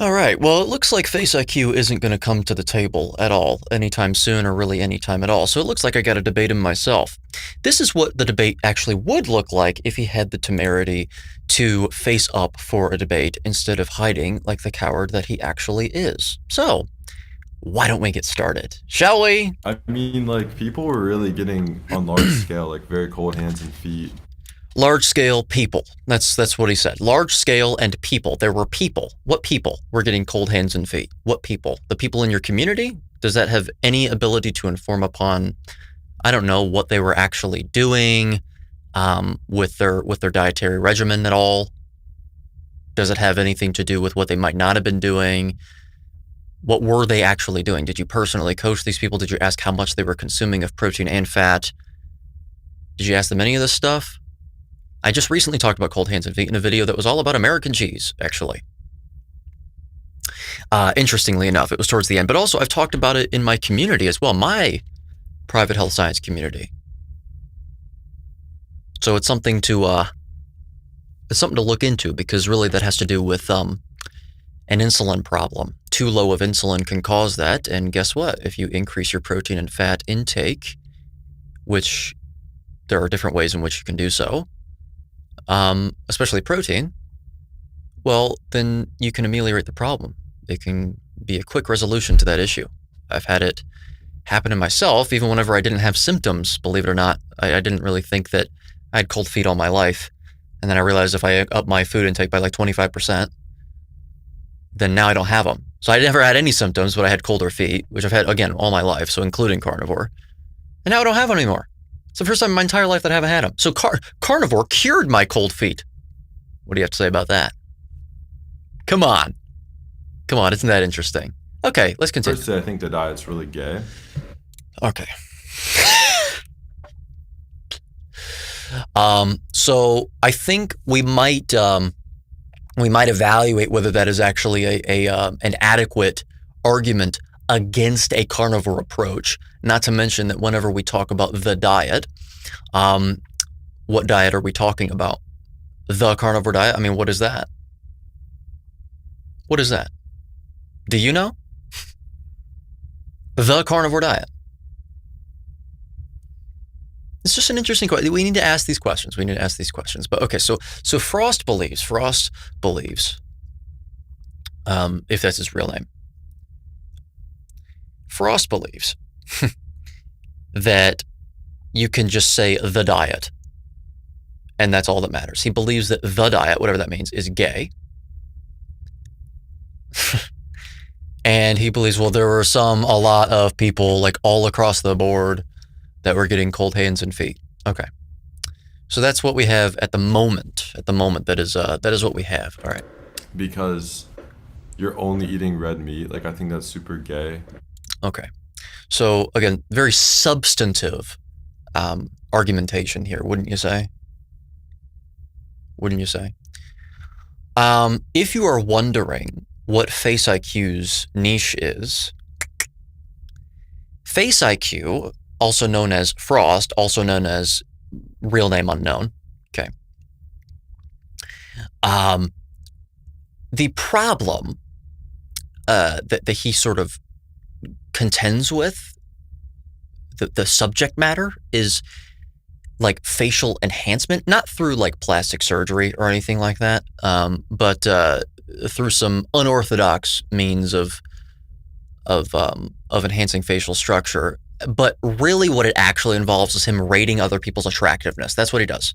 All right. Well, it looks like FaceIQ isn't going to come to the table at all anytime soon or really anytime at all. So it looks like I got to debate him myself. This is what the debate actually would look like if he had the temerity to face up for a debate instead of hiding like the coward that he actually is. So why don't we get started? Shall we? I mean, like people were really getting on large scale, like very cold hands and feet. Large scale people. That's what he said. Large scale and people. There were people. What people were getting cold hands and feet? What people? The people in your community? Does that have any ability to inform upon, I don't know, what they were actually doing with their dietary regimen at all? Does it have anything to do with what they might not have been doing? What were they actually doing? Did you personally coach these people? Did you ask how much they were consuming of protein and fat? Did you ask them any of this stuff? I just recently talked about cold hands and feet in a video that was all about American cheese, actually. Interestingly enough, it was towards the end. But also, I've talked about it in my community as well, my private health science community. So it's something to look into, because really that has to do with an insulin problem. Too low of insulin can cause that. And guess what? If you increase your protein and fat intake, which there are different ways in which you can do so, especially protein, well, then you can ameliorate the problem. It can be a quick resolution to that issue. I've had it happen to myself, even whenever I didn't have symptoms, believe it or not. I didn't really think that I had cold feet all my life. And then I realized if I up my food intake by like 25%, then now I don't have them. So I never had any symptoms, but I had colder feet, which I've had, again, all my life, so including carnivore. And now I don't have them anymore. It's the first time in my entire life that I haven't had them. So carnivore cured my cold feet. What do you have to say about that? Come on. Isn't that interesting? Okay, let's continue. Firstly, I think the diet's really gay. Okay. So I think we might evaluate whether that is actually an adequate argument against a carnivore approach. Not to mention that whenever we talk about the diet, what diet are we talking about? The carnivore diet? I mean, what is that? What is that? Do you know? The carnivore diet. It's just an interesting question. We need to ask these questions. But okay, so Frost believes, if that's his real name, Frost believes that you can just say the diet, and that's all that matters. He believes that the diet, whatever that means, is gay. And he believes, well, there were a lot of people, like all across the board, that were getting cold hands and feet. Okay. So that's what we have at the moment. That is what we have. All right. Because you're only eating red meat. Like, I think that's super gay. Okay. So again, very substantive argumentation here, wouldn't you say? If you are wondering what FaceIQ's niche is, FaceIQ, also known as Frost, also known as real name unknown. Okay. The problem that he sort of contends with, the subject matter, is like facial enhancement, not through like plastic surgery or anything like that, but through some unorthodox means of enhancing facial structure. But really what it actually involves is him rating other people's attractiveness. That's what he does.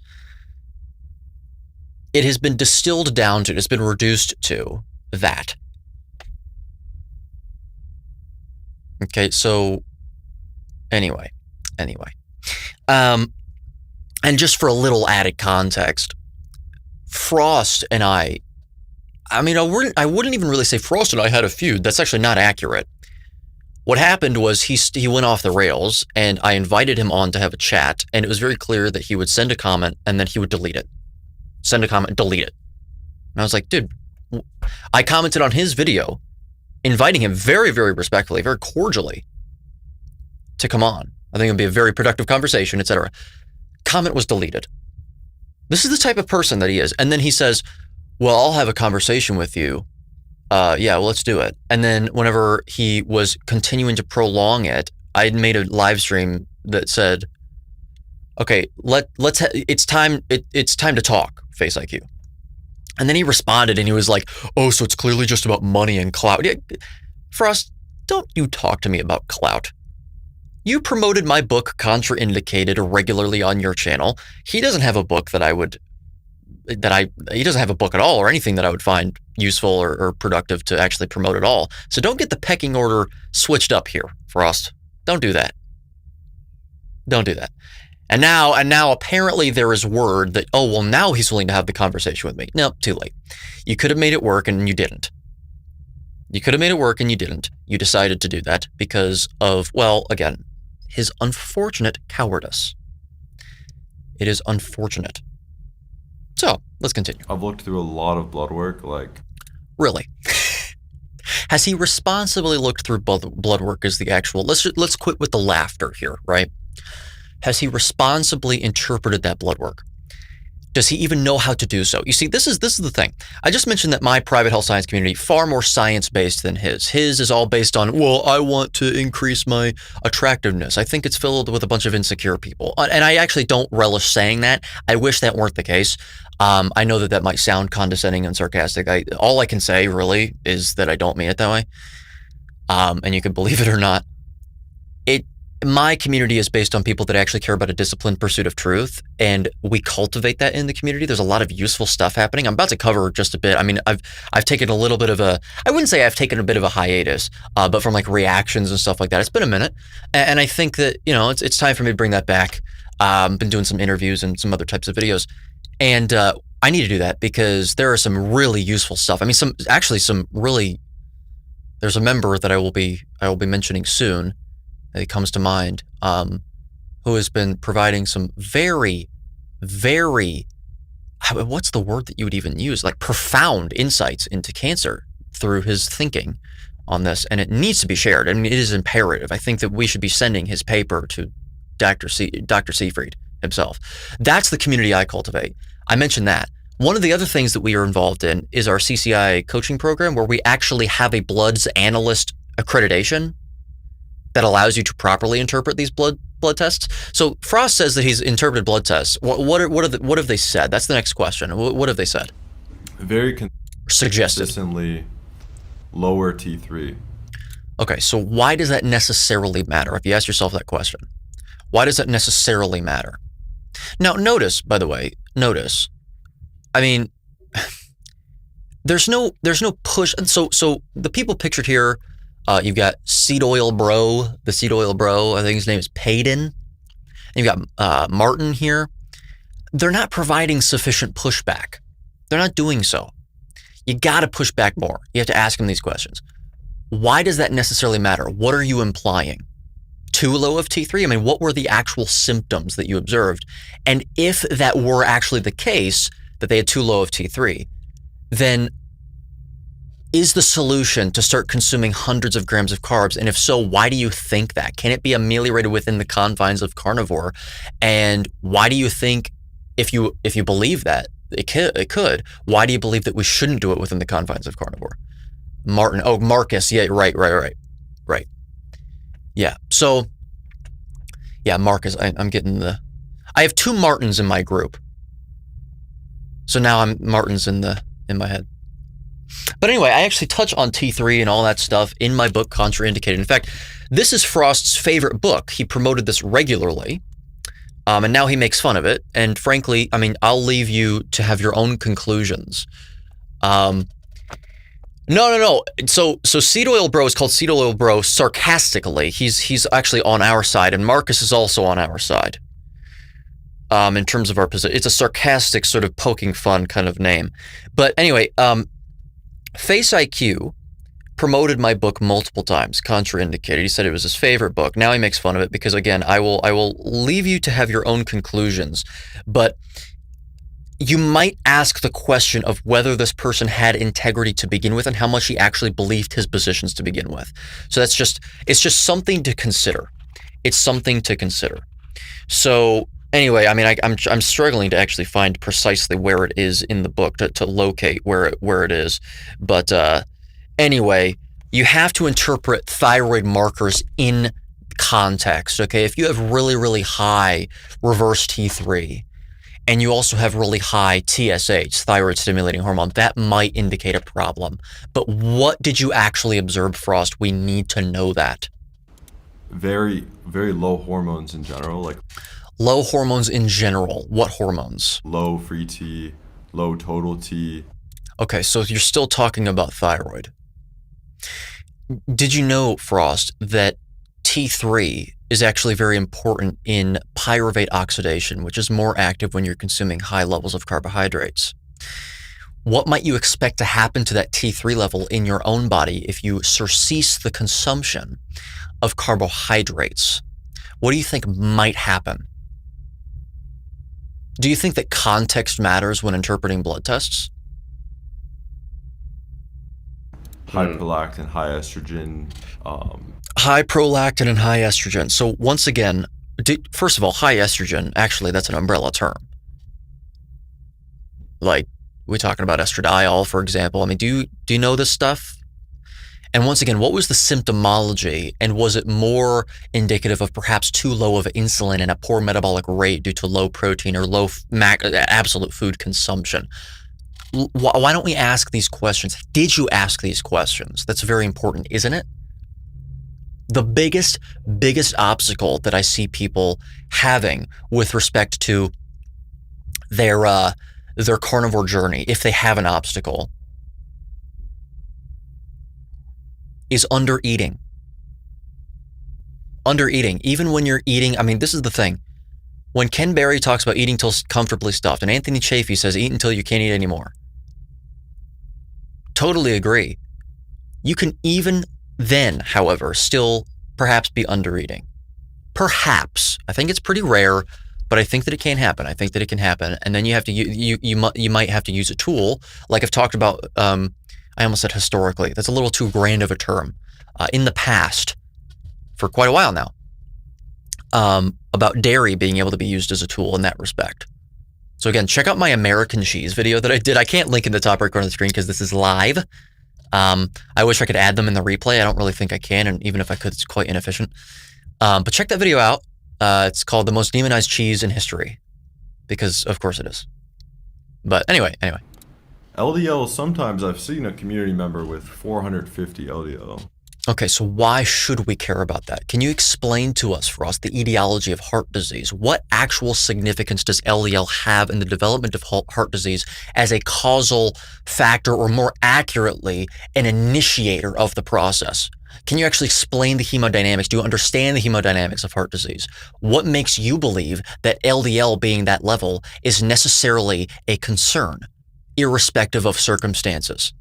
It has been distilled down to, it's been reduced to that. Okay, so anyway. And just for a little added context, Frost and I wouldn't even really say Frost and I had a feud. That's actually not accurate. What happened was he went off the rails, and I invited him on to have a chat, and it was very clear that he would send a comment and then he would delete it. Send a comment, delete it. And I was like, dude, I commented on his video, inviting him very, very respectfully, very cordially to come on. I think it would be a very productive conversation, etc. Comment was deleted. This is the type of person that he is. And then he says, well, I'll have a conversation with you Yeah, well, let's do it. And then whenever he was continuing to prolong it, I had made a live stream that said, okay, it's time to talk, FaceIQ. And then he responded and he was like, oh, so it's clearly just about money and clout. Yeah, Frost, don't you talk to me about clout. You promoted my book Contraindicated regularly on your channel. He doesn't have a book he doesn't have a book at all or anything that I would find useful or productive to actually promote at all. So don't get the pecking order switched up here, Frost. Don't do that. Don't do that. And now apparently there is word that, oh, well, now he's willing to have the conversation with me. No, too late. You could have made it work and you didn't. You could have made it work and you didn't. You decided to do that because of, well, again, his unfortunate cowardice. It is unfortunate. So, let's continue. I've looked through a lot of blood work, like... Really? Has he responsibly looked through blood work as the actual... Let's quit with the laughter here, right? Has he responsibly interpreted that blood work? Does he even know how to do so? You see, this is the thing. I just mentioned that my private health science community, far more science-based than his. His is all based on, well, I want to increase my attractiveness. I think it's filled with a bunch of insecure people. And I actually don't relish saying that. I wish that weren't the case. I know that might sound condescending and sarcastic. All I can say, really, is that I don't mean it that way. And you can believe it or not. My community is based on people that actually care about a disciplined pursuit of truth, and we cultivate that in the community. There's a lot of useful stuff happening. I'm about to cover just a bit. I mean, I've taken a little bit of I wouldn't say I've taken a bit of a hiatus, but from like reactions and stuff like that, it's been a minute. And I think that, it's time for me to bring that back. Been doing some interviews and some other types of videos. And I need to do that because there are some really useful stuff. I mean, there's a member that I will be mentioning soon. It comes to mind, who has been providing some very, very, what's the word that you would even use? Like profound insights into cancer through his thinking on this. And it needs to be shared. I mean, it is imperative. I think that we should be sending his paper to Dr. Seafried himself. That's the community I cultivate. I mentioned that. One of the other things that we are involved in is our CCI coaching program, where we actually have a bloods analyst accreditation that allows you to properly interpret these blood tests. So Frost says that he's interpreted blood tests. What have they said? That's the next question. What have they said? Very suggested. Consistently lower T3. Okay, so why does that necessarily matter? If you ask yourself that question, why does that necessarily matter? Now, by the way, I mean, there's no push. And so the people pictured here, you've got Seed Oil Bro, I think his name is Payden. And you've got Martin here. They're not providing sufficient pushback. They're not doing so. You got to push back more. You have to ask them these questions. Why does that necessarily matter? What are you implying? Too low of T3? I mean, what were the actual symptoms that you observed? And if that were actually the case, that they had too low of T3, then is the solution to start consuming hundreds of grams of carbs? And if so, why do you think that? Can it be ameliorated within the confines of carnivore? And why do you think, if you believe that it could, why do you believe that we shouldn't do it within the confines of carnivore? Marcus, yeah, right. Yeah, so, yeah, Marcus, I'm getting I have two Martins in my group. So now Martin's in my head. But anyway, I actually touch on T3 and all that stuff in my book, Contraindicated. In fact, this is Frost's favorite book. He promoted this regularly, and now he makes fun of it. And frankly, I mean, I'll leave you to have your own conclusions. No. So Seed Oil Bro is called Seed Oil Bro sarcastically. He's actually on our side, and Marcus is also on our side. In terms of our position, it's a sarcastic sort of poking fun kind of name. But anyway, FaceIQ promoted my book multiple times, Contraindicated. He said it was his favorite book. Now he makes fun of it because, again, I will leave you to have your own conclusions. But you might ask the question of whether this person had integrity to begin with and how much he actually believed his positions to begin with. So it's just something to consider. It's something to consider. So anyway, I mean, I'm struggling to actually find precisely where it is in the book to locate where it is, but Anyway, you have to interpret thyroid markers in context, okay? If you have really, really high reverse T3 and you also have really high TSH, thyroid stimulating hormone, that might indicate a problem. But what did you actually observe, Frost? We need to know that. Very, very low hormones in general, like Low hormones in general. What hormones? low free T, low total T. Okay, so you're still talking about thyroid. Did you know, Frost, that T3 is actually very important in pyruvate oxidation, which is more active when you're consuming high levels of carbohydrates? What might you expect to happen to that T3 level in your own body if you surcease the consumption of carbohydrates? What do you think might happen? Do you think that context matters when interpreting blood tests? High prolactin, high estrogen. High prolactin and high estrogen. So once again, first of all, high estrogen, actually, that's an umbrella term. Like, we're talking about estradiol, for example. I mean, do you know this stuff? And once again, what was the symptomology? And was it more indicative of perhaps too low of insulin and a poor metabolic rate due to low protein or low absolute food consumption? Why don't we ask these questions? Did you ask these questions? That's very important, isn't it? The biggest obstacle that I see people having with respect to their carnivore journey, if they have an obstacle, is undereating. Undereating. Even when you're eating, I mean, this is the thing. When Ken Berry talks about eating till comfortably stuffed, and Anthony Chafee says eat until you can't eat anymore. Totally agree. You can even then, however, still perhaps be undereating. Perhaps. I think it's pretty rare, but I think that it can happen. I think that it can happen. And then you have to you might have to use a tool, like I've talked about. I almost said historically. That's a little too grand of a term. In the past, for quite a while now, about dairy being able to be used as a tool in that respect. So again, check out my American cheese video that I did. I can't link in the top right corner of the screen because this is live. I wish I could add them in the replay. I don't really think I can, and even if I could, it's quite inefficient. But check that video out. It's called The Most Demonized Cheese in History, because of course it is. But anyway. LDL, sometimes I've seen a community member with 450 LDL. Okay, so why should we care about that? Can you explain to us, Frost, the etiology of heart disease? What actual significance does LDL have in the development of heart disease as a causal factor, or more accurately, an initiator of the process? Can you actually explain the hemodynamics? Do you understand the hemodynamics of heart disease? What makes you believe that LDL being that level is necessarily a concern, irrespective of circumstances?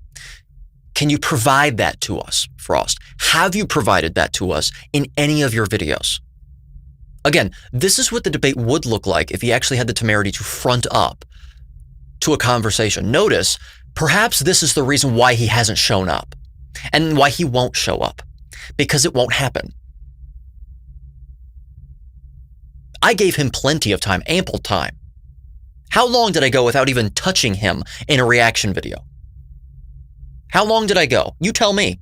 Can you provide that to us, Frost? Have you provided that to us in any of your videos? Again, this is what the debate would look like if he actually had the temerity to front up to a conversation. Notice, perhaps this is the reason why he hasn't shown up and why he won't show up, because it won't happen. I gave him plenty of time, ample time. How long did I go without even touching him in a reaction video? How long did I go? You tell me,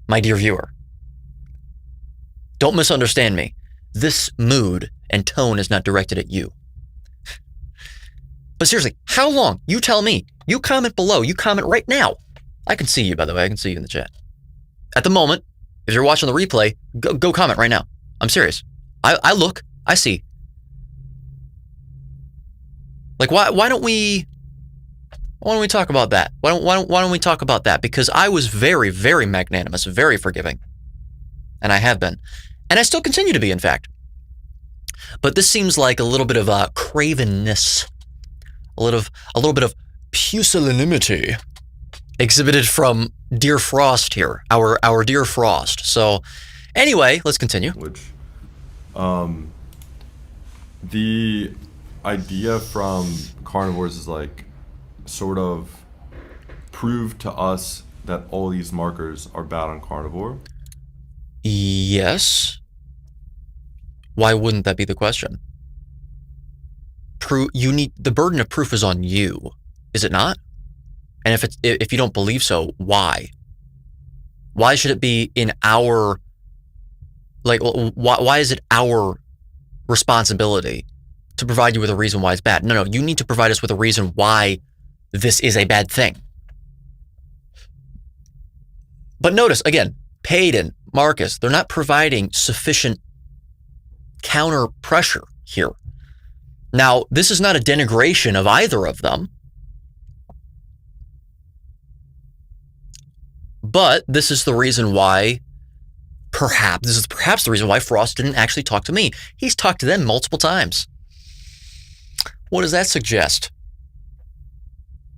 my dear viewer. Don't misunderstand me. This mood and tone is not directed at you. But seriously, how long? You tell me. You comment below. You comment right now. I can see you, by the way. I can see you in the chat. At the moment, if you're watching the replay, go comment right now. I'm serious. I look. I see. Like, why don't we talk about that? Why don't we talk about that? Because I was very, very magnanimous, very forgiving. And I have been. And I still continue to be, in fact. But this seems like a little bit of cravenness, a little bit of pusillanimity exhibited from dear Frost here, our dear Frost. So anyway, let's continue. Which, the idea from carnivores is like, sort of prove to us that all these markers are bad on carnivore? Yes. Why wouldn't that be the question? The burden of proof is on you, is it not? And if you don't believe so, why? Why should it be in our, like, why is it our responsibility to provide you with a reason why it's bad? No, you need to provide us with a reason why this is a bad thing. But notice, again, Payton, Marcus, they're not providing sufficient counter pressure here. Now, this is not a denigration of either of them, but this is the reason why, perhaps the reason why Frost didn't actually talk to me. He's talked to them multiple times. What does that suggest?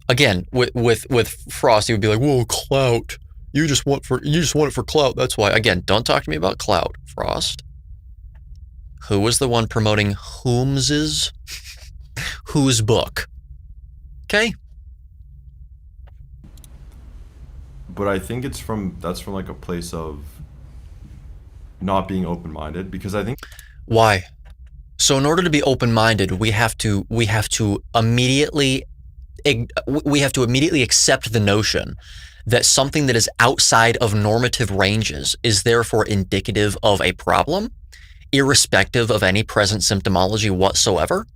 Again, with Frost, he would be like, "Whoa, clout. You just want it for clout. That's why." Again, don't talk to me about clout, Frost. Who was the one promoting whose book? Okay. But I think that's from like a place of not being open-minded, because I think Why? So in order to be open-minded, we have to immediately accept the notion that something that is outside of normative ranges is therefore indicative of a problem, irrespective of any present symptomology whatsoever.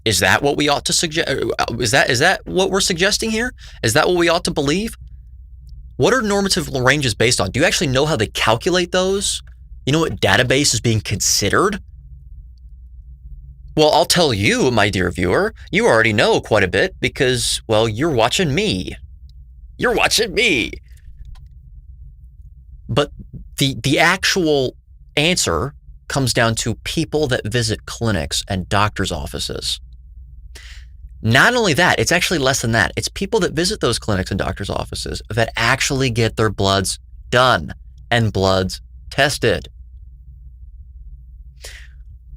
Is that what we ought to suggest? Is that what we're suggesting here? Is that what we ought to believe? What are normative ranges based on? Do you actually know how they calculate those? You know what database is being considered? Well, I'll tell you, my dear viewer, you already know quite a bit because, well, you're watching me. You're watching me. But the actual answer comes down to people that visit clinics and doctors' offices. Not only that, it's actually less than that. It's people that visit those clinics and doctors' offices that actually get their bloods done and bloods tested.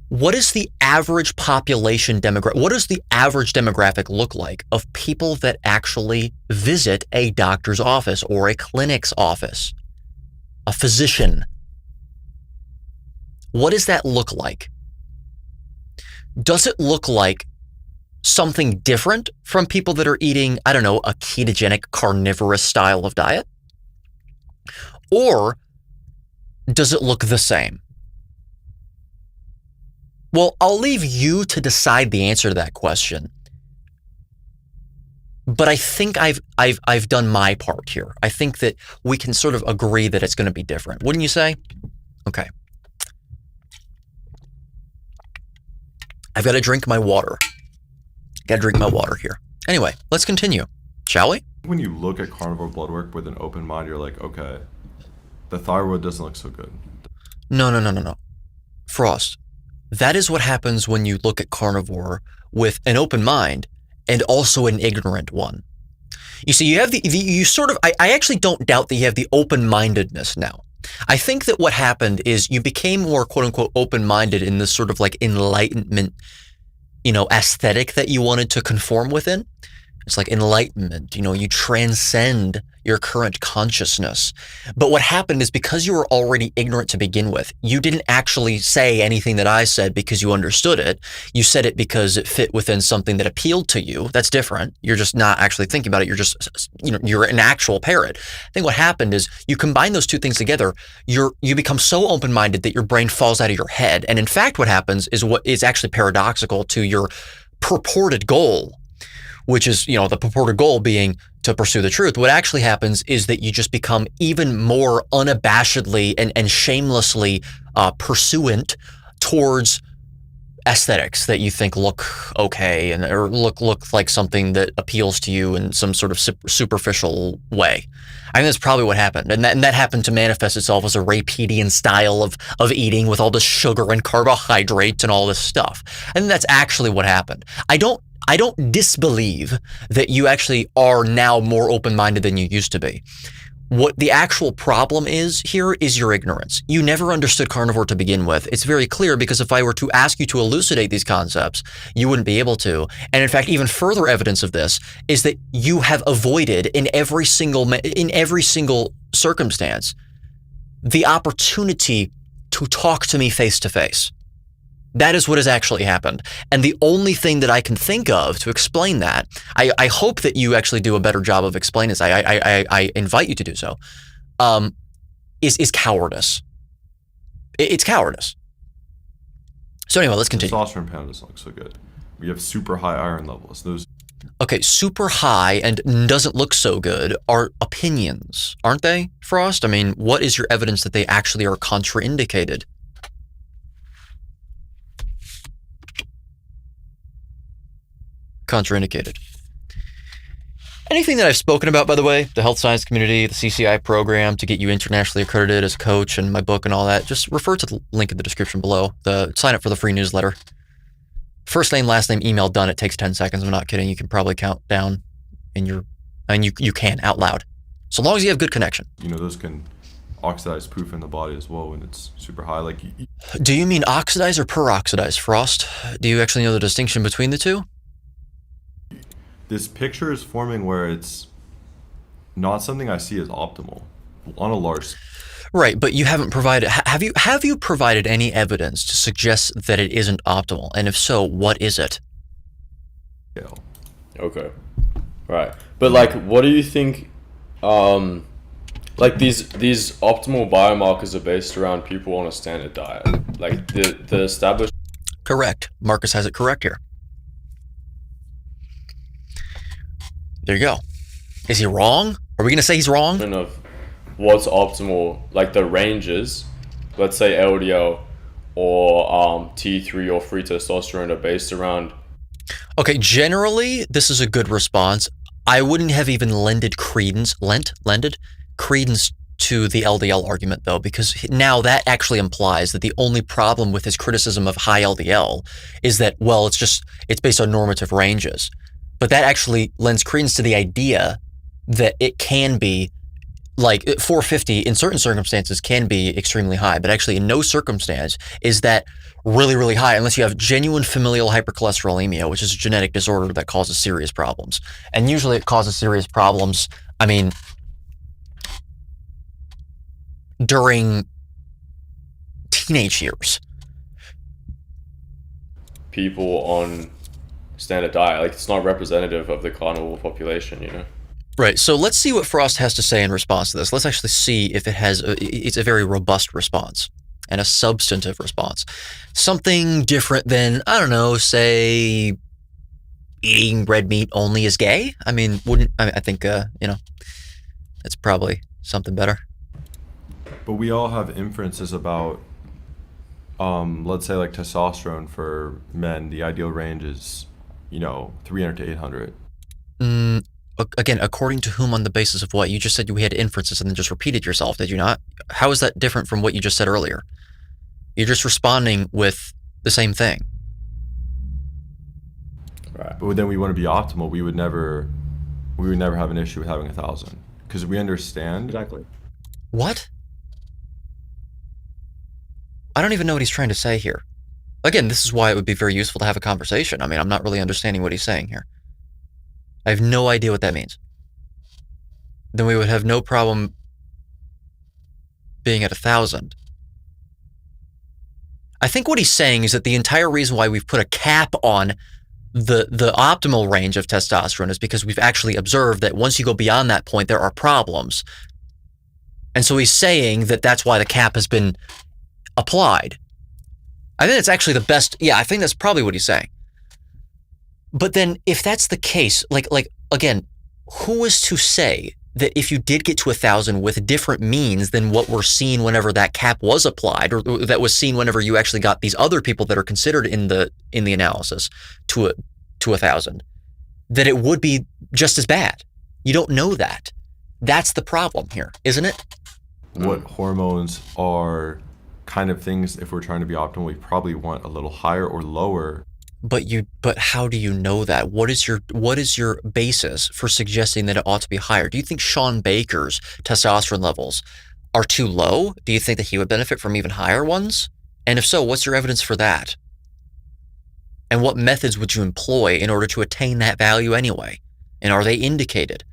What is the average population demographic? What does the average demographic look like of people that actually visit a doctor's office or a clinic's office? A physician. What does that look like? Does it look like something different from people that are eating, I don't know, a ketogenic carnivorous style of diet? Or does it look the same? Well, I'll leave you to decide the answer to that question. But I think I've done my part here. I think that we can sort of agree that it's going to be different. Wouldn't you say? Okay. I've got to drink my water. Got to drink my water here. Anyway, let's continue, shall we? when you look at carnivore blood work with an open mind, you're like, okay, the thyroid doesn't look so good. No. Frost, that is what happens when you look at carnivore with an open mind and also an ignorant one. You see, you have I actually don't doubt that you have the open-mindedness now. I think that what happened is you became more quote-unquote open-minded in this sort of like enlightenment, aesthetic that you wanted to conform within. It's like enlightenment, you transcend your current consciousness. But what happened is because you were already ignorant to begin with, you didn't actually say anything that I said because you understood it. You said it because it fit within something that appealed to you. That's different. You're just not actually thinking about it. You're just, you're an actual parrot. I think what happened is you combine those two things together, you become so open-minded that your brain falls out of your head. And in fact, what happens is what is actually paradoxical to your purported goal, which is, the purported goal being to pursue the truth. What actually happens is that you just become even more unabashedly and shamelessly pursuant towards aesthetics that you think look okay or look like something that appeals to you in some sort of superficial way. I think that's probably what happened. And that happened to manifest itself as a Rapedian style of eating with all this sugar and carbohydrates and all this stuff. And that's actually what happened. I don't disbelieve that you actually are now more open-minded than you used to be. What the actual problem is here is your ignorance. You never understood carnivore to begin with. It's very clear because if I were to ask you to elucidate these concepts, you wouldn't be able to. And in fact, even further evidence of this is that you have avoided in every single circumstance the opportunity to talk to me face to face. That is what has actually happened. And the only thing that I can think of to explain that, I hope that you actually do a better job of explaining this. I invite you to do so. is cowardice. It's cowardice. So anyway, let's continue. Testosterone panel doesn't look so good. We have super high iron levels. Those. Okay, super high and doesn't look so good are opinions, aren't they, Frost? I mean, what is your evidence that they actually are contraindicated? Contraindicated. Anything that I've spoken about, by the way, the health science community, the CCI program to get you internationally accredited as a coach, and my book and all that, just refer to the link in the description below. Sign up for the free newsletter. First name, last name, email, done. It takes 10 seconds. I'm not kidding. You can probably count down you can out loud. So long as you have good connection. Those can oxidize poof in the body as well when it's super high. Like, do you mean oxidize or peroxidize, Frost? Do you actually know the distinction between the two? This picture is forming where it's not something I see as optimal on a large scale. Right, but you haven't provided. Have you provided any evidence to suggest that it isn't optimal? And if so, what is it? Okay, right. But like, what do you think? Like these optimal biomarkers are based around people on a standard diet, like the established. Correct. Marcus has it correct here. There you go. Is he wrong? Are we going to say he's wrong? Of what's optimal, like the ranges, let's say LDL or T3 or free testosterone are based around. Okay, generally, this is a good response. I wouldn't have even lended credence to the LDL argument, though, because now that actually implies that the only problem with his criticism of high LDL is that, well, it's based on normative ranges. But that actually lends credence to the idea that it can be, like 450 in certain circumstances can be extremely high, but actually in no circumstance is that really, really high unless you have genuine familial hypercholesterolemia, which is a genetic disorder that causes serious problems. And usually it causes serious problems, during teenage years. People on standard diet, like it's not representative of the carnivore population, Right. So let's see what Frost has to say in response to this. Let's actually see if it's a very robust response and a substantive response. Something different than, I don't know, say eating red meat only is gay. I think it's probably something better. But we all have inferences about, let's say like testosterone for men, the ideal range is, 300 to 800. Again, according to whom, on the basis of what? You just said we had inferences and then just repeated yourself, did you not? How is that different from what you just said earlier? You're just responding with the same thing. Right. But then we want to be optimal. We would never have an issue with having 1,000 because we understand. Exactly. What? I don't even know what he's trying to say here. Again, this is why it would be very useful to have a conversation. I'm not really understanding what he's saying here. I have no idea what that means. Then we would have no problem being at 1,000. I think what he's saying is that the entire reason why we've put a cap on the optimal range of testosterone is because we've actually observed that once you go beyond that point, there are problems. And so he's saying that that's why the cap has been applied. I think that's actually the best. Yeah, I think that's probably what he's saying. But then if that's the case, like again, who is to say that if you did get to 1,000 with different means than what we're seeing whenever that cap was applied, or that was seen whenever you actually got these other people that are considered in the analysis to 1,000, that it would be just as bad? You don't know that. That's the problem here, isn't it? What hormones are kind of things, if we're trying to be optimal, we probably want a little higher or lower. But how do you know that? What is your basis for suggesting that it ought to be higher? Do you think Sean Baker's testosterone levels are too low? Do you think that he would benefit from even higher ones? And if so, what's your evidence for that? And what methods would you employ in order to attain that value anyway? And are they indicated,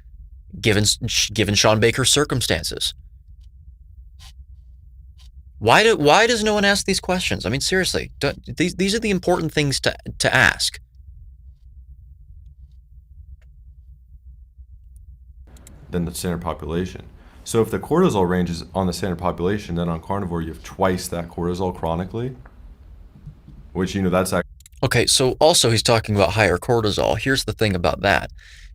given Sean Baker's circumstances? Why does no one ask these questions? I mean, seriously, these are the important things to ask. Than the standard population. So if the cortisol range is on the standard population, then on carnivore you have twice that cortisol chronically, which that's actually Okay, so also he's talking about higher cortisol. Here's the thing about that.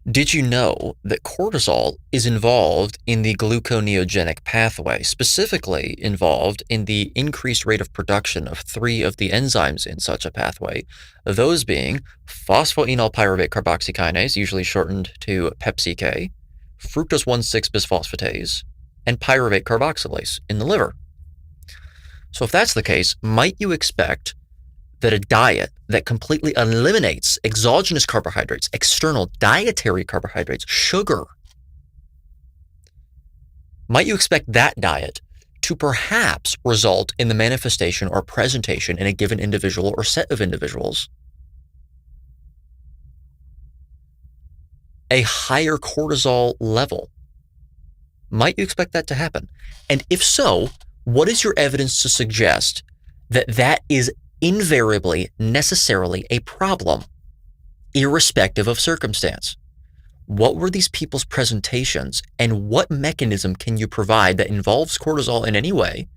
Did you know that cortisol is involved in the gluconeogenic pathway, specifically involved in the increased rate of production of 3 of the enzymes in such a pathway, those being phosphoenol pyruvate carboxykinase, usually shortened to PepsiK, fructose 1,6-bisphosphatase, and pyruvate carboxylase in the liver. So if that's the case, might you expect that a diet that completely eliminates exogenous carbohydrates, external dietary carbohydrates, sugar, might you expect that diet to perhaps result in the manifestation or presentation in a given individual or set of individuals a higher cortisol level? Might you expect that to happen? And if so, what is your evidence to suggest that that is invariably, necessarily a problem, irrespective of circumstance? What were these people's presentations, and what mechanism can you provide that involves cortisol in any way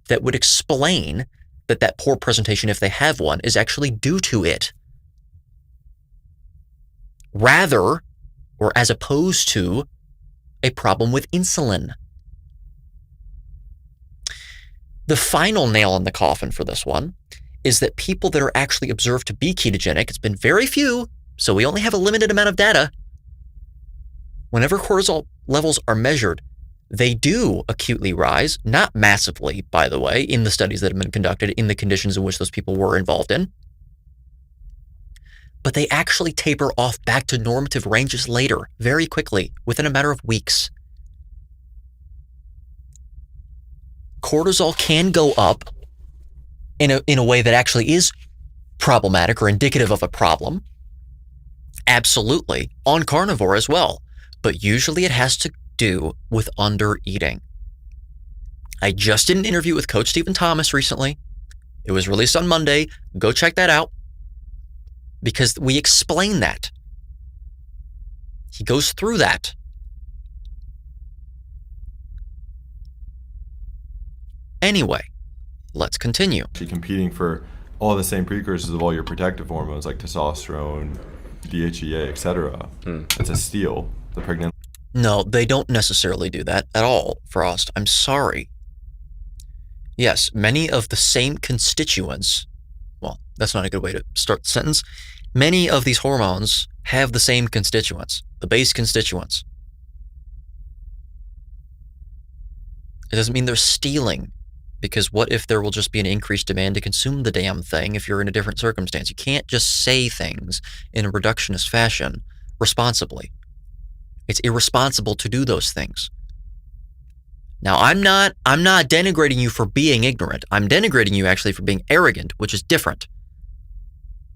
that would explain that poor presentation, if they have one, is actually due to it, rather, or as opposed to, a problem with insulin? The final nail in the coffin for this one is that people that are actually observed to be ketogenic, it's been very few, so we only have a limited amount of data. Whenever cortisol levels are measured, they do acutely rise, not massively, by the way, in the studies that have been conducted in the conditions in which those people were involved in. But they actually taper off back to normative ranges later, very quickly, within a matter of weeks. Cortisol can go up in a way that actually is problematic or indicative of a problem. Absolutely, on carnivore as well. But usually it has to do with under-eating. I just did an interview with Coach Stephen Thomas recently. It was released on Monday. Go check that out, because we explain that. He goes through that. Anyway, let's continue. competing for all the same precursors of all your protective hormones like testosterone, DHEA, etc. It's a steal. The pregnant. No, they don't necessarily do that at all, Frost. I'm sorry. Yes, many of the same constituents, well, that's not a good way to start the sentence. Many of these hormones have the same constituents, the base constituents. It doesn't mean they're stealing, because what if there will just be an increased demand to consume the damn thing if you're in a different circumstance? You can't just say things in a reductionist fashion responsibly. It's irresponsible to do those things. Now, I'm not denigrating you for being ignorant. I'm denigrating you actually for being arrogant, which is different.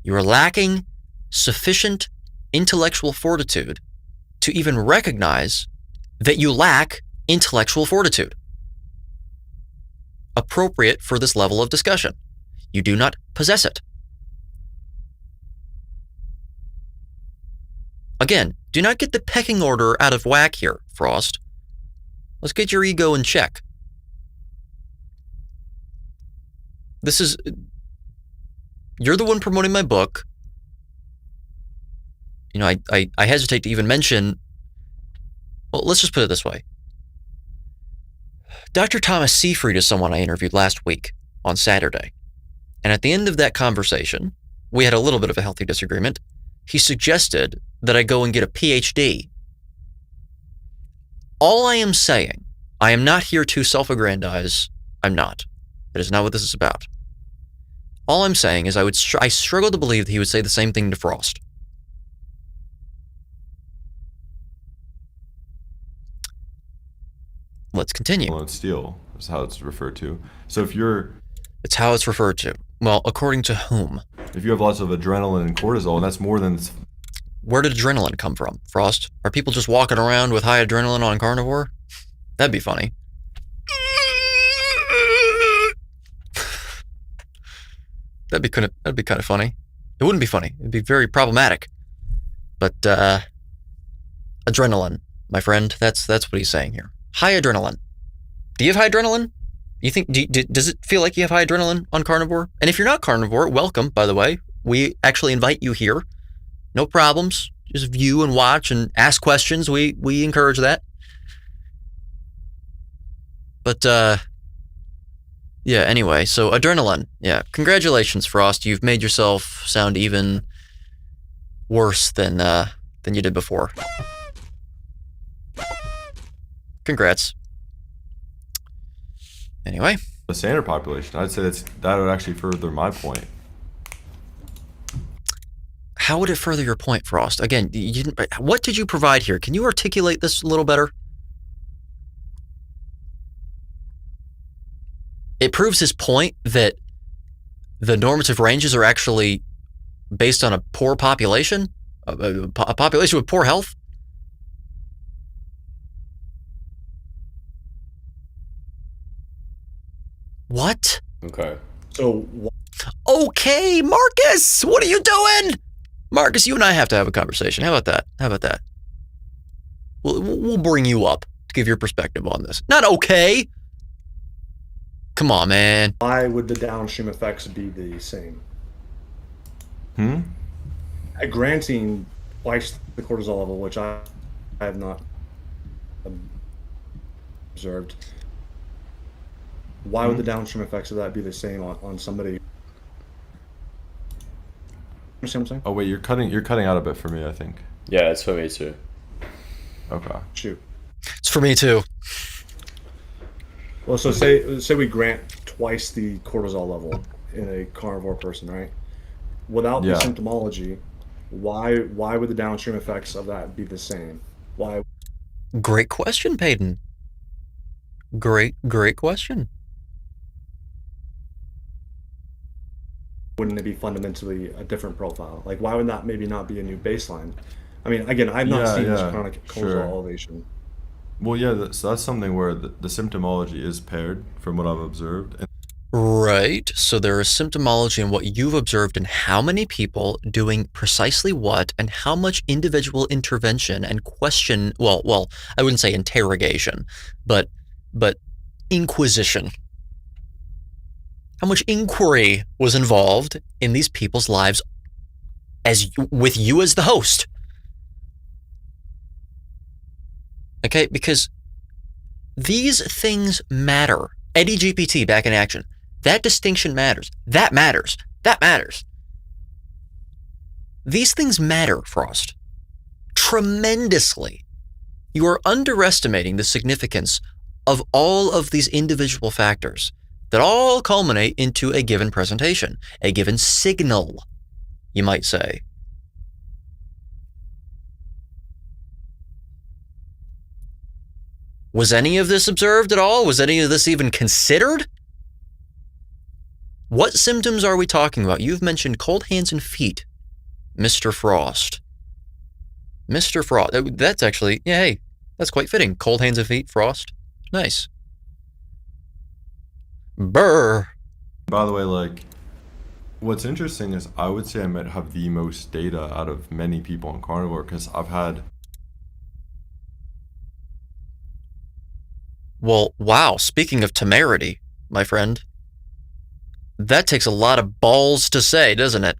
You are lacking sufficient intellectual fortitude to even recognize that you lack intellectual fortitude appropriate for this level of discussion. You do not possess it. Again, do not get the pecking order out of whack here, Frost. Let's get your ego in check. You're the one promoting my book. You know, I hesitate to even mention, well, let's just put it this way. Dr. Thomas Seyfried is someone I interviewed last week on Saturday. And at the end of that conversation, we had a little bit of a healthy disagreement. He suggested that I go and get a PhD. All I am saying, I am not here to self-aggrandize. I'm not. That is not what this is about. All I'm saying is I struggle to believe that he would say the same thing to Frost. Let's continue. Hormone steal is how it's referred to. So It's how it's referred to. Well, according to whom? if you have lots of adrenaline and cortisol, and that's more than Where did adrenaline come from, Frost? Are people just walking around with high adrenaline on carnivore? That'd be funny. That'd be kind of funny. It wouldn't be funny. It'd be very problematic. But adrenaline, my friend, that's what he's saying here. High adrenaline. Do you have high adrenaline? You think does it feel like you have high adrenaline on carnivore? And if you're not carnivore, welcome, by the way. We actually invite you here. No problems. Just view and watch and ask questions. We encourage that. But yeah, anyway, so adrenaline. Yeah, congratulations, Frost. You've made yourself sound even worse than you did before. Congrats. Anyway, The standard population, I'd say that would actually further my point. how would it further your point, Frost? Again, you didn't. What did you provide here? Can you articulate this a little better? It proves his point that the normative ranges are actually based on a poor population, a population with poor health. What? Okay. So Okay, Marcus, what are you doing? Marcus, you and I have to have a conversation. How about that? How about that? We'll bring you up to give your perspective on this. Not okay. Come on, man. why would the downstream effects be the same? Granting twice the cortisol level, which I have not observed, why would the downstream effects of that be the same on somebody? Understand what I'm saying? Oh wait, you're cutting out a bit for me, I think. Yeah, it's for me too. Okay. Shoot. It's for me too. Well, so say we grant twice the cortisol level in a carnivore person, right? Without the Yeah. symptomology, why would the downstream effects of that be the same? Why Great question, Peyton. Great question. wouldn't it be fundamentally a different profile? Like, why would that maybe not be a new baseline? I mean, again, I've not seen this chronic cortisol sure. elevation. Well, yeah, so that's something where the symptomology is paired from what I've observed. And Right. So there is symptomology in what you've observed and how many people doing precisely what and how much individual intervention and question, well, I wouldn't say interrogation, but inquisition. How much inquiry was involved in these people's lives with you as the host. Okay, because these things matter. Eddie GPT back in action. That distinction matters. That matters. That matters. These things matter, Frost. Tremendously. You are underestimating the significance of all of these individual factors that all culminate into a given presentation, a given signal, you might say. Was any of this observed at all? Was any of this even considered? What symptoms are we talking about? You've mentioned cold hands and feet, Mr. Frost. Mr. Frost. That's actually, yeah, hey, that's quite fitting. Cold hands and feet, Frost. Nice. Brr. by the way, like, what's interesting is I would say I might have the most data out of many people on carnivore because I've had. Well, wow, speaking of temerity, my friend, that takes a lot of balls to say, doesn't it?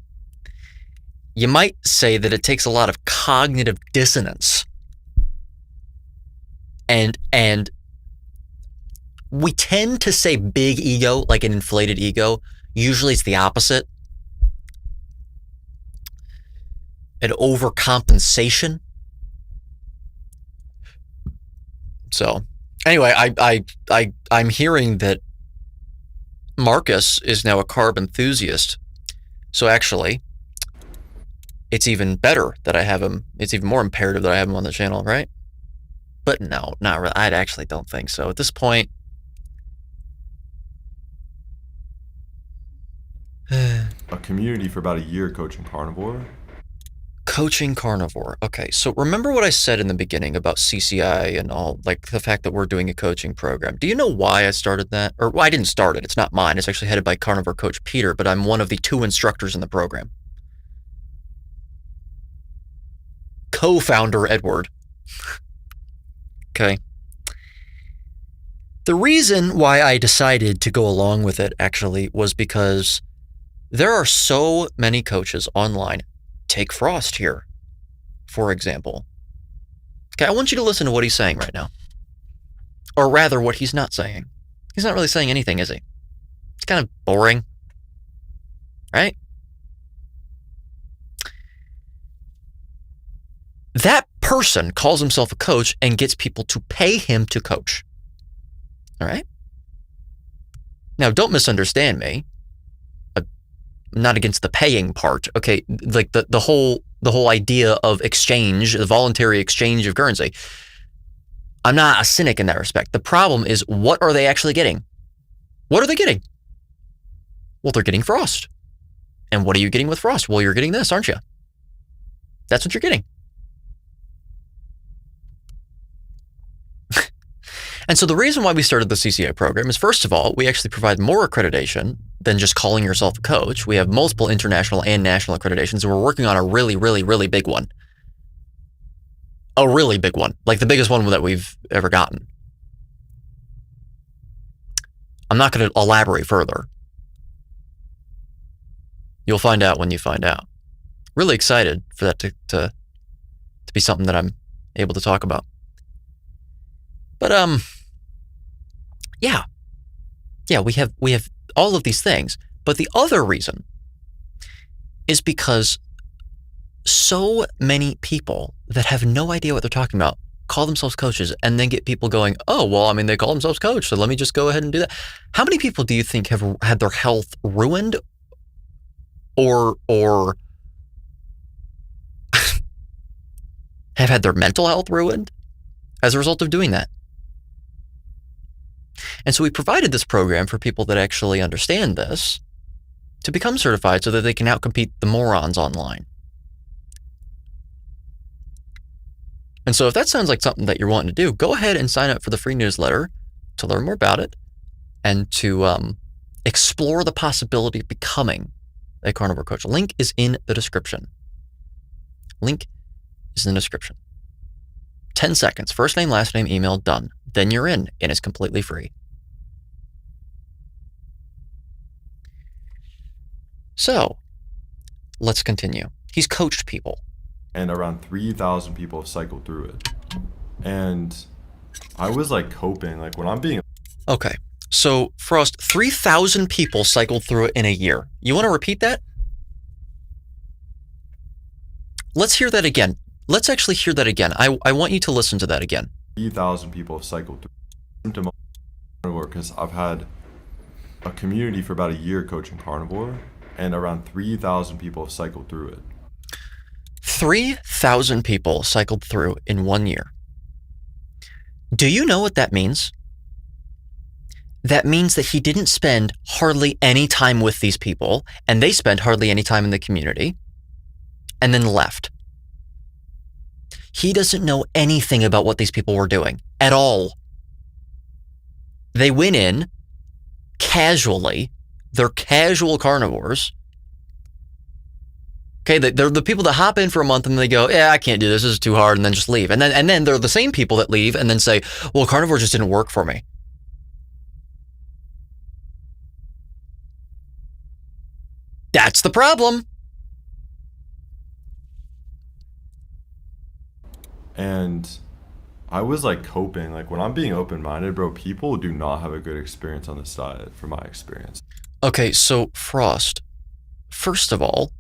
You might say that it takes a lot of cognitive dissonance. And we tend to say big ego, like an inflated ego. Usually it's the opposite. An overcompensation. So, anyway, I'm hearing that Marcus is now a carb enthusiast. So actually, it's even better that I have him. It's even more imperative that I have him on the channel, right? But no, not really. I actually don't think so. At this point, A community for about a year coaching carnivore. coaching carnivore. Okay, so remember what I said in the beginning about CCI and all, like the fact that we're doing a coaching program. Do you know why I started that? Or well, I didn't start it. It's not mine. It's actually headed by carnivore coach Peter, but I'm one of the 2 instructors in the program. Co-founder Edward. Okay. The reason why I decided to go along with it actually was because there are so many coaches online. Take Frost here, for example. Okay, I want you to listen to what he's saying right now. Or rather, what he's not saying. He's not really saying anything, is he? It's kind of boring. Right? That person calls himself a coach and gets people to pay him to coach. All right? Now, don't misunderstand me. I'm not against the paying part. Okay, like the whole idea of exchange, the voluntary exchange of currency. I'm not a cynic in that respect. The problem is, what are they actually getting? What are they getting? Well, they're getting Frost. And what are you getting with Frost? Well, you're getting this, aren't you? That's what you're getting. And so the reason why we started the CCA program is, first of all, we actually provide more accreditation than just calling yourself a coach. We have multiple international and national accreditations, and we're working on a really, really, really big one. A really big one, like the biggest one that we've ever gotten. I'm not going to elaborate further. You'll find out when you find out. Really excited for that to be something that I'm able to talk about. But yeah, we have all of these things. But the other reason is because so many people that have no idea what they're talking about call themselves coaches and then get people going, oh, well, I mean, they call themselves coach, so let me just go ahead and do that. How many people do you think have had their health ruined or have had their mental health ruined as a result of doing that? And so we provided this program for people that actually understand this to become certified so that they can outcompete the morons online. And so if that sounds like something that you're wanting to do, go ahead and sign up for the free newsletter to learn more about it and to explore the possibility of becoming a carnivore coach. Link is in the description. Link is in the description. 10 seconds, first name, last name, email, done. Then you're in, and it's completely free. So, let's continue. He's coached people. And around 3,000 people have cycled through it. And I was like hoping, like when I'm being... Okay, so Frost, 3,000 people cycled through it in a year. You want to repeat that? Let's hear that again. Let's actually hear that again. I want you to listen to that again. 3,000 people have cycled through carnivore because I've had a community for about a year coaching carnivore, and around 3,000 people have cycled through it. 3,000 people cycled through in 1 year. Do you know what that means? That means that he didn't spend hardly any time with these people, and they spent hardly any time in the community, and then left. He doesn't know anything about what these people were doing at all. They went in casually. They're casual carnivores. Okay, they're the people that hop in for a month and they go, yeah, I can't do this. This is too hard, and then just leave. And then they're the same people that leave and then say, well, carnivore just didn't work for me. That's the problem. And I was like hoping, like when I'm being open-minded, bro, people do not have a good experience on this diet from my experience. Okay, so Frost, first of all,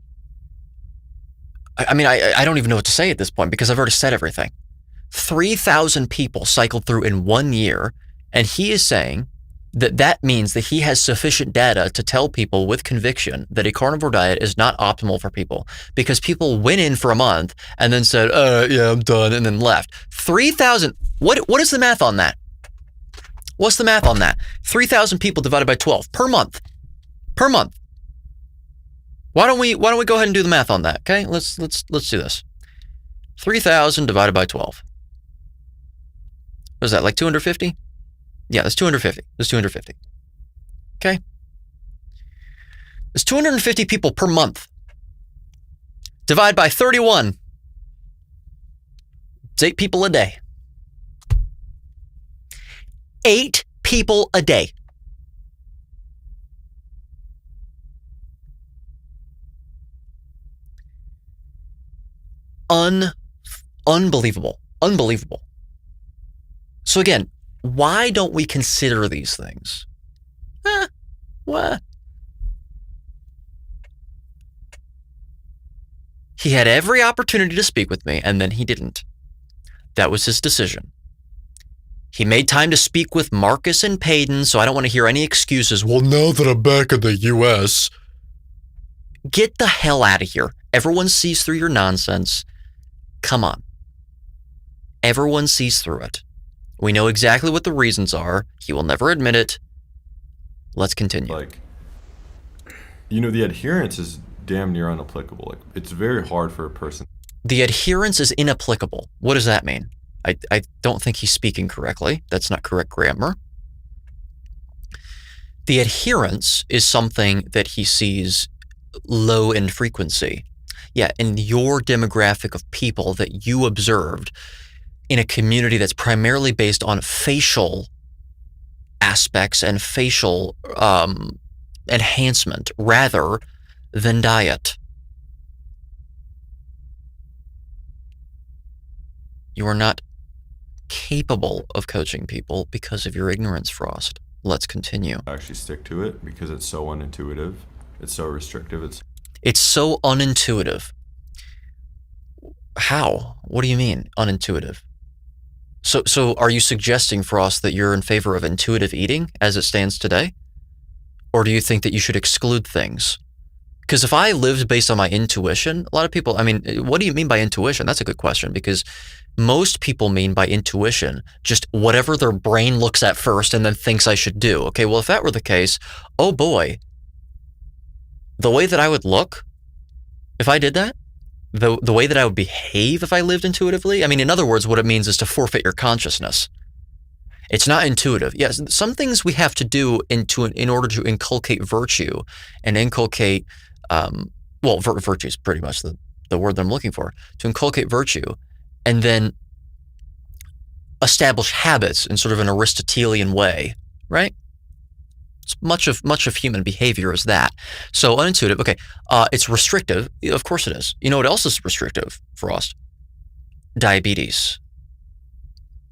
I mean, I don't even know what to say at this point because I've already said everything. 3,000 people cycled through in 1 year, and he is saying that means that he has sufficient data to tell people with conviction that a carnivore diet is not optimal for people because people went in for a month and then said, yeah, I'm done, and then left. 3,000, what is the math on that? What's the math on that? 3,000 people divided by 12 per month. Per month. Why don't we go ahead and do the math on that? Okay, let's do this. 3,000 divided by 12. What is that, like 250? Yeah, that's 250. That's 250. Okay. There's 250 people per month. Divide by 31. It's 8 people a day. 8 people a day. Unbelievable. Unbelievable. So again, why don't we consider these things? What? He had every opportunity to speak with me, and then he didn't. That was his decision. He made time to speak with Marcus and Payton, so I don't want to hear any excuses. Well, now that I'm back in the U.S. Get the hell out of here. Everyone sees through your nonsense. Come on. Everyone sees through it. We know exactly what the reasons are. He will never admit it. Let's continue. Like, you know, the adherence is damn near unapplicable. Like, it's very hard for a person. The adherence is inapplicable. What does that mean? I don't think he's speaking correctly. That's not correct grammar. The adherence is something that he sees low in frequency. Yeah, in your demographic of people that you observed in a community that's primarily based on facial aspects and facial enhancement rather than diet. You are not capable of coaching people because of your ignorance, Frost. Let's continue. Actually stick to it because it's so unintuitive. It's so restrictive. It's so unintuitive. How? What do you mean, unintuitive? So are you suggesting, Frost, that you're in favor of intuitive eating as it stands today? Or do you think that you should exclude things? Because if I lived based on my intuition, a lot of people, I mean, what do you mean by intuition? That's a good question, because most people mean by intuition just whatever their brain looks at first and then thinks I should do. Okay, well, if that were the case, oh boy, the way that I would look if I did that, the way that I would behave if I lived intuitively, I mean, in other words, what it means is to forfeit your consciousness. It's not intuitive. Yes, some things we have to do in order to inculcate virtue and inculcate, virtue is pretty much the word that I'm looking for, to inculcate virtue and then establish habits in sort of an Aristotelian way, right? It's much of human behavior is that. So unintuitive, okay. It's restrictive. Of course it is. You know what else is restrictive, Frost? Diabetes.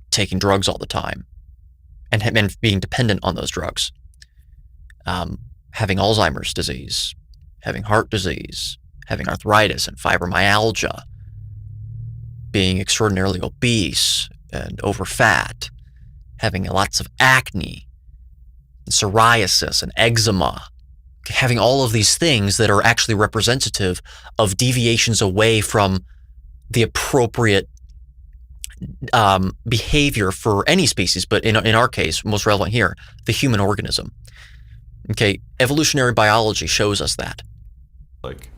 Taking drugs all the time. And being dependent on those drugs. Having Alzheimer's disease. Having heart disease. Having arthritis and fibromyalgia. Being extraordinarily obese and overfat. Having lots of acne. Psoriasis and eczema, having all of these things that are actually representative of deviations away from the appropriate behavior for any species, but in our case, most relevant here, the human organism. Okay, evolutionary biology shows us that. Like,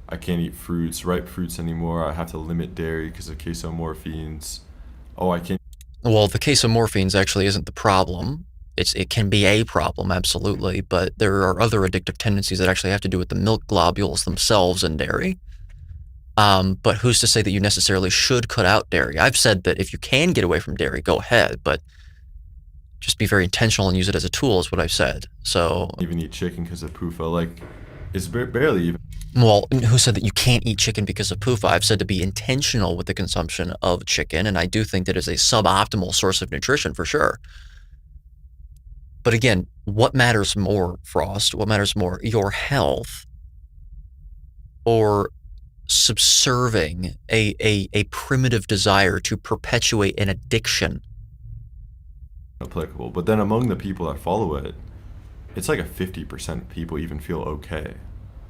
I can't eat ripe fruits anymore. I have to limit dairy because of casomorphines. Oh, I can't. Well, the casomorphines actually isn't the problem. It can be a problem, absolutely, but there are other addictive tendencies that actually have to do with the milk globules themselves in dairy. But who's to say that you necessarily should cut out dairy? I've said that if you can get away from dairy, go ahead, but just be very intentional and use it as a tool is what I've said. So even eat chicken because of PUFA, like, it's barely even. Well, who said that you can't eat chicken because of PUFA? I've said to be intentional with the consumption of chicken, and I do think that is a suboptimal source of nutrition for sure. But again, what matters more, Frost? What matters more, your health or subserving a primitive desire to perpetuate an addiction? Applicable. But then among the people that follow it, it's like a 50% of people even feel okay.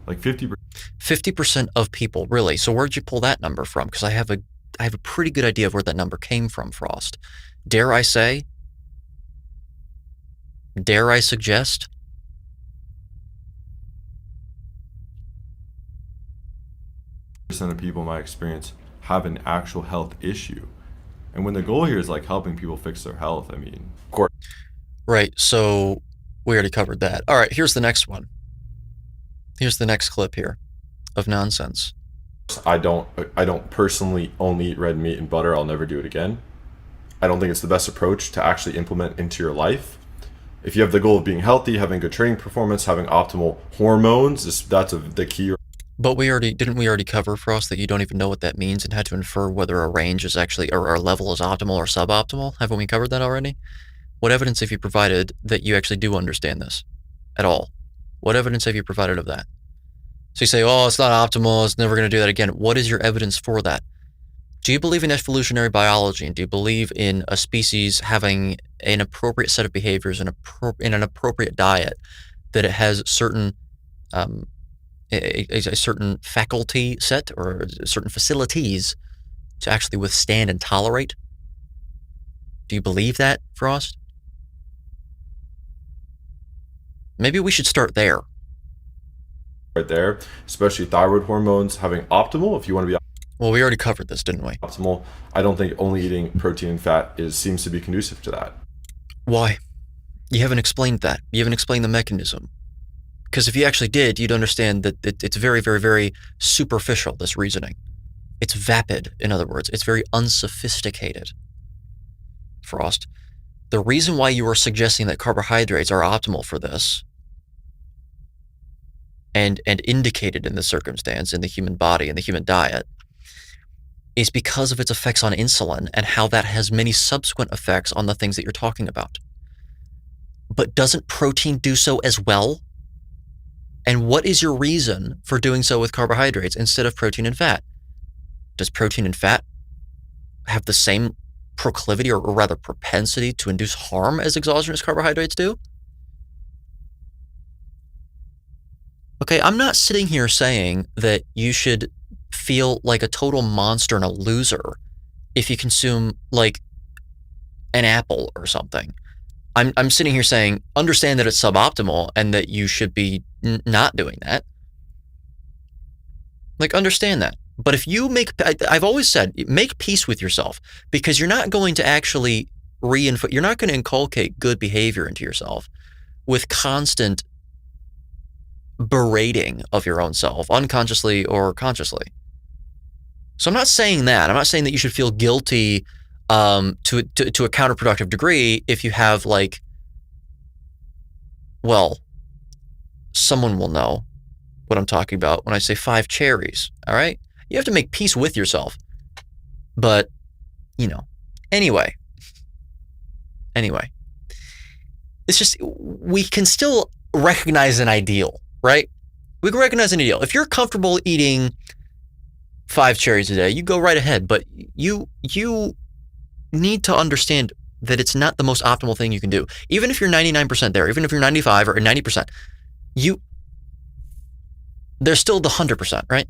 Like 50%. 50% of people, really? So where'd you pull that number from? Because I have a pretty good idea of where that number came from, Frost. Dare I suggest? Percent of people in my experience have an actual health issue. And when the goal here is like helping people fix their health, I mean, of course. Right, so we already covered that. All right, here's the next one. Here's the next clip here of nonsense. I don't personally only eat red meat and butter. I'll never do it again. I don't think it's the best approach to actually implement into your life. If you have the goal of being healthy, having good training performance, having optimal hormones, that's the key. But didn't we already cover, Frost, that you don't even know what that means and how to infer whether a range is actually, or a level is optimal or suboptimal? Haven't we covered that already? What evidence have you provided that you actually do understand this at all? What evidence have you provided of that? So you say, oh, it's not optimal, it's never going to do that again. What is your evidence for that? Do you believe in evolutionary biology, and do you believe in a species having an appropriate set of behaviors and in an appropriate diet, that it has certain a certain faculty set or certain facilities to actually withstand and tolerate? Do you believe that, Frost? Maybe we should start there. Right there, especially thyroid hormones, having optimal, if you want to be well, we already covered this, didn't we? Optimal. I don't think only eating protein and fat seems to be conducive to that. Why? You haven't explained that. You haven't explained the mechanism. Because if you actually did, you'd understand that it's very, very, very superficial, this reasoning. It's vapid, in other words. It's very unsophisticated. Frost, the reason why you are suggesting that carbohydrates are optimal for this, and indicated in the circumstance, in the human body, in the human diet, is because of its effects on insulin and how that has many subsequent effects on the things that you're talking about. But doesn't protein do so as well? And what is your reason for doing so with carbohydrates instead of protein and fat? Does protein and fat have the same proclivity, or rather propensity, to induce harm as exogenous carbohydrates do? Okay, I'm not sitting here saying that you should feel like a total monster and a loser if you consume like an apple or something. I'm sitting here saying, understand that it's suboptimal and that you should be not doing that. Like, understand that. But if you I've always said, make peace with yourself, because you're not going to actually you're not going to inculcate good behavior into yourself with constant berating of your own self, unconsciously or consciously. So I'm not saying that. I'm not saying that you should feel guilty to a counterproductive degree if you have, like, well, someone will know what I'm talking about when I say 5 cherries, all right? You have to make peace with yourself. But, anyway. It's just, we can still recognize an ideal, right? We can recognize an ideal. If you're comfortable eating 5 cherries a day, you go right ahead, but you need to understand that it's not the most optimal thing you can do. Even if you're 99% there, even if you're 95 or 90%, there's still the 100%, right?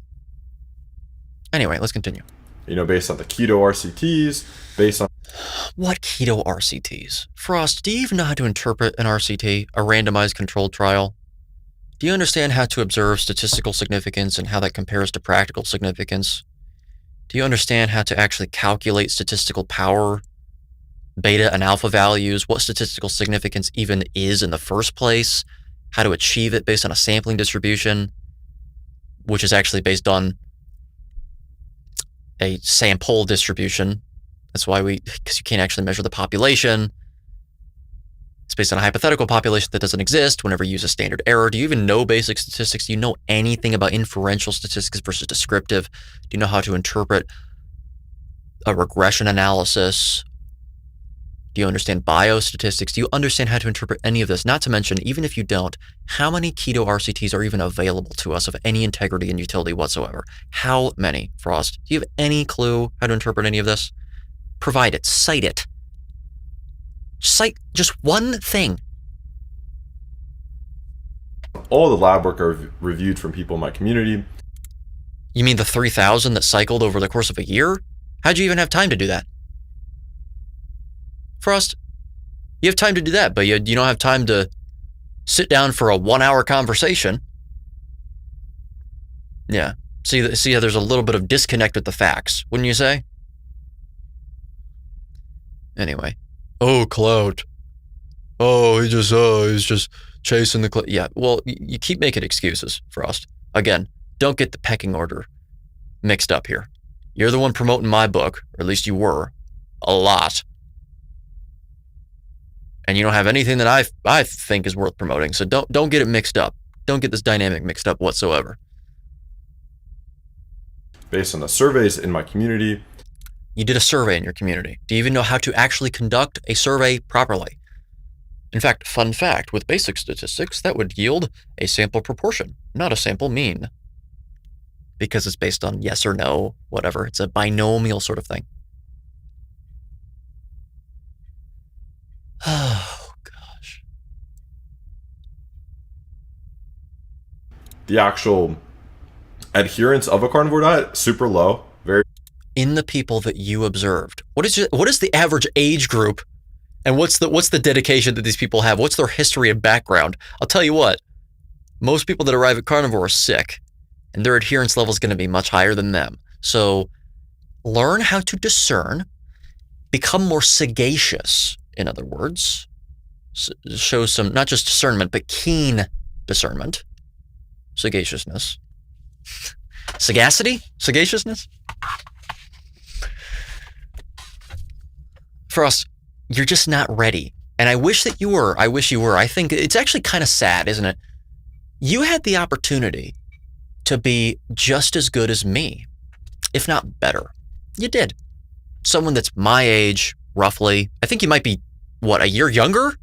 Anyway, let's continue. Based on the keto RCTs, based on... What keto RCTs? Frost, do you even know how to interpret an RCT, a randomized controlled trial? Do you understand how to observe statistical significance and how that compares to practical significance? Do you understand how to actually calculate statistical power, beta and alpha values, what statistical significance even is in the first place, how to achieve it based on a sampling distribution, which is actually based on a sample distribution? That's why because you can't actually measure the population. It's based on a hypothetical population that doesn't exist whenever you use a standard error. Do you even know basic statistics? Do you know anything about inferential statistics versus descriptive? Do you know how to interpret a regression analysis? Do you understand biostatistics? Do you understand how to interpret any of this? Not to mention, even if you don't, how many keto RCTs are even available to us of any integrity and utility whatsoever? How many, Frost? Do you have any clue how to interpret any of this? Provide it. Cite it. Cite just one thing. All the lab work are reviewed from people in my community. You mean the 3,000 that cycled over the course of a year? How'd you even have time to do that? Frost, you have time to do that, but you don't have time to sit down for a 1-hour conversation. Yeah. See how there's a little bit of disconnect with the facts, wouldn't you say? Anyway. Oh, clout. Oh, he's just chasing the clout. Yeah, well, you keep making excuses, Frost. Again, don't get the pecking order mixed up here. You're the one promoting my book, or at least you were, a lot. and you don't have anything that I think is worth promoting. So don't get it mixed up. Don't get this dynamic mixed up whatsoever. Based on the surveys in my community. You did a survey in your community. Do you even know how to actually conduct a survey properly? In fact, fun fact, with basic statistics, that would yield a sample proportion, not a sample mean. Because it's based on yes or no, whatever. It's a binomial sort of thing. Oh, gosh. The actual adherence of a carnivore diet, super low. Very. In the people that you observed, what is the average age group, and what's the dedication that these people have? What's their history and background? I'll tell you what, most people that arrive at carnivore are sick, and their adherence level is going to be much higher than them. So learn how to discern, become more sagacious, in other words, show some, not just discernment, but keen discernment, sagaciousness, sagacity, sagaciousness. For us, you're just not ready. And I wish that you were. I wish you were. I think it's actually kind of sad, isn't it? You had the opportunity to be just as good as me, if not better. You did. Someone that's my age, roughly. I think you might be, what, a year younger?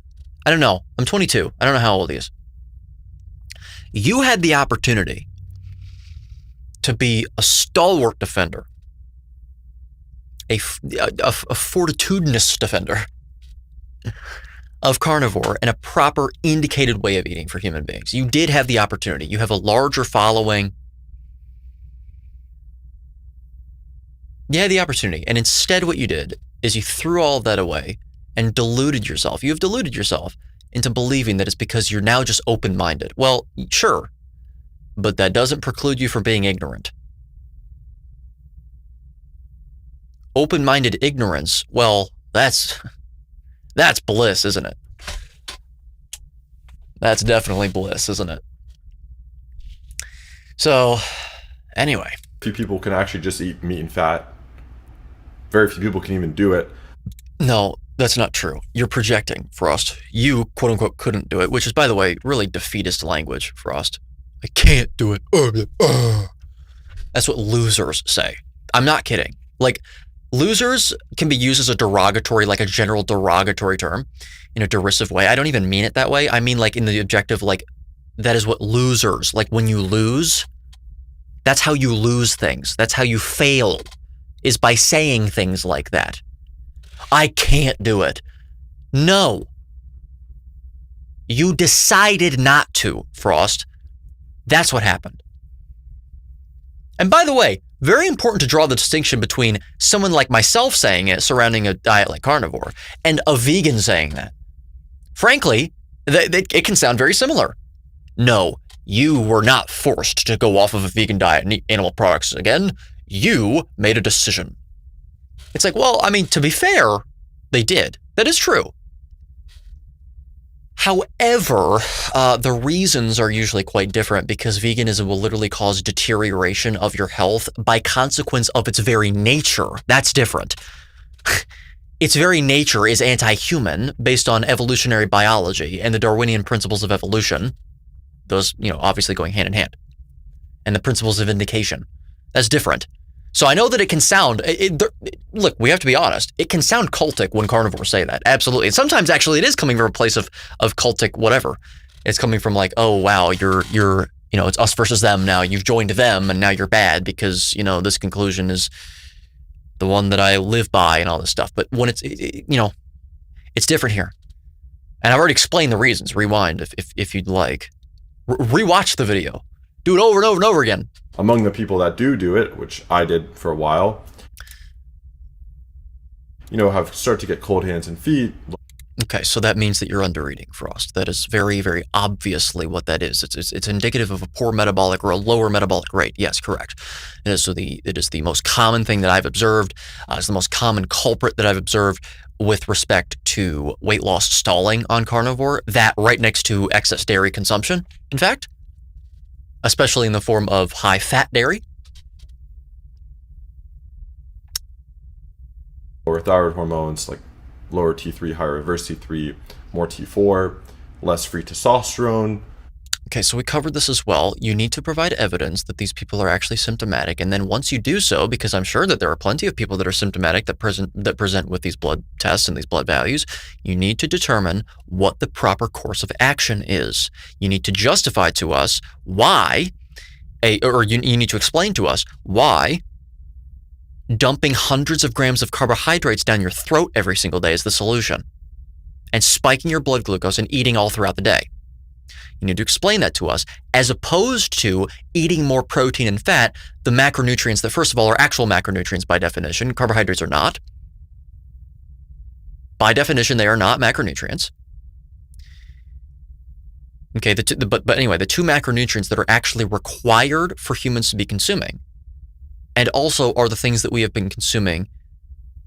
I don't know. I'm 22. I don't know how old he is. You had the opportunity to be a stalwart defender, a fortitudinous defender of carnivore and a proper indicated way of eating for human beings. You did have the opportunity. You have a larger following. You had the opportunity. And instead what you did is you threw all of that away and deluded yourself. You have deluded yourself into believing that it's because you're now just open-minded. Well, sure, but that doesn't preclude you from being ignorant. Open-minded ignorance, well, that's bliss, isn't it? That's definitely bliss, isn't it? So, anyway. Few people can actually just eat meat and fat. Very few people can even do it. No, that's not true. You're projecting, Frost. You, quote unquote, couldn't do it, which is, by the way, really defeatist language, Frost. I can't do it. That's what losers say. I'm not kidding. Like, losers can be used as a derogatory, like a general derogatory term in a derisive way. I don't even mean it that way. I mean like in the objective, like that is what losers, like when you lose, that's how you lose things. That's how you fail, is by saying things like that. I can't do it. No. You decided not to, Frost. That's what happened. And by the way, very important to draw the distinction between someone like myself saying it surrounding a diet like carnivore and a vegan saying that. Frankly, it can sound very similar. No, you were not forced to go off of a vegan diet and eat animal products again. You made a decision. It's like, well, I mean, to be fair, they did. That is true. However, the reasons are usually quite different because veganism will literally cause deterioration of your health by consequence of its very nature. That's different. Its very nature is anti-human based on evolutionary biology and the Darwinian principles of evolution. Those, obviously going hand in hand. And the principles of vindication. That's different. So I know that it can sound, look, we have to be honest. It can sound cultic when carnivores say that. Absolutely. And sometimes actually it is coming from a place of cultic whatever. It's coming from like, oh, wow, you're it's us versus them now. You've joined them and now you're bad because, this conclusion is the one that I live by and all this stuff. But when it's different here. And I've already explained the reasons. Rewind if you'd like. Rewatch the video. Do it over and over and over again. Among the people that do it, which I did for a while, have started to get cold hands and feet. Okay, so that means that you're under-eating, Frost. That is very, very obviously what that is. It's indicative of a poor metabolic or a lower metabolic rate. Yes, correct. It is the most common thing that I've observed. It's the most common culprit that I've observed with respect to weight loss stalling on carnivore. That right next to excess dairy consumption, in fact. Especially in the form of high-fat dairy. Lower thyroid hormones, like lower T3, higher reverse T3, more T4, less free testosterone. Okay, so we covered this as well. You need to provide evidence that these people are actually symptomatic. And then once you do so, because I'm sure that there are plenty of people that are symptomatic that present with these blood tests and these blood values, you need to determine what the proper course of action is. You need to justify to us why, you need to explain to us why dumping hundreds of grams of carbohydrates down your throat every single day is the solution, and spiking your blood glucose and eating all throughout the day. You need to explain that to us, as opposed to eating more protein and fat, the macronutrients that, first of all, are actual macronutrients by definition. Carbohydrates are not. By definition, they are not macronutrients. Okay, but anyway, the two macronutrients that are actually required for humans to be consuming, and also are the things that we have been consuming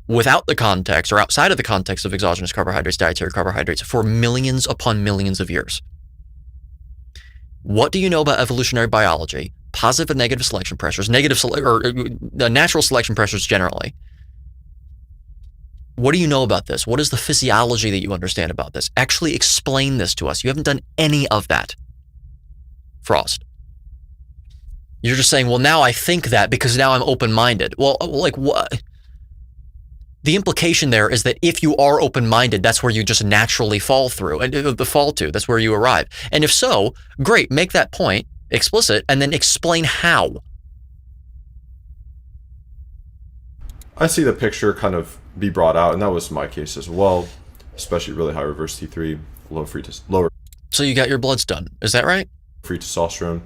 without the context or outside of the context of exogenous carbohydrates, dietary carbohydrates, for millions upon millions of years. What do you know about evolutionary biology, positive and negative selection pressures, natural selection pressures generally? What do you know about this? What is the physiology that you understand about this? Actually explain this to us. You haven't done any of that, Frost. You're just saying, well, now I think that because now I'm open-minded. Well, like what? The implication there is that if you are open-minded, that's where you just naturally fall through, and that's where you arrive. And if so, great, make that point explicit and then explain how. I see the picture kind of be brought out, and that was my case as well, especially really high reverse T3, lower. So you got your bloods done, is that right? Free testosterone.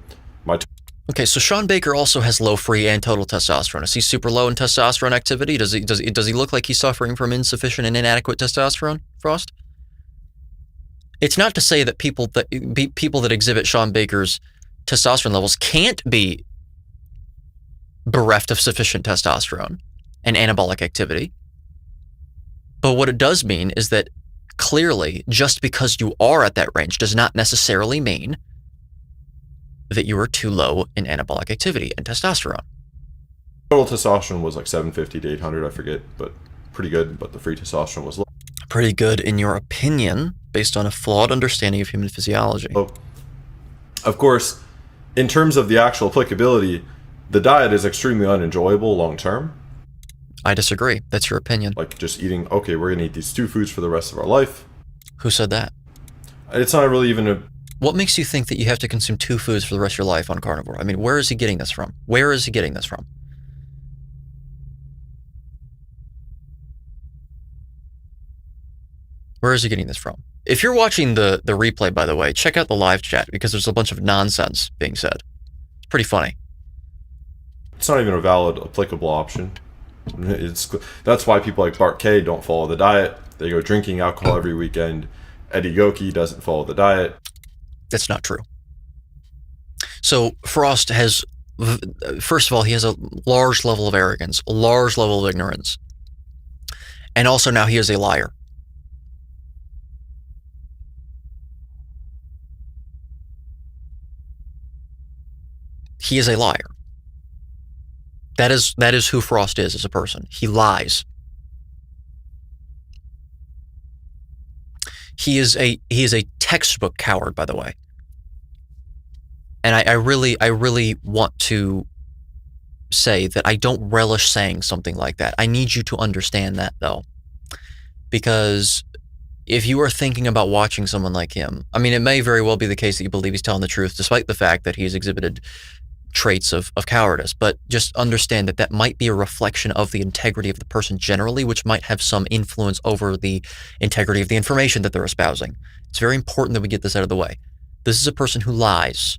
Okay, so Sean Baker also has low free and total testosterone. Is he super low in testosterone activity? Does he look like he's suffering from insufficient and inadequate testosterone, Frost? It's not to say that people that exhibit Sean Baker's testosterone levels can't be bereft of sufficient testosterone and anabolic activity. But what it does mean is that clearly, just because you are at that range does not necessarily mean that you are too low in anabolic activity and testosterone. Total testosterone was like 750 to 800, I forget, but pretty good. But the free testosterone was low. Pretty good in your opinion, based on a flawed understanding of human physiology. Of course, in terms of the actual applicability, the diet is extremely unenjoyable long term. I disagree. That's your opinion. Like just eating, okay, we're going to eat these two foods for the rest of our life. Who said that? It's not really even a... What makes you think that you have to consume two foods for the rest of your life on carnivore? I mean, where is he getting this from? Where is he getting this from? Where is he getting this from? If you're watching the replay, by the way, check out the live chat because there's a bunch of nonsense being said. It's pretty funny. It's not even a valid, applicable option. That's why people like Bart K don't follow the diet. They go drinking alcohol every weekend. Eddie Goki doesn't follow the diet. That's not true. So Frost has, first of all, he has a large level of arrogance, a large level of ignorance. And also now he is a liar. He is a liar. That is who Frost is as a person. He lies. He is a textbook coward, by the way. And I really want to say that I don't relish saying something like that. I need you to understand that, though. Because if you are thinking about watching someone like him, I mean, it may very well be the case that you believe he's telling the truth, despite the fact that he's exhibited traits of cowardice. But just understand that might be a reflection of the integrity of the person generally, which might have some influence over the integrity of the information that they're espousing. It's very important that we get this out of the way. This is a person who lies.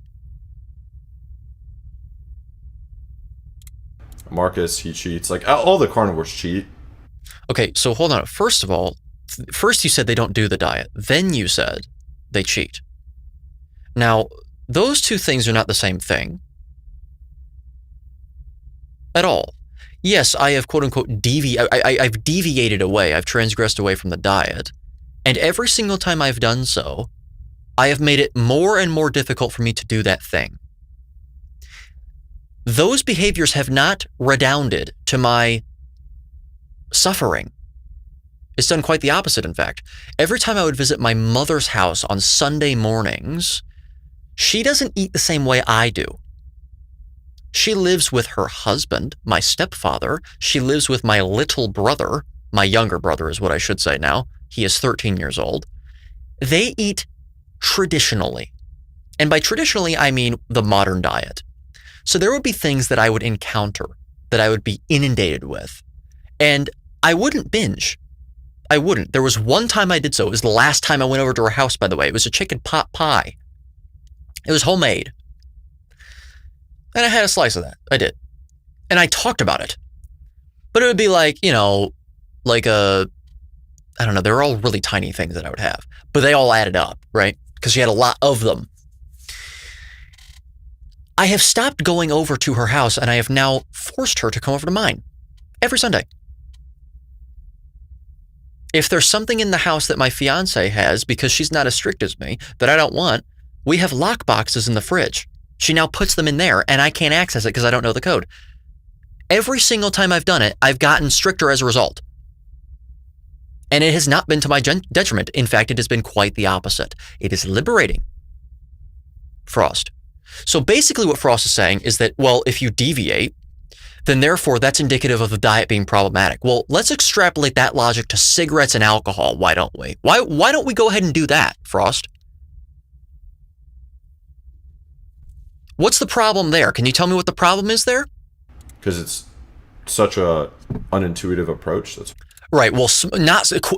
Marcus, he cheats. Like, all the carnivores cheat. Okay, so hold on. First of all, first you said they don't do the diet. Then you said they cheat. Now, those two things are not the same thing at all. Yes, I have quote-unquote I've deviated away. I've transgressed away from the diet. And every single time I've done so, I have made it more and more difficult for me to do that thing. Those behaviors have not redounded to my suffering It's done quite the opposite, in fact. Every time I would visit my mother's house on Sunday mornings, she doesn't eat the same way I do. She lives with her husband, my stepfather. She lives with my little brother. My younger brother is what I should say now. He is 13 years old. They eat traditionally. And by traditionally, I mean the modern diet. So there would be things that I would encounter, that I would be inundated with. And I wouldn't binge. I wouldn't. There was one time I did so. It was the last time I went over to her house, by the way. It was a chicken pot pie. It was homemade. And I had a slice of that. I did. And I talked about it. But it would be like, you know, like I don't know, they were all really tiny things that I would have. But they all added up, right? Because she had a lot of them. I have stopped going over to her house, and I have now forced her to come over to mine every Sunday. If there's something in the house that my fiance has, because she's not as strict as me, that I don't want, we have lock boxes in the fridge. She now puts them in there, and I can't access it because I don't know the code. Every single time I've done it, I've gotten stricter as a result. And it has not been to my detriment. In fact, it has been quite the opposite. It is liberating. Frost. So basically what Frost is saying is that, well, if you deviate, then therefore that's indicative of the diet being problematic. Well, let's extrapolate that logic to cigarettes and alcohol. Why don't we? Why don't we go ahead and do that, Frost? What's the problem there? Can you tell me what the problem is there? Because it's such a unintuitive approach. That's right. Well,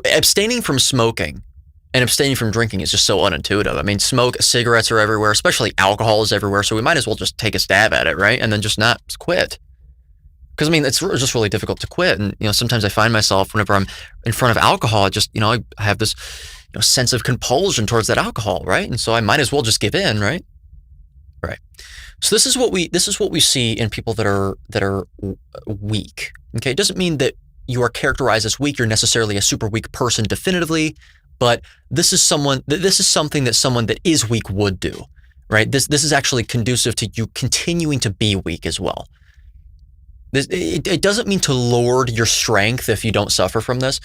abstaining from smoking and abstaining from drinking is just so unintuitive. I mean, cigarettes are everywhere, especially alcohol is everywhere. So we might as well just take a stab at it, right? And then just not quit. Because I mean, it's just really difficult to quit. And, you know, sometimes I find myself whenever I'm in front of alcohol, I have this, sense of compulsion towards that alcohol, right? And so I might as well just give in, right? Right. So this is what we see in people that are weak. Okay. It doesn't mean that you are characterized as weak. You're necessarily a super weak person definitively, but this is something that someone that is weak would do, right? This is actually conducive to you continuing to be weak as well. It doesn't mean to lord your strength if you don't suffer from this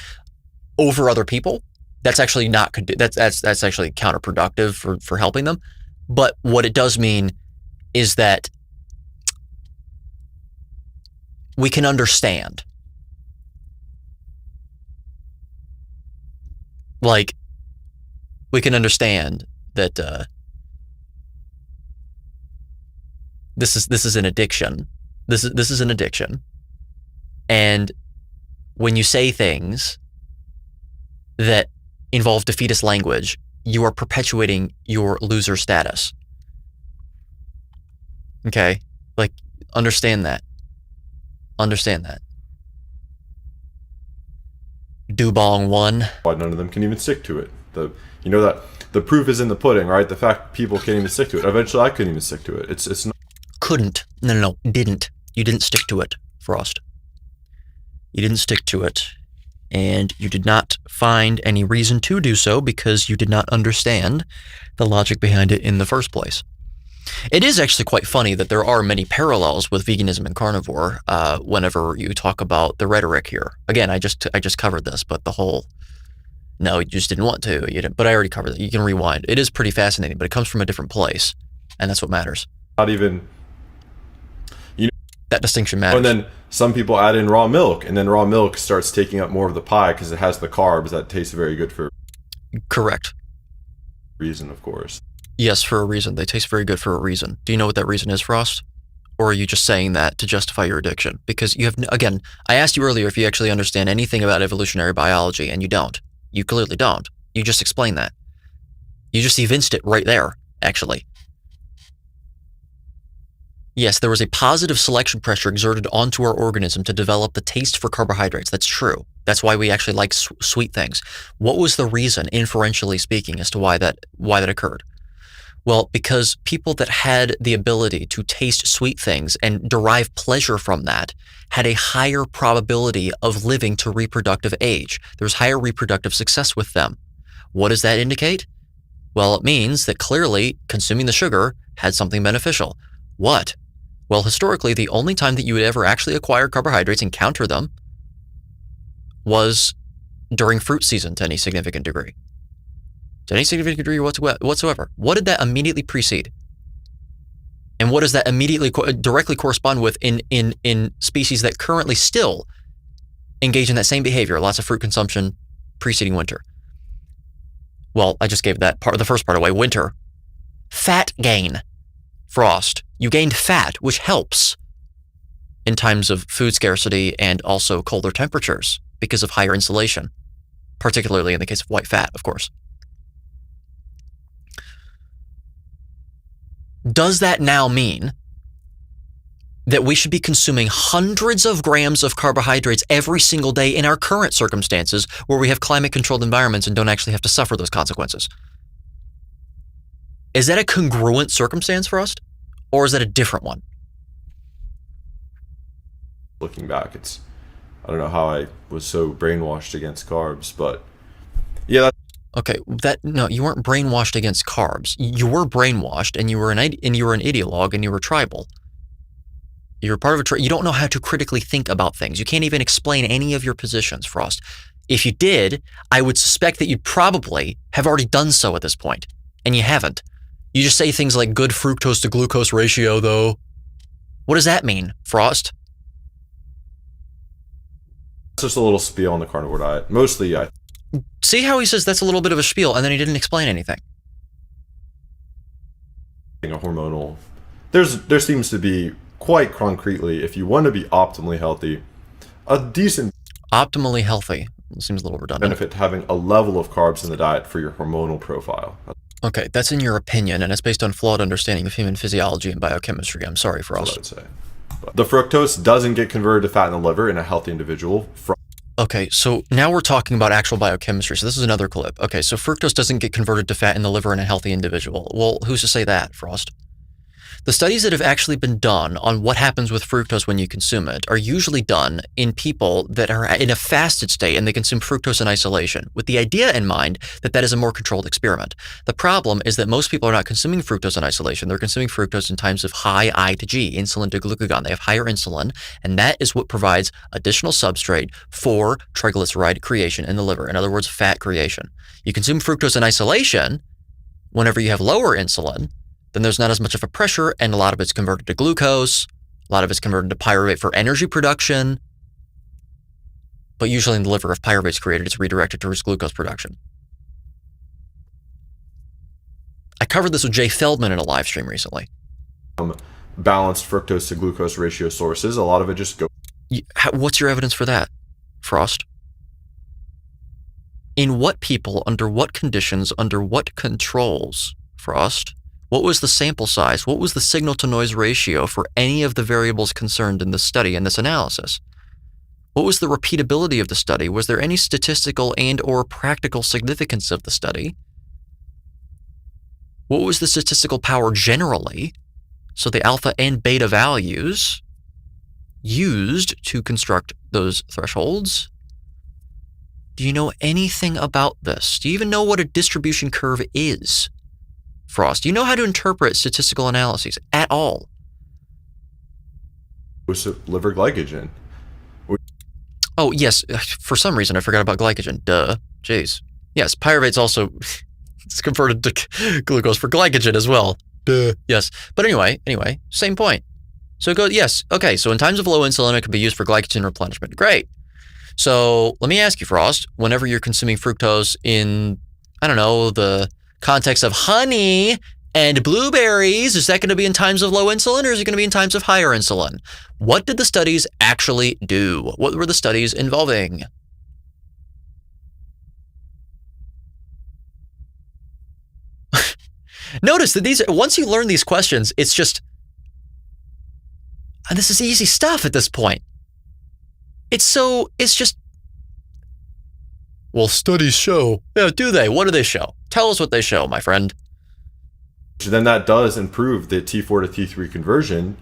over other people. That's actually that's actually counterproductive for helping them. But what it does mean is that we can understand. Like, we can understand that this is an addiction. This is an addiction. And when you say things that involve defeatist language, you are perpetuating your loser status. Okay? Like, understand that. Understand that. Dubong 1. why none of them can even stick to it. That the proof is in the pudding, right? The fact people can't even stick to it. Eventually, I couldn't even stick to it. It's not. Couldn't. No. Didn't. You didn't stick to it, Frost. You didn't stick to it. And you did not find any reason to do so because you did not understand the logic behind it in the first place. It is actually quite funny that there are many parallels with veganism and carnivore whenever you talk about the rhetoric here. Again, I just covered this, but no, you just didn't want to. You didn't, but I already covered it. You can rewind. It is pretty fascinating, but it comes from a different place, and that's what matters. Not even. That distinction matters. And then some people add in raw milk, and then raw milk starts taking up more of the pie because it has the carbs that taste very good for. Correct. Reason, of course. Yes, for a reason. They taste very good for a reason. Do you know what that reason is, Frost? Or are you just saying that to justify your addiction? Because you have, again, I asked you earlier if you actually understand anything about evolutionary biology, and you don't. You clearly don't. You just explained that. You just evinced it right there, actually. Yes, there was a positive selection pressure exerted onto our organism to develop the taste for carbohydrates. That's true. That's why we actually like sweet things. What was the reason, inferentially speaking, as to why that occurred? Well, because people that had the ability to taste sweet things and derive pleasure from that had a higher probability of living to reproductive age. There was higher reproductive success with them. What does that indicate? Well, it means that clearly consuming the sugar had something beneficial. What? Well, historically, the only time that you would ever actually acquire carbohydrates, encounter them, was during fruit season to any significant degree. To any significant degree whatsoever. What did that immediately precede? And what does that immediately directly correspond with in species that currently still engage in that same behavior, lots of fruit consumption preceding winter? Well, I just gave that part, the first part away. Winter. Fat gain. Frost. You gained fat, which helps in times of food scarcity and also colder temperatures because of higher insulation, particularly in the case of white fat, of course. Does that now mean that we should be consuming hundreds of grams of carbohydrates every single day in our current circumstances where we have climate-controlled environments and don't actually have to suffer those consequences? Is that a congruent circumstance for us, or is that a different one? Looking back, I don't know how I was so brainwashed against carbs, but yeah. Okay, no, you weren't brainwashed against carbs. You were brainwashed, and you were an ideologue, and you were tribal. You're part of you don't know how to critically think about things. You can't even explain any of your positions, Frost. If you did, I would suspect that you'd probably have already done so at this point, and you haven't. You just say things like good fructose to glucose ratio, though. What does that mean, Frost? It's just a little spiel on the carnivore diet. Mostly, See how he says that's a little bit of a spiel, and then he didn't explain anything. A hormonal. There seems to be quite concretely, if you want to be optimally healthy, a decent optimally healthy seems a little redundant. benefit to having a level of carbs in the diet for your hormonal profile. Okay, that's in your opinion, and it's based on flawed understanding of human physiology and biochemistry. I'm sorry, Frost. That's what I would say. But the fructose doesn't get converted to fat in the liver in a healthy individual. Okay, so now we're talking about actual biochemistry. So this is another clip. Okay, so fructose doesn't get converted to fat in the liver in a healthy individual. Well, who's to say that, Frost? The studies that have actually been done on what happens with fructose when you consume it are usually done in people that are in a fasted state and they consume fructose in isolation, with the idea in mind that that is a more controlled experiment. The problem is that most people are not consuming fructose in isolation. They're consuming fructose in times of high I to G, insulin to glucagon. They have higher insulin, and that is what provides additional substrate for triglyceride creation in the liver. In other words, fat creation. You consume fructose in isolation whenever you have lower insulin, then there's not as much of a pressure, and a lot of it's converted to glucose, a lot of it's converted to pyruvate for energy production, but usually in the liver, if pyruvate's created, it's redirected towards glucose production. I covered this with Jay Feldman in a live stream recently. Balanced fructose to glucose ratio sources, a lot of it just goes. What's your evidence for that, Frost? In what people, under what conditions, under what controls, Frost? What was the sample size? What was the signal-to-noise ratio for any of the variables concerned in this study, in this analysis? What was the repeatability of the study? Was there any statistical and or practical significance of the study? What was the statistical power generally? So the alpha and beta values used to construct those thresholds? Do you know anything about this? Do you even know what a distribution curve is? Frost, do you know how to interpret statistical analyses at all? Liver glycogen. Oh, yes. For some reason, I forgot about glycogen. Duh. Jeez. Yes, pyruvate's also it's converted to glucose for glycogen as well. Duh. Yes. But anyway, same point. So it goes, yes. Okay, so in times of low insulin, it can be used for glycogen replenishment. Great. So let me ask you, Frost, whenever you're consuming fructose in, I don't know, the context of honey and blueberries, is that going to be in times of low insulin or is it going to be in times of higher insulin? What did the studies actually do? What were the studies involving? Notice that once you learn these questions, it's just, this is easy stuff at this point. It's just, well, studies show. Yeah, do they? What do they show? Tell us what they show, my friend. Then that does improve the T4 to T3 conversion.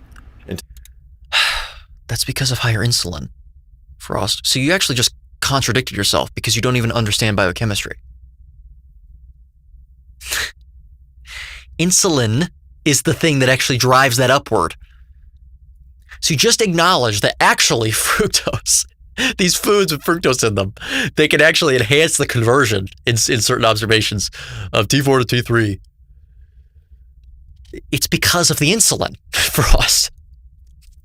That's because of higher insulin, Frost. So you actually just contradicted yourself because you don't even understand biochemistry. Insulin is the thing that actually drives that upward. So you just acknowledge that actually fructose these foods with fructose in them, they can actually enhance the conversion in certain observations of T4 to T3. It's because of the insulin, Frost.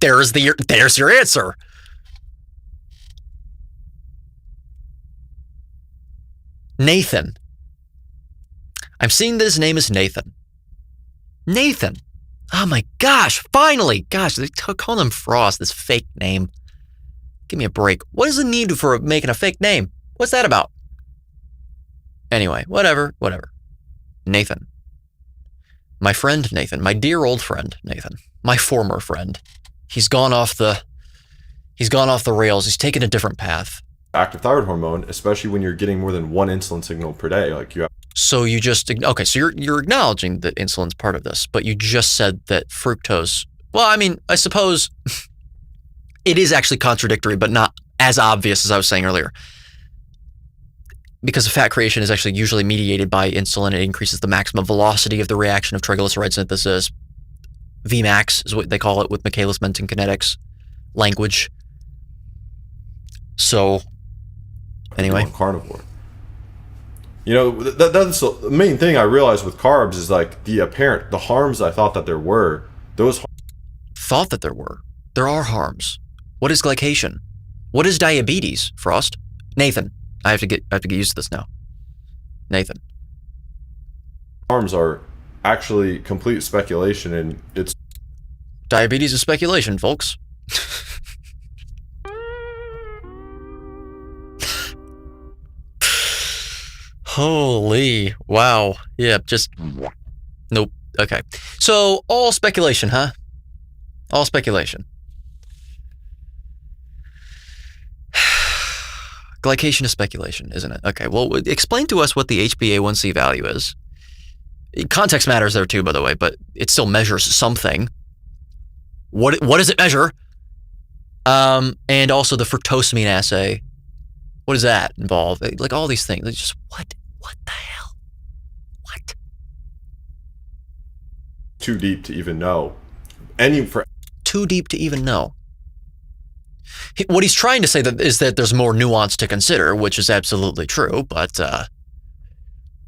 There's your answer. Nathan. I'm seeing that his name is Nathan. Nathan. Oh my gosh, finally. Gosh, they call him Frost, this fake name. Give me a break. What is the need for making a fake name? What's that about? Anyway, whatever. Nathan. My friend Nathan, my dear old friend Nathan, my former friend. He's gone off the rails. He's taken a different path. Active thyroid hormone, especially when you're getting more than one insulin signal per day, like you have. So you just okay. So you're acknowledging that insulin's part of this, but you just said that fructose. Well, I mean, I suppose it is actually contradictory, but not as obvious as I was saying earlier. Because fat creation is actually usually mediated by insulin, it increases the maximum velocity of the reaction of triglyceride synthesis. Vmax is what they call it with Michaelis-Menten kinetics language. So, anyway. Carnivore. You know, that's the main thing I realized with carbs is like the harms I thought that there were. Thought that there were. There are harms. What is glycation? What is diabetes, Frost? Nathan. I have to get used to this now. Nathan. Harms are actually complete speculation, and it's diabetes is speculation, folks. Holy wow. Yeah, just nope. Okay. So all speculation, huh? All speculation. Glycation is speculation, isn't it? Okay, well, explain to us what the HbA1c value is. Context matters there too, by the way, but it still measures something. What does it measure? And also the fructosamine assay. What does that involve? Like all these things. Like just what the hell? What? Too deep to even know. Too deep to even know. What he's trying to say is that there's more nuance to consider, which is absolutely true, but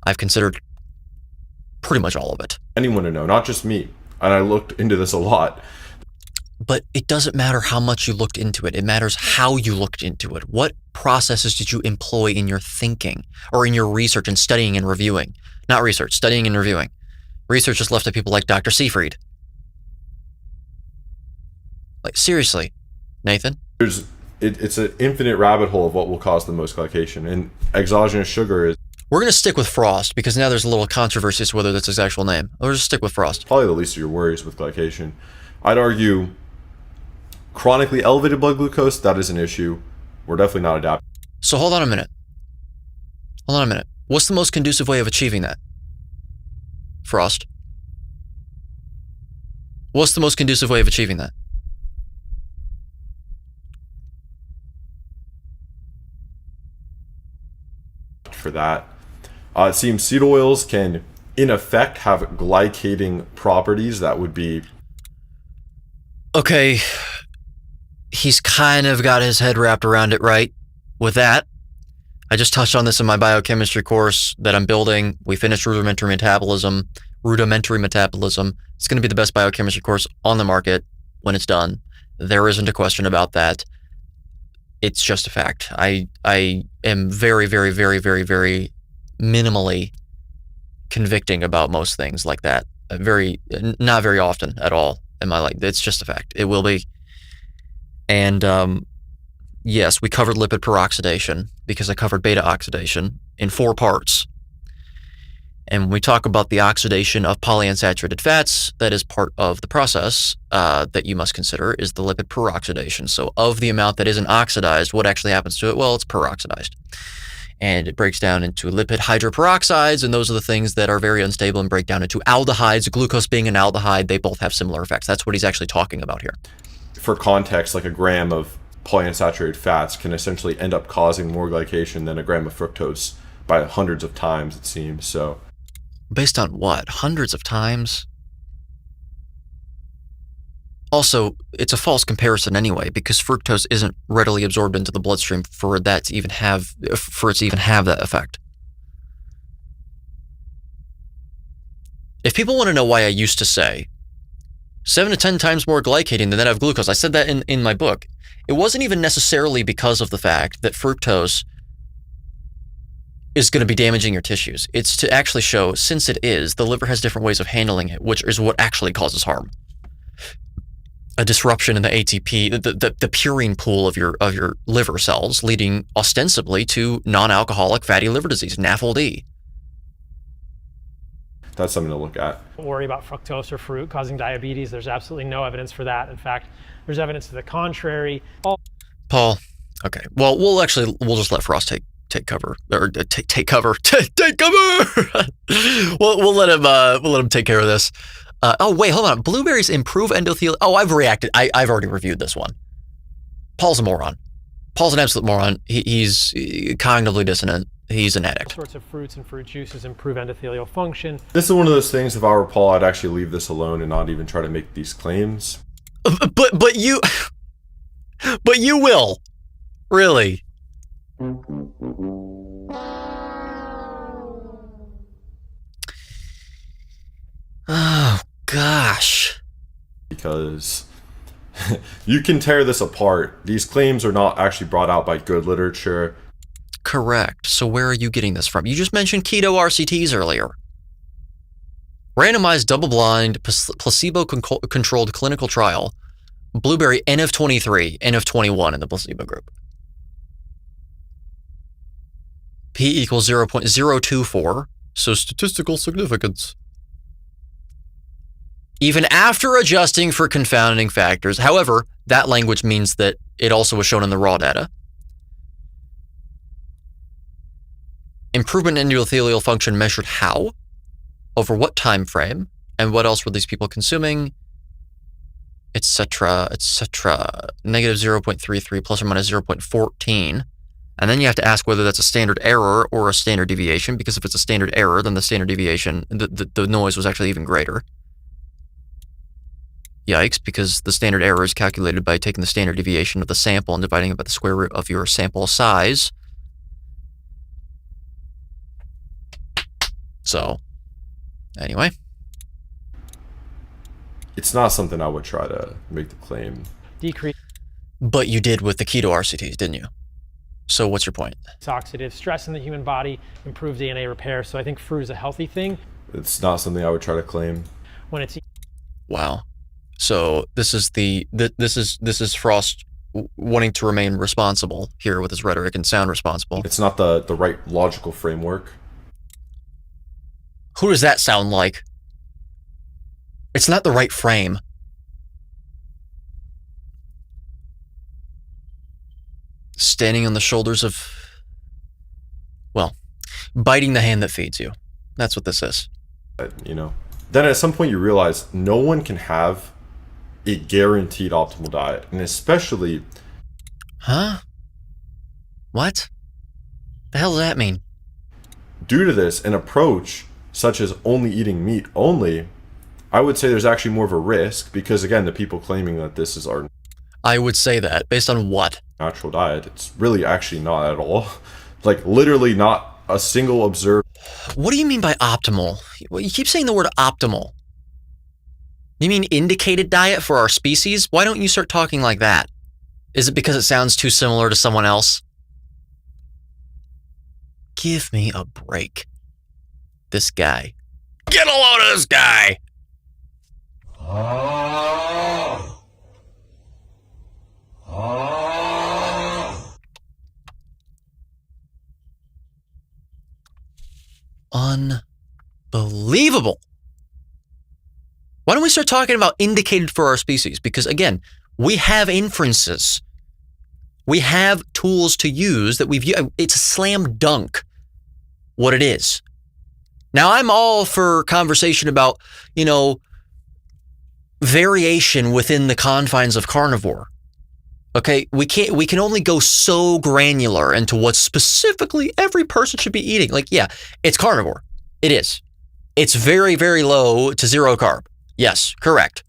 I've considered pretty much all of it. Anyone to know, not just me. And I looked into this a lot. But it doesn't matter how much you looked into it. It matters how you looked into it. What processes did you employ in your thinking or in your research and studying and reviewing? Not research, studying and reviewing. Research is left to people like Dr. Seyfried. Like, seriously, Nathan? It's an infinite rabbit hole of what will cause the most glycation, and exogenous sugar is. We're going to stick with Frost because now there's a little controversy as to whether that's his actual name. We'll just stick with Frost. Probably the least of your worries with glycation. I'd argue chronically elevated blood glucose, that is an issue. We're definitely not adapting. So hold on a minute. What's the most conducive way of achieving that? Frost. What's the most conducive way of achieving that? For that. It seems seed oils can, in effect, have glycating properties that would be... Okay, he's kind of got his head wrapped around it right with that. I just touched on this in my biochemistry course that I'm building. We finished rudimentary metabolism. It's going to be the best biochemistry course on the market when it's done. There isn't a question about that. It's just a fact. I am very, very, very, very, very minimally convicting about most things like that. Not very often at all in my life. It's just a fact. It will be. And yes, we covered lipid peroxidation because I covered beta oxidation in 4 parts. And when we talk about the oxidation of polyunsaturated fats, that is part of the process that you must consider is the lipid peroxidation. So of the amount that isn't oxidized, what actually happens to it? Well, it's peroxidized. And it breaks down into lipid hydroperoxides, and those are the things that are very unstable and break down into aldehydes. Glucose being an aldehyde, they both have similar effects. That's what he's actually talking about here. For context, like a gram of polyunsaturated fats can essentially end up causing more glycation than a gram of fructose by hundreds of times, it seems. So, based on what? Hundreds of times? Also, it's a false comparison anyway, because fructose isn't readily absorbed into the bloodstream for it to even have that effect. If people want to know why I used to say 7 to 10 times more glycating than that of glucose, I said that in my book. It wasn't even necessarily because of the fact that fructose is going to be damaging your tissues. It's to actually show, since it is, the liver has different ways of handling it, which is what actually causes harm. A disruption in the ATP, the purine pool of your liver cells, leading ostensibly to non-alcoholic fatty liver disease, NAFLD. That's something to look at. Don't worry about fructose or fruit causing diabetes. There's absolutely no evidence for that. In fact, there's evidence to the contrary. Paul, okay. Well, we'll just let Frost take cover, or take cover. Take cover. We'll let him take care of this. Oh wait, hold on. Blueberries improve endothelial. Oh, I've reacted. I've already reviewed this one. Paul's a moron. Paul's an absolute moron. He's cognitively dissonant. He's an addict. All sorts of fruits and fruit juices improve endothelial function. This is one of those things, if I were Paul, I'd actually leave this alone and not even try to make these claims. But you will. Really. Oh, gosh. Because you can tear this apart. These claims are not actually brought out by good literature. Correct. So where are you getting this from? You just mentioned keto RCTs earlier. Randomized, double-blind, placebo-controlled clinical trial. Blueberry N of 23, N of 21 in the placebo group. P equals 0.024, so statistical significance. Even after adjusting for confounding factors. However, that language means that it also was shown in the raw data. Improvement in endothelial function measured how? Over what time frame? And what else were these people consuming? Etc., etc. Negative 0.33 plus or minus 0.14. And then you have to ask whether that's a standard error or a standard deviation, because if it's a standard error, then the standard deviation, the noise was actually even greater. Yikes, because the standard error is calculated by taking the standard deviation of the sample and dividing it by the square root of your sample size. So, anyway. It's not something I would try to make the claim. Decrease But you did with the keto RCTs, didn't you? So what's your point? oxidative stress in the human body, improve DNA repair. So I think fruit is a healthy thing. It's not something I would try to claim. When it's Wow. So this is Frost wanting to remain responsible here with his rhetoric and sound responsible. It's not the right logical framework. Who does that sound like? It's not the right frame. Standing on the shoulders of, well, biting the hand that feeds you. That's what this is. You know, then at some point you realize no one can have a guaranteed optimal diet, and especially... Huh? What? The hell does that mean? Due to this, an approach such as only eating meat only, I would say there's actually more of a risk, because again, the people claiming that this is our I would say that, based on what? natural diet, it's really actually not at all. Like, literally not a single observed... What do you mean by optimal? Well, you keep saying the word optimal. You mean indicated diet for our species? Why don't you start talking like that? Is it because it sounds too similar to someone else? Give me a break. This guy. Get a load of this guy! Unbelievable. Why don't we start talking about indicated for our species? Because again, we have inferences. We have tools to use that we've used. It's a slam dunk what it is. Now, I'm all for conversation about, variation within the confines of carnivore. Okay, we can only go so granular into what specifically every person should be eating. Like, yeah, it's carnivore. It is. It's very, very low to zero carb. Yes, correct.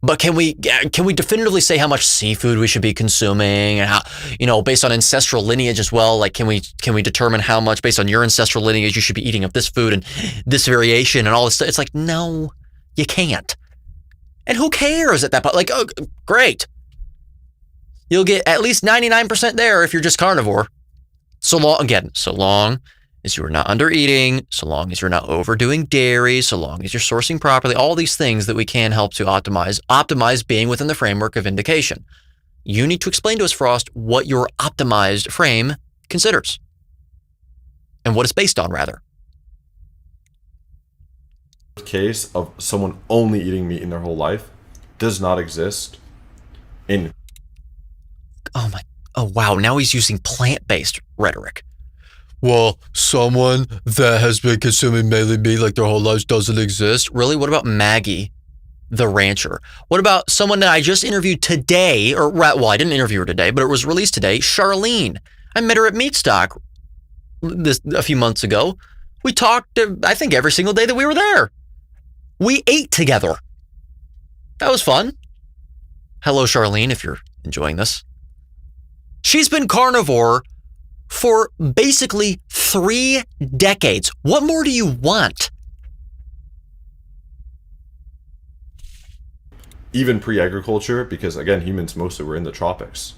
But can we definitively say how much seafood we should be consuming, and how, based on ancestral lineage as well? Like, can we determine how much based on your ancestral lineage you should be eating of this food and this variation and all this stuff? It's like, no, you can't. And who cares at that point? Like, oh, great. You'll get at least 99% there if you're just carnivore. So long as you're not under eating, so long as you're not overdoing dairy, so long as you're sourcing properly, all these things that we can help to optimize being within the framework of indication. You need to explain to us, Frost, what your optimized frame considers and what it's based on, rather. Case of someone only eating meat in their whole life does not exist in. Oh wow, now he's using plant-based rhetoric. Well, someone that has been consuming mainly meat like their whole lives doesn't exist. Really? What about Maggie, the rancher? What about someone that I just interviewed today, I didn't interview her today, but it was released today, Charlene. I met her at Meatstock a few months ago. We talked, I think, every single day that we were there. We ate together. That was fun. Hello, Charlene, if you're enjoying this. She's been carnivore for basically 3 decades. What more do you want? Even pre-agriculture, because again, humans mostly were in the tropics.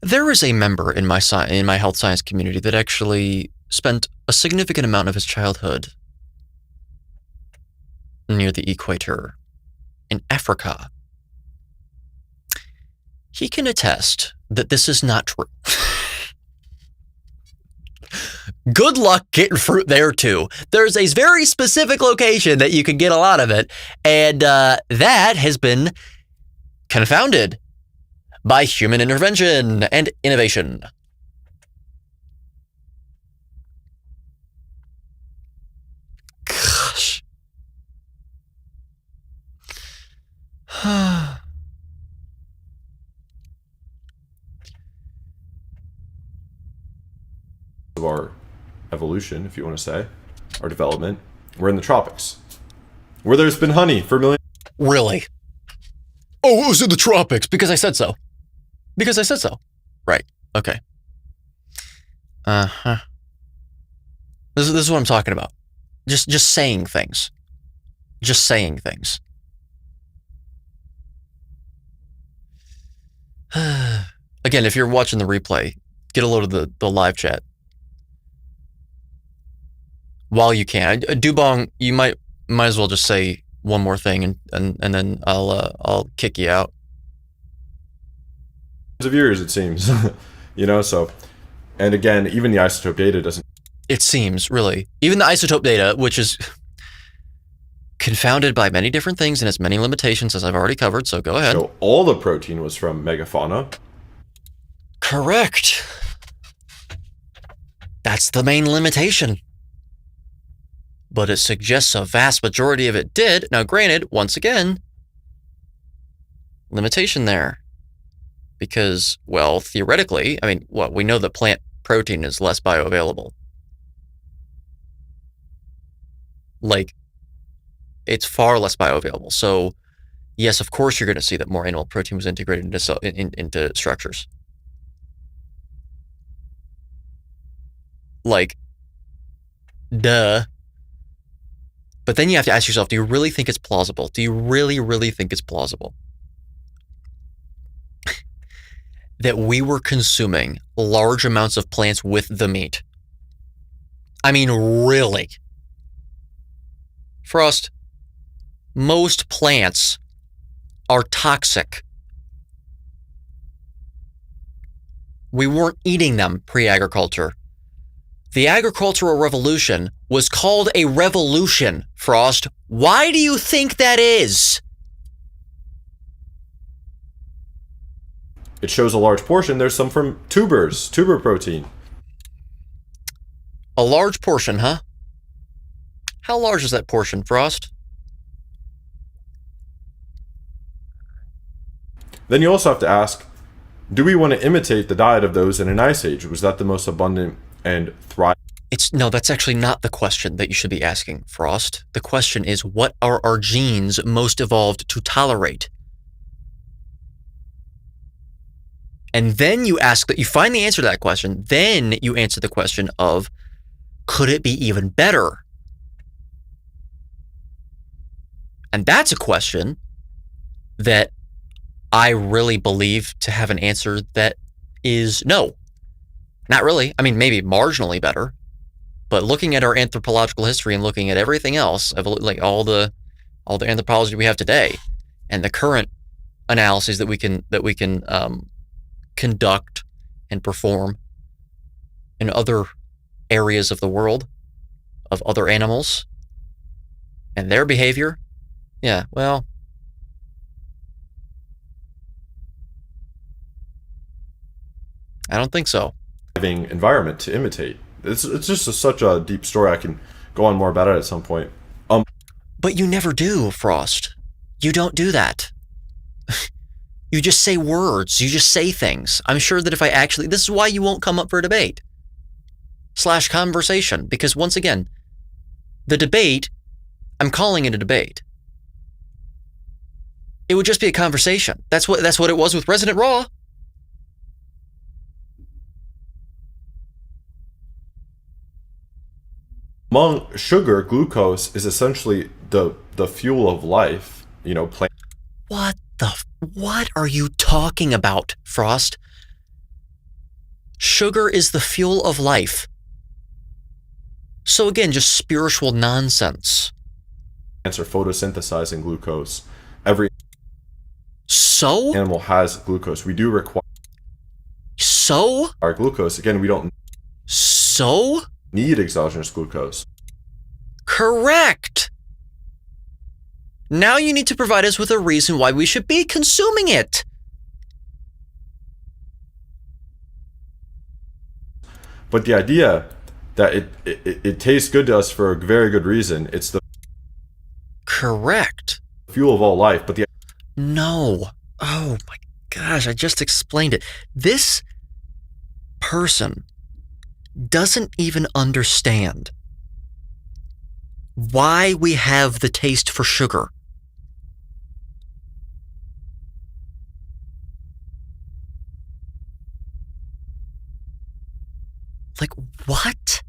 There is a member in my health science community that actually spent a significant amount of his childhood near the equator in Africa. He can attest that this is not true. Good luck getting fruit there too. There's a very specific location that you can get a lot of it, and that has been confounded by human intervention and innovation. Gosh. Of our evolution, if you want to say, our development, we're in the tropics, where there's been honey for millions. Really? Oh, it was in the tropics because I said so. Because I said so. Right. Okay. Uh-huh. This is what I'm talking about. Just saying things. Just saying things. Again, if you're watching the replay, get a load of the live chat while you can. Dubong, you might as well just say one more thing and then I'll kick you out. Of years, it seems. So, and again, even the isotope data doesn't. It seems, really. Even the isotope data, which is confounded by many different things and has many limitations, as I've already covered, so go ahead. So all the protein was from megafauna. Correct. That's the main limitation. But it suggests a vast majority of it did. Now, granted, once again, limitation there. Because, well, theoretically, we know that plant protein is less bioavailable. Like, it's far less bioavailable. So, yes, of course you're going to see that more animal protein was integrated into structures. Like, duh. But then you have to ask yourself, do you really think it's plausible? Do you really, really think it's plausible that we were consuming large amounts of plants with the meat? I mean, really? Frost, most plants are toxic. We weren't eating them pre-agriculture. The agricultural revolution was called a revolution, Frost. Why do you think that is? It shows a large portion. There's some from tuber protein. A large portion, huh? How large is that portion, Frost? Then you also have to ask, do we want to imitate the diet of those in an ice age? Was that the most abundant and thriving? No, that's actually not the question that you should be asking, Frost. The question is, what are our genes most evolved to tolerate? And then you ask that you find the answer to that question. Then you answer the question of, could it be even better? And that's a question that I really believe to have an answer that is no. Not really. I mean, maybe marginally better. But looking at our anthropological history and looking at everything else, like all the anthropology we have today, and the current analyses that we can conduct and perform in other areas of the world, of other animals, and their behavior, yeah, well, I don't think so. Environment to imitate. It's just such a deep story. I can go on more about it at some point. But you never do, Frost. You don't do that. You just say words. You just say things. I'm sure that if I actually... This is why you won't come up for a debate. / conversation. Because once again, the debate, I'm calling it a debate. It would just be a conversation. That's what it was with Resident Raw. Among sugar, glucose is essentially the fuel of life. What are you talking about, Frost? Sugar is the fuel of life. So again, just spiritual nonsense. Plants are photosynthesizing glucose. Every animal has glucose. We do require our glucose. Again, we don't need exogenous glucose. Correct. Now you need to provide us with a reason why we should be consuming it. But the idea that it tastes good to us for a very good reason. It's the correct fuel of all life. But no. Oh my gosh, I just explained it. This person doesn't even understand why we have the taste for sugar. Like, what?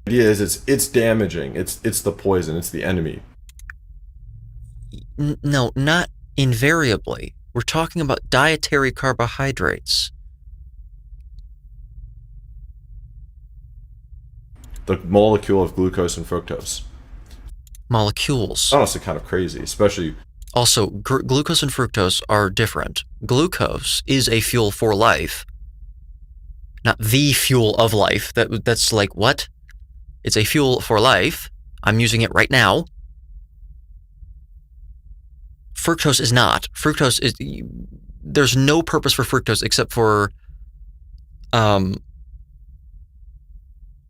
The idea is it's damaging. It's the poison. It's the enemy. No, not invariably. We're talking about dietary carbohydrates. The molecule of glucose and fructose. Molecules. Honestly, kind of crazy, especially. Also, glucose and fructose are different. Glucose is a fuel for life, not the fuel of life. That's like, what? It's a fuel for life. I'm using it right now. Fructose is not. Fructose is... There's no purpose for fructose except for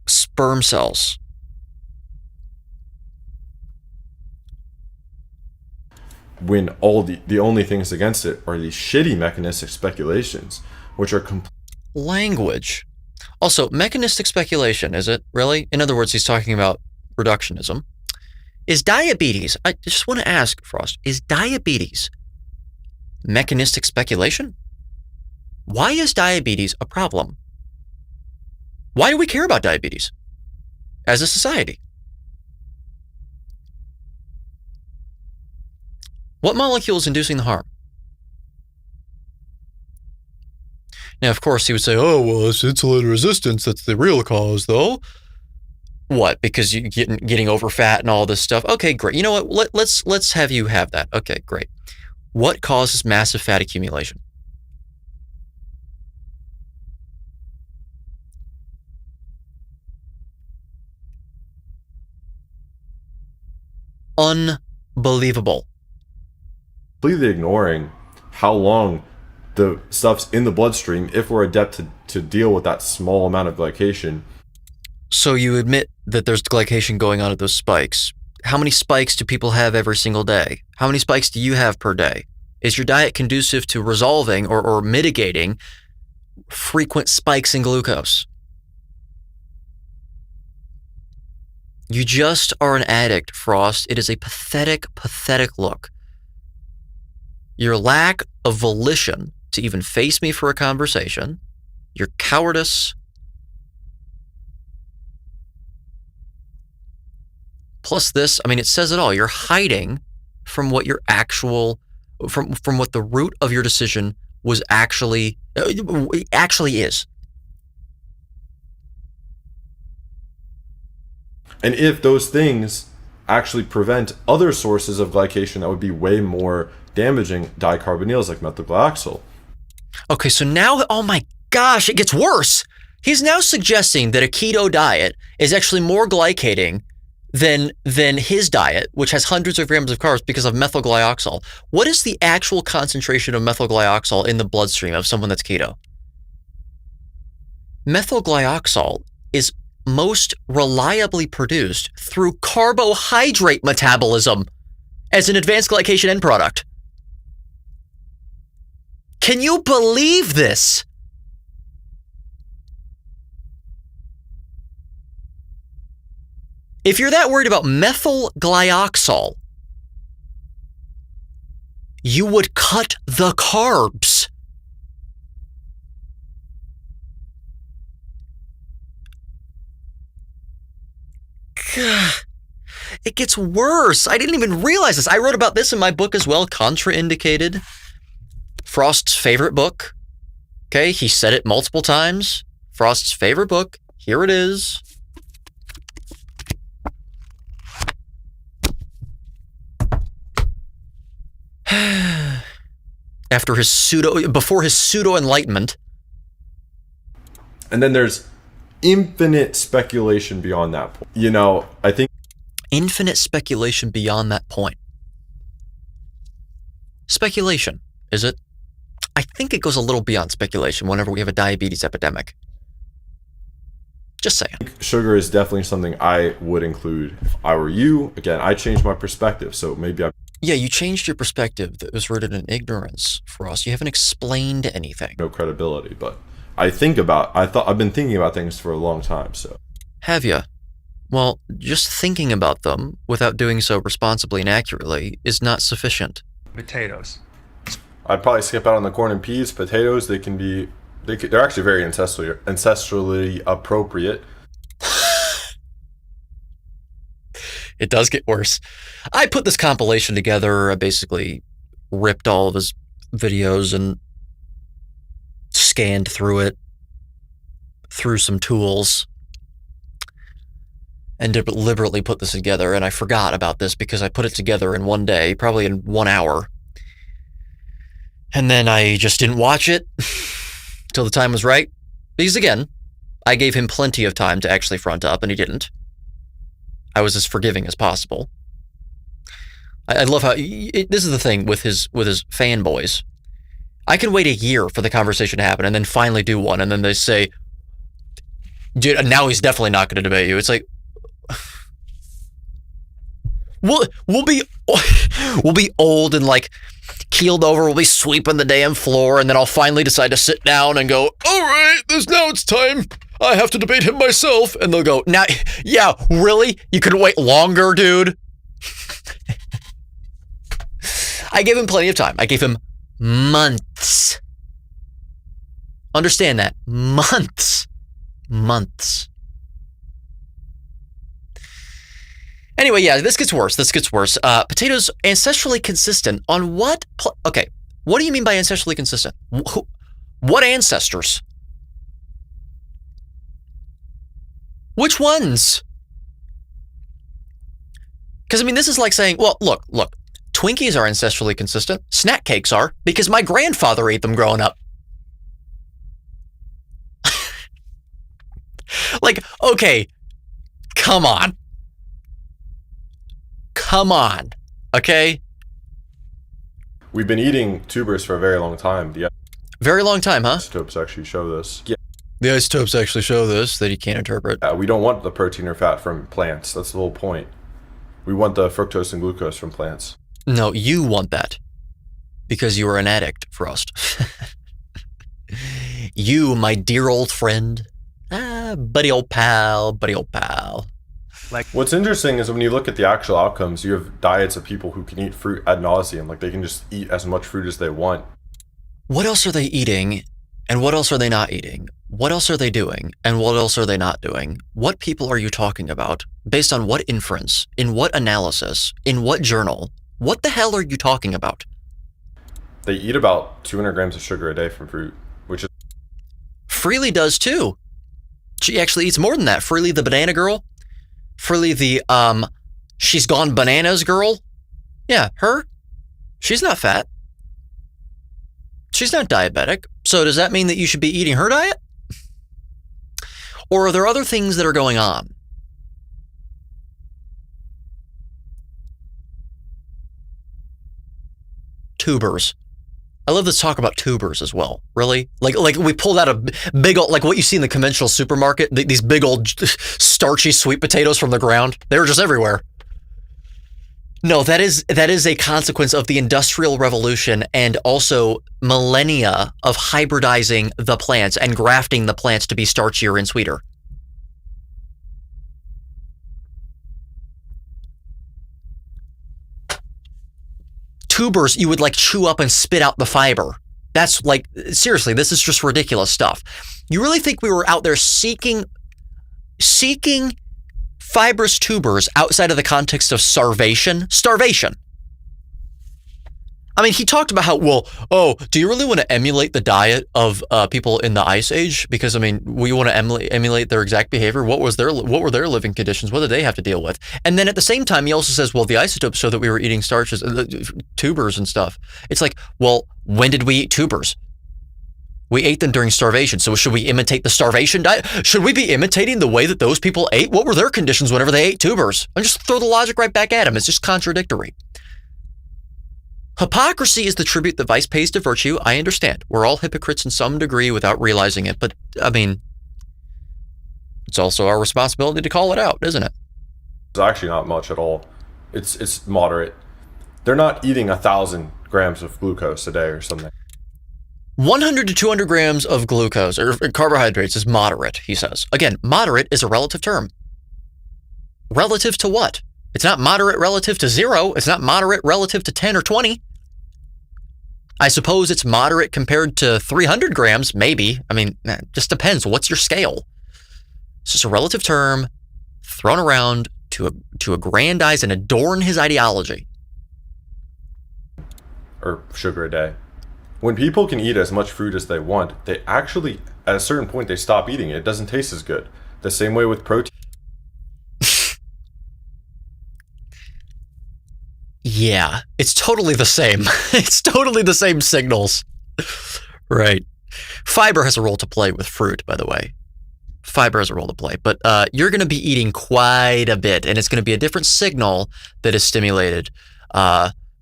sperm cells. When all the only things against it are these shitty mechanistic speculations, which are language. Also, mechanistic speculation, is it really? In other words, he's talking about reductionism. Is diabetes, I just want to ask, Frost, is diabetes mechanistic speculation? Why is diabetes a problem? Why do we care about diabetes as a society? What molecule is inducing the harm? Now, of course, he would say, oh, well, it's insulin resistance that's the real cause, though. What? Because you're getting over fat and all this stuff? Okay, great. You know what? Let's have you have that. Okay, great. What causes massive fat accumulation? Unbelievable. Completely ignoring how long the stuff's in the bloodstream if we're adept to deal with that small amount of glycation. So you admit that there's glycation going on at those spikes. How many spikes do people have every single day? How many spikes do you have per day? Is your diet conducive to resolving or mitigating frequent spikes in glucose. You just are an addict, Frost. It is a pathetic, pathetic look. Your lack of volition to even face me for a conversation, your cowardice, plus this, I mean, it says it all. You're hiding from what your actual, from what the root of your decision was actually is. And if those things actually prevent other sources of glycation that would be way more damaging, dicarbonyls like methylglyoxal. Okay, so now, oh my gosh, it gets worse. He's now suggesting that a keto diet is actually more glycating than his diet, which has hundreds of grams of carbs because of methylglyoxal. What is the actual concentration of methylglyoxal in the bloodstream of someone that's keto? Methylglyoxal is most reliably produced through carbohydrate metabolism as an advanced glycation end product. Can you believe this? If you're that worried about methylglyoxal, you would cut the carbs. It gets worse. I didn't even realize this. I wrote about this in my book as well, Contraindicated. Frost's favorite book. Okay, he said it multiple times. Frost's favorite book. Here it is. Before his pseudo enlightenment. And then there's infinite speculation beyond that point. You know, I think Infinite speculation beyond that point. Speculation, is it? I think it goes a little beyond speculation whenever we have a diabetes epidemic. Just saying. sugar is definitely something I would include if I were you. Again, I changed my perspective, so maybe I Yeah, you changed your perspective that was rooted in ignorance for us. You haven't explained anything. no credibility, but I've been thinking about things for a long time, so. Have you? Well, just thinking about them without doing so responsibly and accurately is not sufficient. Potatoes. I'd probably skip out on the corn and peas. Potatoes, they're actually very ancestrally appropriate. It does get worse. I put this compilation together. I basically ripped all of his videos and scanned through it through some tools and deliberately put this together. And I forgot about this because I put it together in one day, probably in 1 hour. And then I just didn't watch it till the time was right. Because again, I gave him plenty of time to actually front up, and he didn't. I was as forgiving as possible. I love how this is the thing with his fanboys. I can wait a year for the conversation to happen and then finally do one, and then they say, "Dude, now he's definitely not going to debate you." It's like, we'll be old and like keeled over. We'll be sweeping the damn floor, and then I'll finally decide to sit down and go, "All right, now it's time. I have to debate him myself." And they'll go, "Now, yeah, really? You couldn't wait longer, dude?" I gave him plenty of time. I gave him months. Understand that. Months. Anyway, yeah, this gets worse. Potatoes ancestrally consistent on what? Okay, what do you mean by ancestrally consistent? What ancestors? Which ones? Because, I mean, this is like saying, well, look, Twinkies are ancestrally consistent. Snack cakes are, because my grandfather ate them growing up. Like, okay, come on, okay? We've been eating tubers for a very long time. The Very long time, huh? isotopes actually show this. Yeah. The isotopes actually show this, that you can't interpret. We don't want the protein or fat from plants. That's the whole point. We want the fructose and glucose from plants. No, you want that. Because you are an addict, Frost. You, my dear old friend. Buddy old pal, buddy old pal. Like, what's interesting is when you look at the actual outcomes, you have diets of people who can eat fruit ad nauseum. Like, they can just eat as much fruit as they want. What else are they eating? And what else are they not eating? What else are they doing? And what else are they not doing? What people are you talking about? Based on what inference? In what analysis? In what journal? What the hell are you talking about? They eat about 200 grams of sugar a day from fruit, which is... Freely does too. She actually eats more than that. Freely the banana girl. Freely the, she's gone bananas girl. Yeah, her. She's not fat. She's not diabetic. So does that mean that you should be eating her diet? Or are there other things that are going on? Tubers. I love this talk about tubers as well. Really? Like we pulled out a big old, like what you see in the conventional supermarket, these big old starchy sweet potatoes from the ground. They were just everywhere. No, that is a consequence of the Industrial Revolution and also millennia of hybridizing the plants and grafting the plants to be starchier and sweeter. Tubers, you would like chew up and spit out the fiber. That's like, seriously, this is just ridiculous stuff. You really think we were out there seeking fibrous tubers outside of the context of starvation? Starvation. I mean, he talked about how, well, oh, do you really want to emulate the diet of people in the Ice Age? Because, I mean, we want to emulate their exact behavior. What were their living conditions? What did they have to deal with? And then at the same time, he also says, well, the isotopes show that we were eating starches, tubers and stuff. It's like, well, when did we eat tubers? We ate them during starvation. So should we imitate the starvation diet? Should we be imitating the way that those people ate? What were their conditions whenever they ate tubers? And just throw the logic right back at him. It's just contradictory. Hypocrisy is the tribute that vice pays to virtue. I understand. We're all hypocrites in some degree without realizing it. But, I mean, it's also our responsibility to call it out, isn't it? It's actually not much at all. It's moderate. They're not eating 1,000 grams of glucose a day or something. 100 to 200 grams of glucose or carbohydrates is moderate, he says. Again, moderate is a relative term. Relative to what? It's not moderate relative to 0. It's not moderate relative to 10 or 20. I suppose it's moderate compared to 300 grams, maybe. I mean, it just depends. What's your scale? It's just a relative term thrown around to aggrandize and adorn his ideology. Or sugar a day. When people can eat as much fruit as they want, they actually, at a certain point, they stop eating it. It doesn't taste as good. The same way with protein. Yeah, it's totally the same. It's totally the same signals. Right. Fiber has a role to play with fruit, by the way. Fiber has a role to play, but you're going to be eating quite a bit, and it's going to be a different signal that is stimulated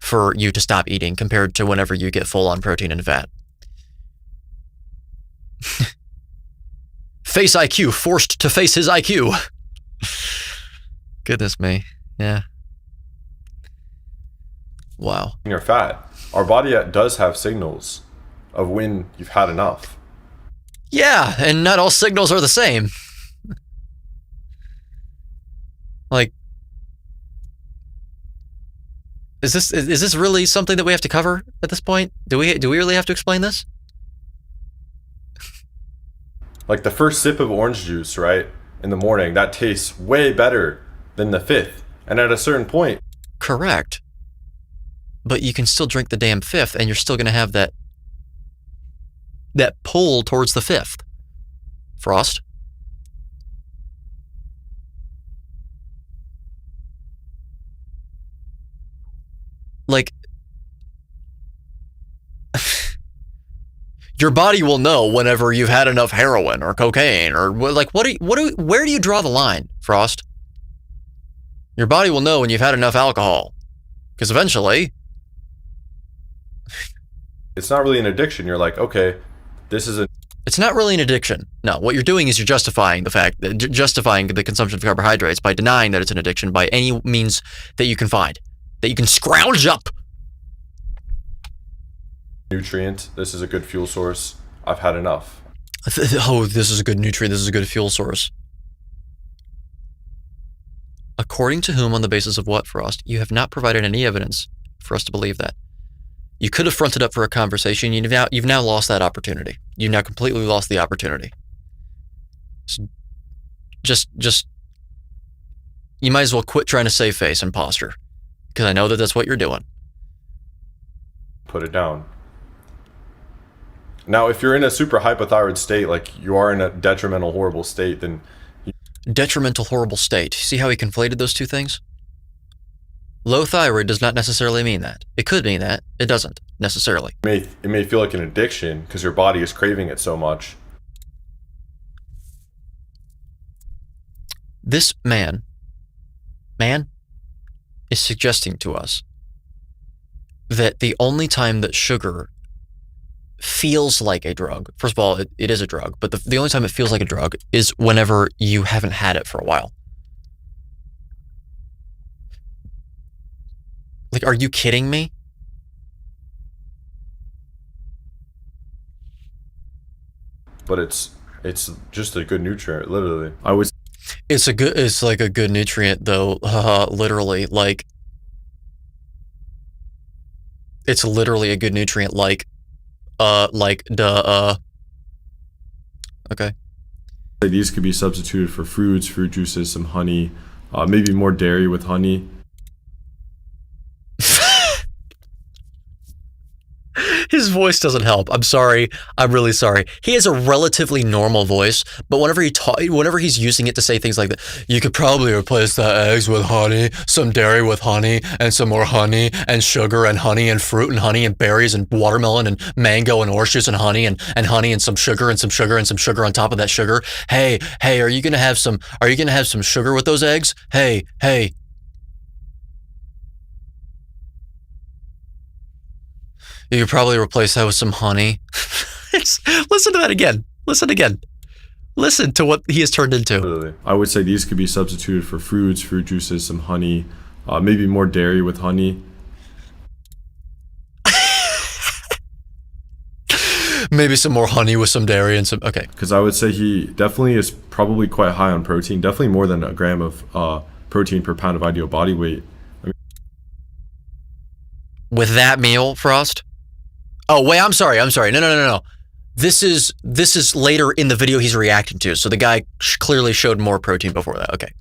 for you to stop eating compared to whenever you get full on protein and fat. FaceIQ forced to face his IQ. Goodness me. Yeah. Wow. You're fat. Our body does have signals of when you've had enough. Yeah, and not all signals are the same. Like, is this really something that we have to cover at this point? Do we really have to explain this? Like the first sip of orange juice, right, in the morning, that tastes way better than the fifth. And at a certain point... Correct. But you can still drink the damn fifth, and you're still going to have that pull towards the fifth. Frost? Like, your body will know whenever you've had enough heroin or cocaine or like, where do you draw the line, Frost? Your body will know when you've had enough alcohol, because eventually... It's not really an addiction. You're like, okay, this is a... It's not really an addiction. No, what you're doing is you're justifying the consumption of carbohydrates by denying that it's an addiction by any means that you can find, that you can scrounge up. Nutrient. This is a good fuel source. I've had enough. Oh, this is a good nutrient. This is a good fuel source. According to whom, on the basis of what, Frost? You have not provided any evidence for us to believe that. You could have fronted up for a conversation. You've now lost that opportunity. You've now completely lost the opportunity. Just, you might as well quit trying to save face and posture, because I know that that's what you're doing. Put it down. Now, if you're in a super hypothyroid state, like you are in a detrimental, horrible state, then... Detrimental, horrible state. See how he conflated those two things? Low thyroid does not necessarily mean that. It could mean that. It doesn't, necessarily. It may feel like an addiction because your body is craving it so much. This man is suggesting to us that the only time that sugar feels like a drug, first of all, it is a drug, but the only time it feels like a drug is whenever you haven't had it for a while. Like, are you kidding me? But it's just a good nutrient, literally. It's like a good nutrient though, literally, like it's literally a good nutrient, okay. These could be substituted for fruits, fruit juices, some honey, maybe more dairy with honey. His voice doesn't help. I'm sorry. I'm really sorry. He has a relatively normal voice, but whenever he's using it to say things like that, you could probably replace the eggs with honey, some dairy with honey, and some more honey, and sugar, and honey, and fruit, and honey, and berries, and watermelon, and mango, and orange juice, and honey, and honey, and some sugar, and some sugar, and some sugar on top of that sugar. Hey, are you gonna have some sugar with those eggs? Hey. You could probably replace that with some honey. Listen to that again. Listen again. Listen to what he has turned into. Literally. I would say these could be substituted for fruits, fruit juices, some honey, maybe more dairy with honey. Maybe some more honey with some dairy and some... Okay. Because I would say he definitely is probably quite high on protein. Definitely more than a gram of protein per pound of ideal body weight. With that meal, Frost? Oh, wait, I'm sorry. No. This is later in the video he's reacting to. So the guy clearly showed more protein before that. Okay.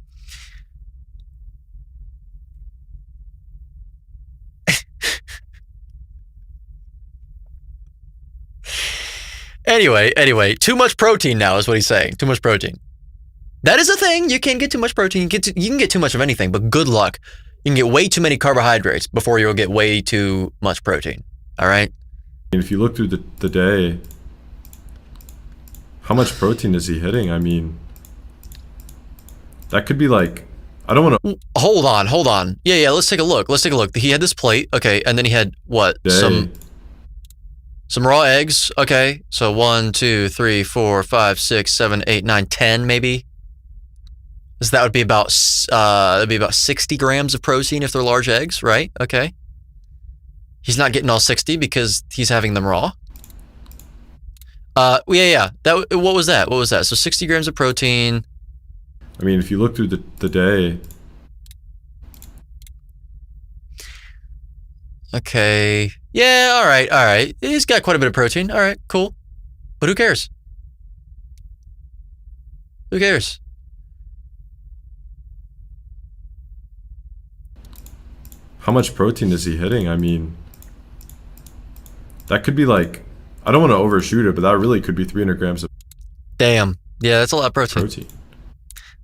Anyway, too much protein now is what he's saying. Too much protein. That is a thing. You can get too much protein. You can get too much of anything, but good luck. You can get way too many carbohydrates before you'll get way too much protein. All right? If you look through the day, how much protein is he hitting? I mean, that could be like, I don't want to... Hold on. Yeah, let's take a look. He had this plate, okay, and then he had, what? Day. Some raw eggs, okay. So 1, 2, 3, 4, 5, 6, 7, 8, 9, 10 maybe. So that would be about 60 grams of protein if they're large eggs, right? Okay. He's not getting all 60 because he's having them raw. Yeah. What was that? So 60 grams of protein. I mean, if you look through the day. Okay. Yeah, all right. He's got quite a bit of protein. All right, cool. But who cares? How much protein is he hitting? I mean, that could be like, I don't want to overshoot it, but that really could be 300 grams of... Damn. Yeah, that's a lot of protein.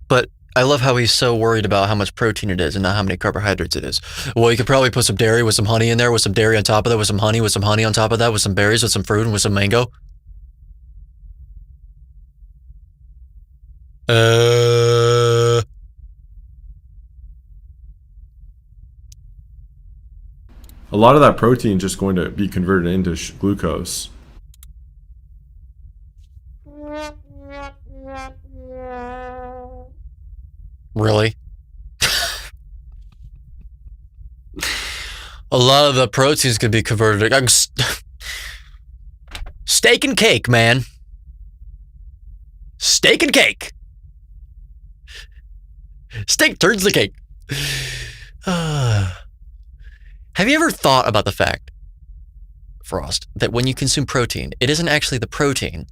But I love how he's so worried about how much protein it is and not how many carbohydrates it is. Well, you could probably put some dairy with some honey in there, with some dairy on top of that, with some honey on top of that, with some berries, with some fruit, and with some mango. A lot of that protein is just going to be converted into glucose. Really? A lot of the proteins could be converted. Steak and cake, man. steak and cake. Steak turns the cake. Have you ever thought about the fact, Frost, that when you consume protein, it isn't actually the protein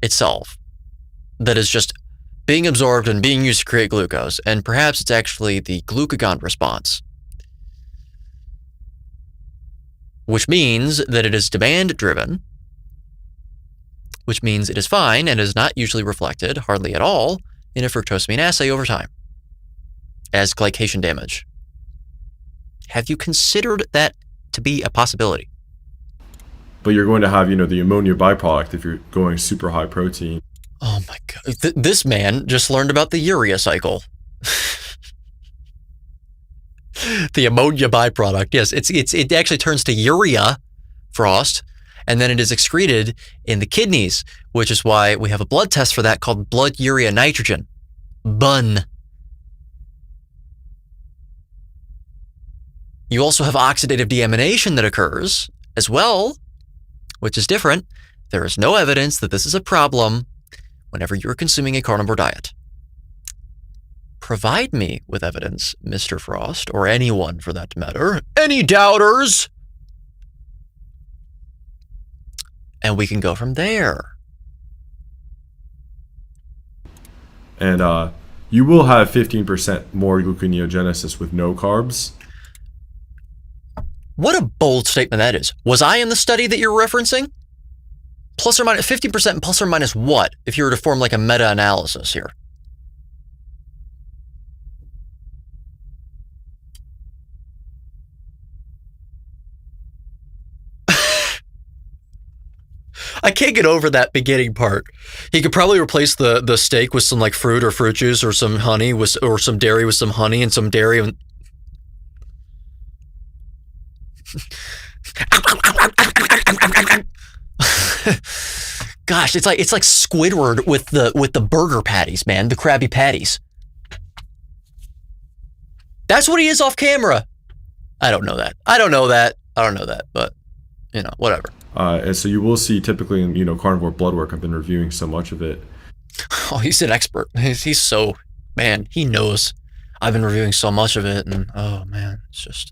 itself that is just being absorbed and being used to create glucose, and perhaps it's actually the glucagon response, which means that it is demand-driven, which means it is fine and is not usually reflected, hardly at all, in a fructosamine assay over time as glycation damage. Have you considered that to be a possibility? But you're going to have, the ammonia byproduct if you're going super high protein. Oh my God. This man just learned about the urea cycle. The ammonia byproduct. Yes, it actually turns to urea, Frost, and then it is excreted in the kidneys, which is why we have a blood test for that called blood urea nitrogen. BUN. You also have oxidative deamination that occurs as well, which is different. There is no evidence that this is a problem whenever you're consuming a carnivore diet. Provide me with evidence, Mr. Frost, or anyone for that matter. Any doubters? And we can go from there. And you will have 15% more gluconeogenesis with no carbs. What a bold statement that is. Was I in the study that you're referencing? Plus or minus 50% plus or minus what, if you were to form like a meta-analysis here? I can't get over that beginning part. He could probably replace the steak with some like fruit or fruit juice or some honey or some dairy with some honey and some dairy. Gosh, it's like Squidward with the burger patties, man, the Krabby Patties. That's what he is off camera. I don't know that, but whatever. And so you will see typically in carnivore blood work. I've been reviewing so much of it. Oh, he's an expert. He's so, man, he knows. I've been reviewing so much of it, and oh man, it's just.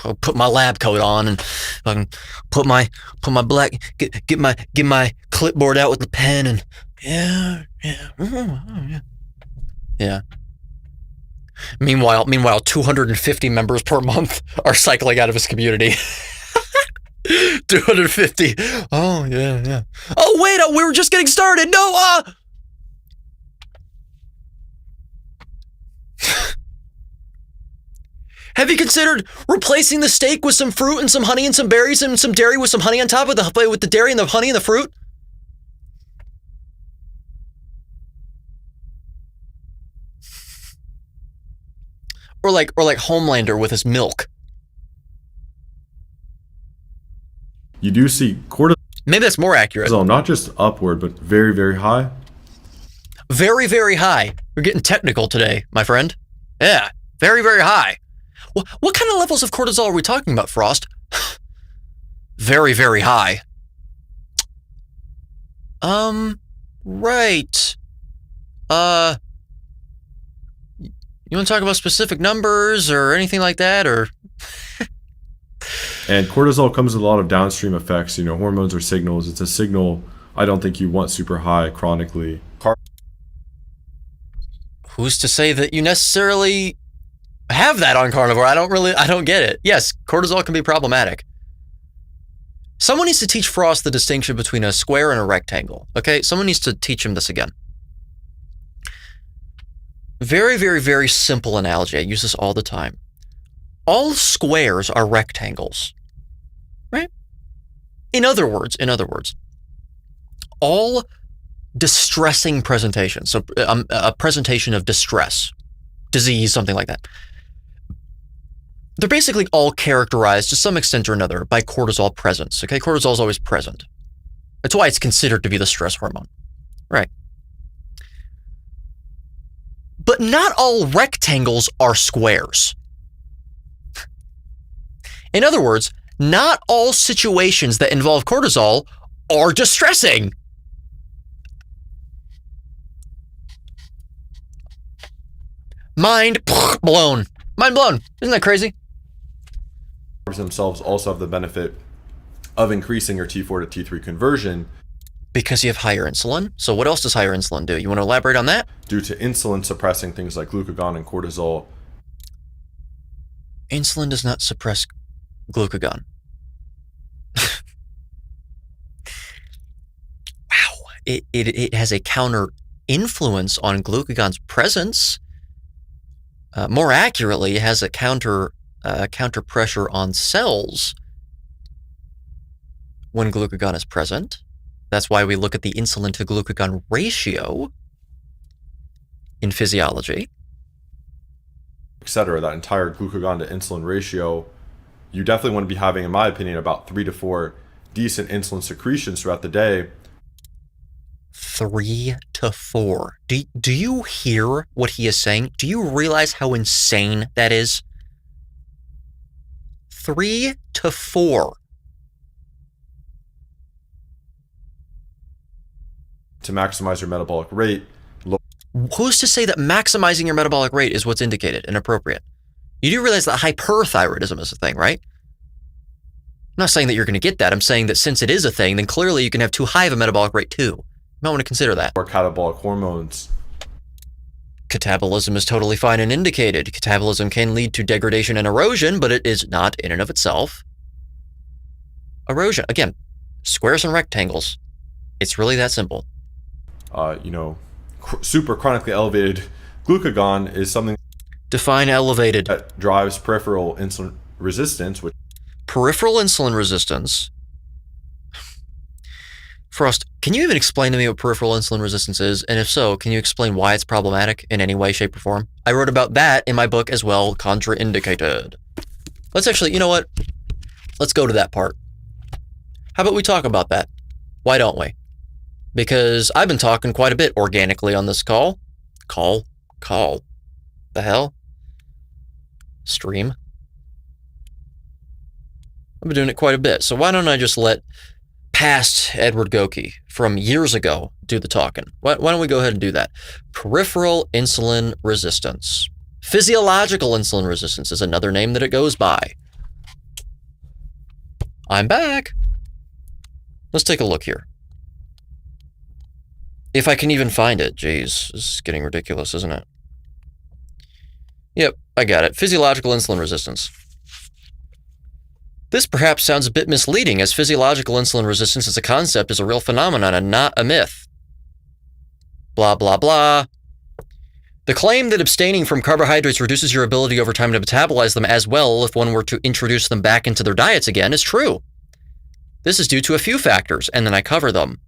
I'll put my lab coat on and fucking put my black get my clipboard out with the pen and yeah. Meanwhile, 250 members per month are cycling out of his community. 250. Oh yeah. Oh wait, we were just getting started. No, Have you considered replacing the steak with some fruit and some honey and some berries and some dairy with some honey on top of with the dairy and the honey and the fruit? Or like Homelander with his milk. You do see cortisol. Maybe that's more accurate. Not just upward, but very, very high. Very, very high. We're getting technical today, my friend. Yeah, very, very high. What kind of levels of cortisol are we talking about, Frost? Very, very high. Right. You want to talk about specific numbers or anything like that, or? And cortisol comes with a lot of downstream effects. Hormones are signals. It's a signal I don't think you want super high chronically. Who's to say that you necessarily have that on carnivore? I don't get it. Yes, cortisol can be problematic. Someone needs to teach Frost the distinction between a square and a rectangle. Okay, someone needs to teach him this again. Very, very, very simple analogy. I use this all the time. All squares are rectangles, right? In other words, all distressing presentations, so a presentation of distress, disease, something like that, they're basically all characterized to some extent or another by cortisol presence, okay? Cortisol is always present. That's why it's considered to be the stress hormone, right? But not all rectangles are squares. In other words, not all situations that involve cortisol are distressing. Mind blown. Mind blown. Isn't that crazy? Themselves also have the benefit of increasing your T4 to T3 conversion because you have higher insulin. So what else does higher insulin do? You want to elaborate on that? Due to insulin suppressing things like glucagon and cortisol. Insulin does not suppress glucagon. Wow. It has a counter influence on glucagon's presence. More accurately, it has a counter pressure on cells when glucagon is present. That's why we look at the insulin to glucagon ratio in physiology, etc. That entire glucagon to insulin ratio, you definitely want to be having, in my opinion, about 3 to 4 decent insulin secretions throughout the day. 3 to 4. Do you hear what he is saying? Do you realize how insane that is? 3 to 4. To maximize your metabolic rate. Who's to say that maximizing your metabolic rate is what's indicated and appropriate? You do realize that hyperthyroidism is a thing, right? I'm not saying that you're going to get that. I'm saying that since it is a thing, then clearly you can have too high of a metabolic rate too. You might want to consider that. Or catabolic hormones. Catabolism is totally fine and indicated. Catabolism can lead to degradation and erosion, but it is not in and of itself erosion. Again, squares and rectangles. It's really that simple. Super chronically elevated glucagon is something. Define elevated. That drives peripheral insulin resistance. Peripheral insulin resistance. Frost, can you even explain to me what peripheral insulin resistance is? And if so, can you explain why it's problematic in any way, shape, or form? I wrote about that in my book as well, Contraindicated. Let's actually, you know what? Let's go to that part. How about we talk about that? Why don't we? Because I've been talking quite a bit organically on this call. The hell? Stream. I've been doing it quite a bit. So why don't I just let past Edward Goki from years ago do the talking? Why don't we go ahead and do that? Peripheral insulin resistance. Physiological insulin resistance is another name that it goes by. I'm back. Let's take a look here. If I can even find it. Jeez, this is getting ridiculous, isn't it? Yep, I got it. Physiological insulin resistance. This perhaps sounds a bit misleading, as physiological insulin resistance as a concept is a real phenomenon and not a myth. Blah, blah, blah. The claim that abstaining from carbohydrates reduces your ability over time to metabolize them as well if one were to introduce them back into their diets again is true. This is due to a few factors, and then I cover them.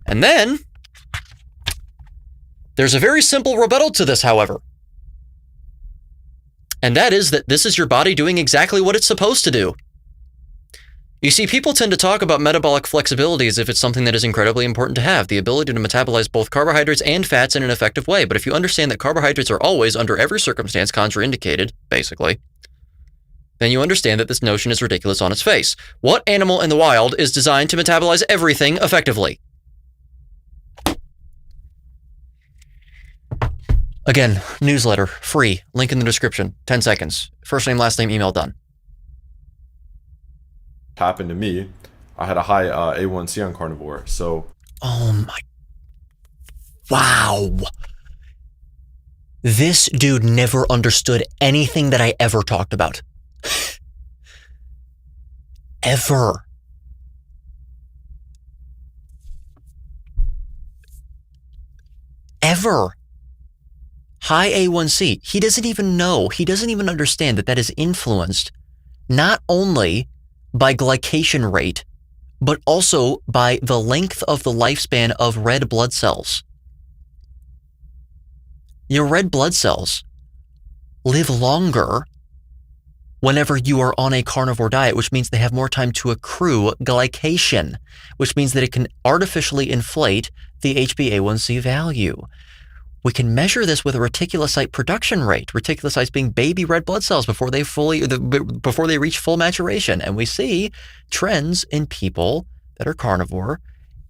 And then, there's a very simple rebuttal to this, however. And that is that this is your body doing exactly what it's supposed to do. You see, people tend to talk about metabolic flexibility as if it's something that is incredibly important to have, the ability to metabolize both carbohydrates and fats in an effective way. But if you understand that carbohydrates are always, under every circumstance, contraindicated, basically, then you understand that this notion is ridiculous on its face. What animal in the wild is designed to metabolize everything effectively? Again, newsletter, free, link in the description, 10 seconds. First name, last name, email, done. Happened to me. I had a high A1C on carnivore, so. Oh my. Wow. This dude never understood anything that I ever talked about. Ever. Ever. High A1C. He doesn't even know. He doesn't even understand that that is influenced not only by glycation rate, but also by the length of the lifespan of red blood cells. Your red blood cells live longer whenever you are on a carnivore diet, which means they have more time to accrue glycation, which means that it can artificially inflate the HbA1c value. We can measure this with a reticulocyte production rate, reticulocytes being baby red blood cells before they reach full maturation. And we see trends in people that are carnivore,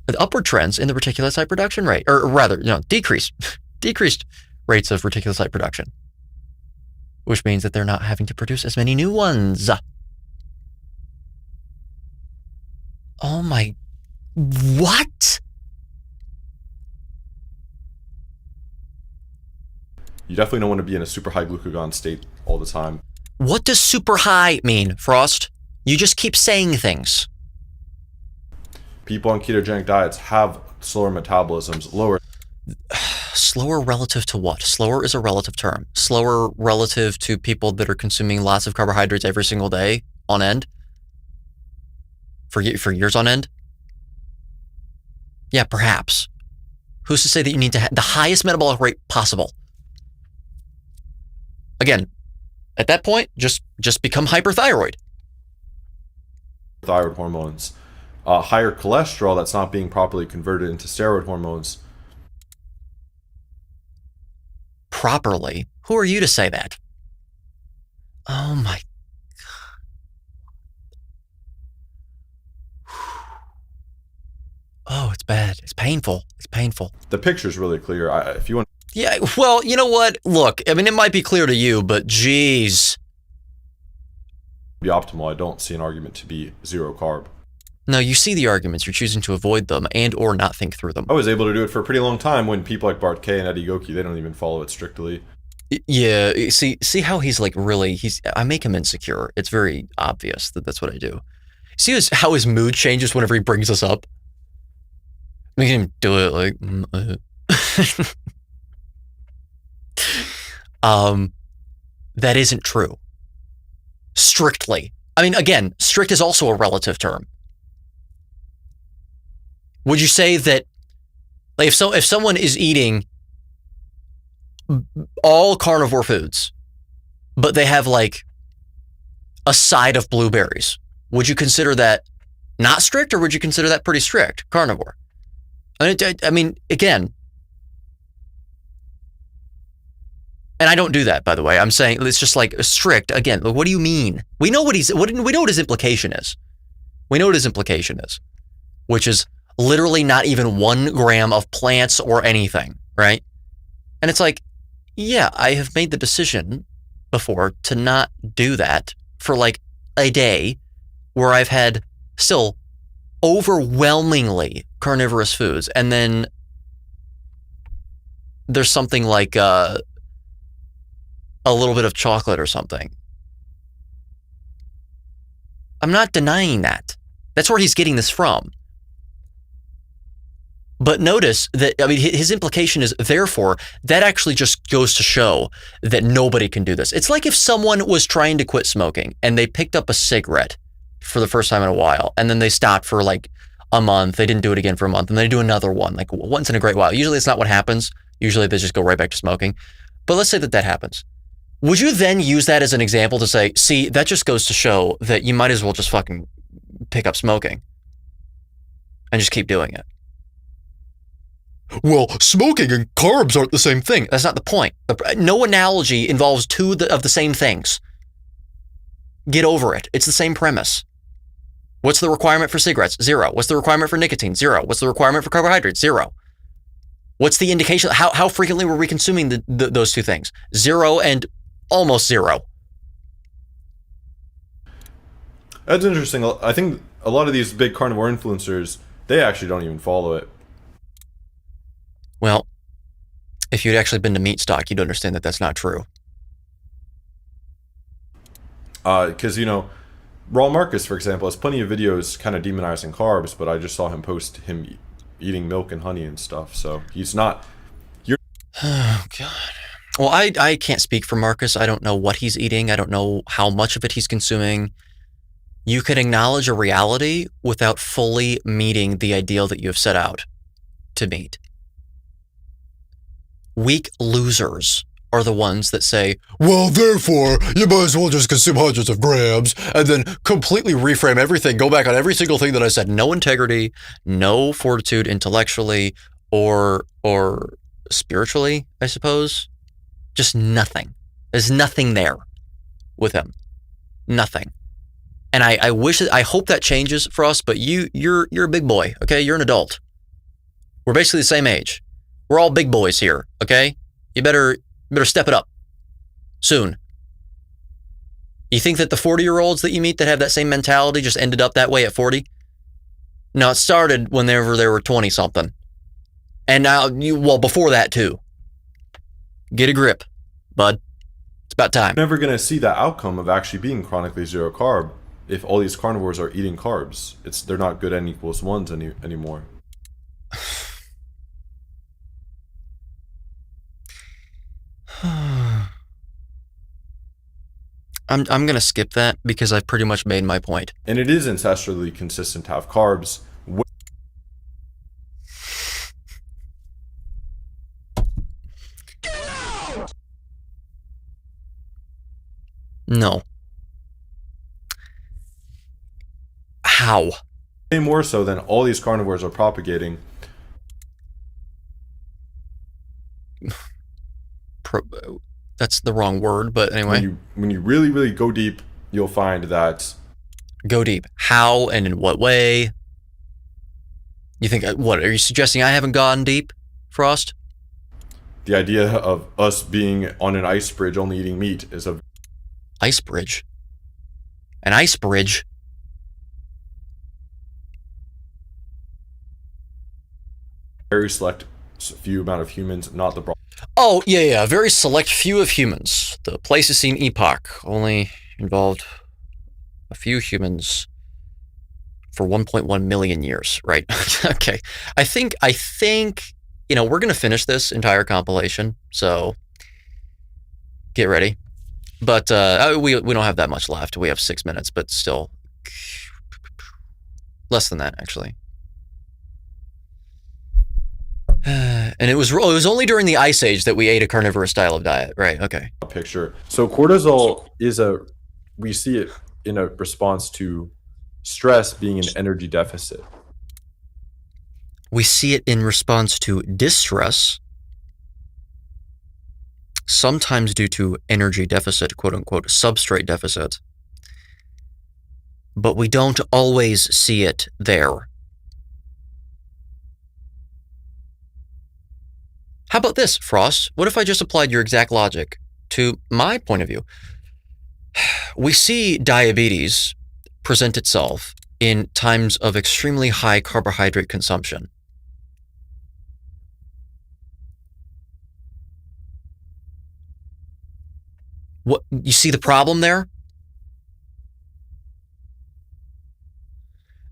with upward trends in the reticulocyte production rate, or rather, decreased rates of reticulocyte production, which means that they're not having to produce as many new ones. Oh my, what? You definitely don't want to be in a super high glucagon state all the time. What does super high mean, Frost? You just keep saying things. People on ketogenic diets have slower metabolisms, lower. Slower relative to what? Slower is a relative term. Slower relative to people that are consuming lots of carbohydrates every single day on end? For years on end? Yeah, perhaps. Who's to say that you need to have the highest metabolic rate possible? Again, at that point, just become hyperthyroid. Thyroid hormones. Higher cholesterol that's not being properly converted into steroid hormones. Properly? Who are you to say that? Oh my God. Oh, it's bad. It's painful. It's painful. The picture's really clear. If you want Yeah, well, you know what? Look, I mean, it might be clear to you, but geez. to be optimal, I don't see an argument to be zero carb. No, you see the arguments. You're choosing to avoid them and or not think through them. I was able to do it for a pretty long time when people like Bart K and Eddie Goki, they don't even follow it strictly. Yeah, see how he's like really, I make him insecure. It's very obvious that that's what I do. See how his mood changes whenever he brings us up? Making him do it like... that isn't true. Strictly. I mean, again, strict is also a relative term. Would you say that, like, if someone is eating all carnivore foods, but they have like a side of blueberries, would you consider that not strict, or would you consider that pretty strict carnivore? I mean, again, and I don't do that, by the way. I'm saying it's just like strict. Again, what do you mean? We know what we know what his implication is. We know what his implication is, which is literally not even 1 gram of plants or anything, right? And it's like, yeah, I have made the decision before to not do that for like a day where I've had still overwhelmingly carnivorous foods. And then there's something like a little bit of chocolate or something. I'm not denying that. That's where he's getting this from. But notice that, I mean, his implication is, therefore, that actually just goes to show that nobody can do this. It's like if someone was trying to quit smoking and they picked up a cigarette for the first time in a while, and then they stopped for like a month, they didn't do it again for a month, and they do another one, like once in a great while. Usually it's not what happens. Usually they just go right back to smoking. But let's say that happens. Would you then use that as an example to say, see, that just goes to show that you might as well just fucking pick up smoking and just keep doing it? Well, smoking and carbs aren't the same thing. That's not the point. No analogy involves two of the same things. Get over it. It's the same premise. What's the requirement for cigarettes? 0. What's the requirement for nicotine? 0. What's the requirement for carbohydrates? 0. What's the indication? How frequently were we consuming those two things? 0 and almost 0. That's interesting. I think a lot of these big carnivore influencers, they actually don't even follow it. Well, if you'd actually been to Meat Stock, you'd understand that that's not true. Because, Raw Marcus, for example, has plenty of videos kind of demonizing carbs, but I just saw him post him eating milk and honey and stuff, so he's not... Oh, God. Well, I can't speak for Marcus. I don't know what he's eating. I don't know how much of it he's consuming. You can acknowledge a reality without fully meeting the ideal that you have set out to meet. Weak losers are the ones that say, well, therefore, you might as well just consume hundreds of grams, and then completely reframe everything, go back on every single thing that I said. No integrity, no fortitude intellectually or spiritually, I suppose. Just nothing. There's nothing there with him. Nothing. And I hope that changes for us, but you're a big boy, okay? You're an adult. We're basically the same age. We're all big boys here, okay? You better step it up soon. You think that the 40-year-olds that you meet that have that same mentality just ended up that way at 40? No, it started whenever they were 20-something. And now, before that too. Get a grip, bud. It's about time. You're never going to see that outcome of actually being chronically zero carb if all these carnivores are eating carbs. They're not good n equals 1s anymore. I'm going to skip that because I've pretty much made my point. And it is ancestrally consistent to have carbs. No. How? Way more so than all these carnivores are propagating. That's the wrong word, but anyway. When you really, really go deep, you'll find that... Go deep. How and in what way? You think, what, are you suggesting I haven't gone deep, Frost? The idea of us being on an ice bridge only eating meat is a... Ice bridge? An ice bridge? Very select few amount of humans, not the... Oh, yeah, a very select few of humans. The Pleistocene epoch only involved a few humans for 1.1 million years, right? Okay. I think, we're going to finish this entire compilation, so get ready. But we don't have that much left. We have 6 minutes, but still less than that, actually. And it was only during the Ice Age that we ate a carnivorous style of diet, right? Okay. Picture. So cortisol we see it in a response to stress being an energy deficit. We see it in response to distress, sometimes due to energy deficit, quote unquote, substrate deficit. But we don't always see it there. How about this, Frost? What if I just applied your exact logic to my point of view? We see diabetes present itself in times of extremely high carbohydrate consumption. What, you see the problem there?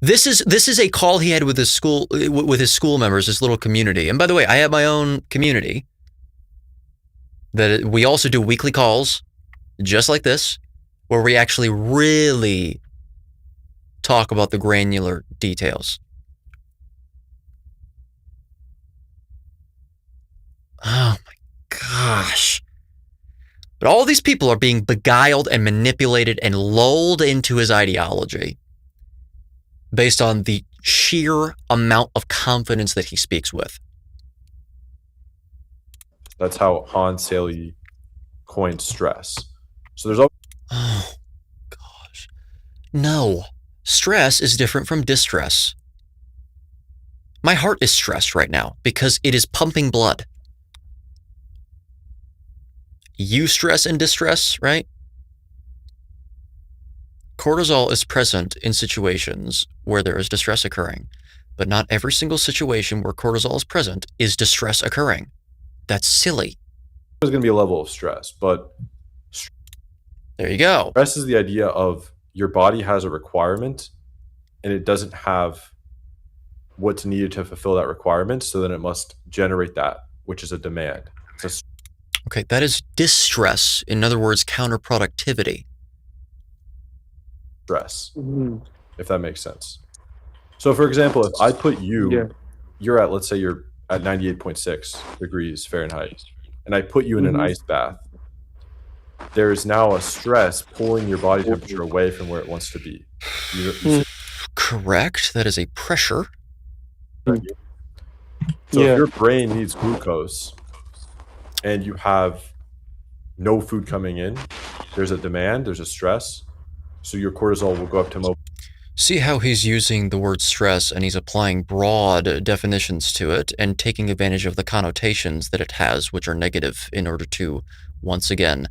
This is a call he had with his school members, his little community. And by the way, I have my own community that we also do weekly calls, just like this, where we actually really talk about the granular details. Oh my gosh. But all these people are being beguiled and manipulated and lulled into his ideology based on the sheer amount of confidence that he speaks with. That's how Hans Selye coined stress. So there's... Oh, gosh. No. Stress is different from distress. My heart is stressed right now because it is pumping blood. Eustress and distress, right? Cortisol is present in situations where there is distress occurring, but not every single situation where cortisol is present is distress occurring. That's silly. There's going to be a level of stress, but there you go. Stress is the idea of your body has a requirement and it doesn't have what's needed to fulfill that requirement, so then it must generate that, which is a demand. Okay, that is distress. In other words, counterproductivity. Stress, if that makes sense. So for example, if I put you're at, let's say you're at 98.6 degrees Fahrenheit, and I put you in an ice bath, there is now a stress pulling your body temperature away from where it wants to be. Correct. That is a pressure. So if your brain needs glucose and you have no food coming in, there's a demand, there's a stress, so your cortisol will go up to See how he's using the word stress and he's applying broad definitions to it and taking advantage of the connotations that it has, which are negative, in order to, once again,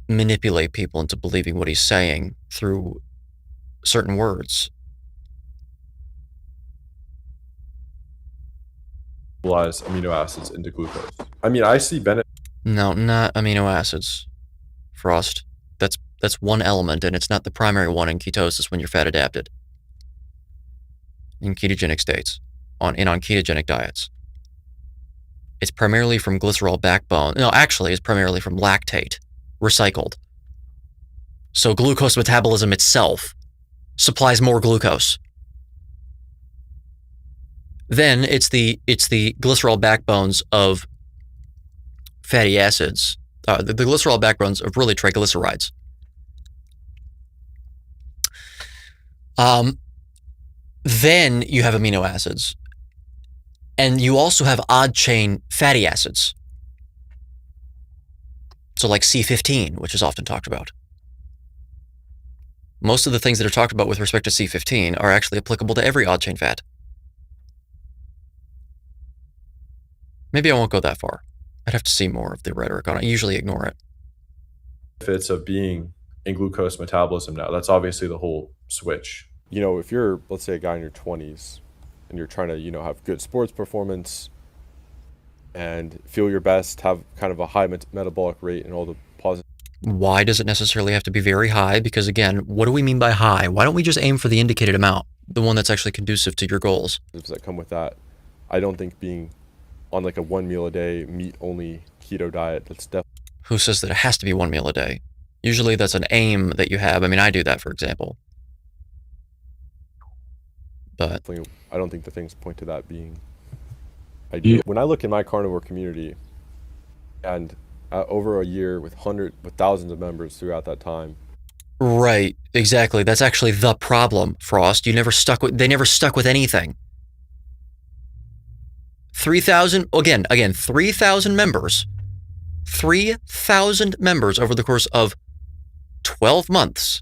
manipulate people into believing what he's saying through certain words. Amino acids into glucose. I mean, I see benefit. No, not amino acids, Frost. That's one element, and it's not the primary one in ketosis when you're fat adapted. In ketogenic states, on ketogenic diets. It's primarily from glycerol backbone. No, actually, it's primarily from lactate, recycled. So glucose metabolism itself supplies more glucose. Then it's the glycerol backbones of fatty acids, the glycerol backbones of really triglycerides. Then you have amino acids. And you also have odd chain fatty acids. So like C15, which is often talked about. Most of the things that are talked about with respect to C15 are actually applicable to every odd chain fat. Maybe I won't go that far. I'd have to see more of the rhetoric on it. I usually ignore it. Benefits of being in glucose metabolism now. That's obviously the whole switch. You know, if you're, let's say, a guy in your 20s and you're trying to, you know, have good sports performance and feel your best, have kind of a high metabolic rate and all the positive. Why does it necessarily have to be very high? Because again, what do we mean by high? Why don't we just aim for the indicated amount, the one that's actually conducive to your goals? That come with that. I don't think being on like a 1 meal a day, meat only keto diet, that's definitely. Who says that it has to be 1 meal a day? Usually that's an aim that you have. I mean, I do that, for example. But I don't think the things point to that being ideal. When I look in my carnivore community and over a year with thousands of members throughout that time. Right, exactly. That's actually the problem, Frost. They never stuck with anything. 3,000, again, 3,000 members. 3,000 members over the course of 12 months.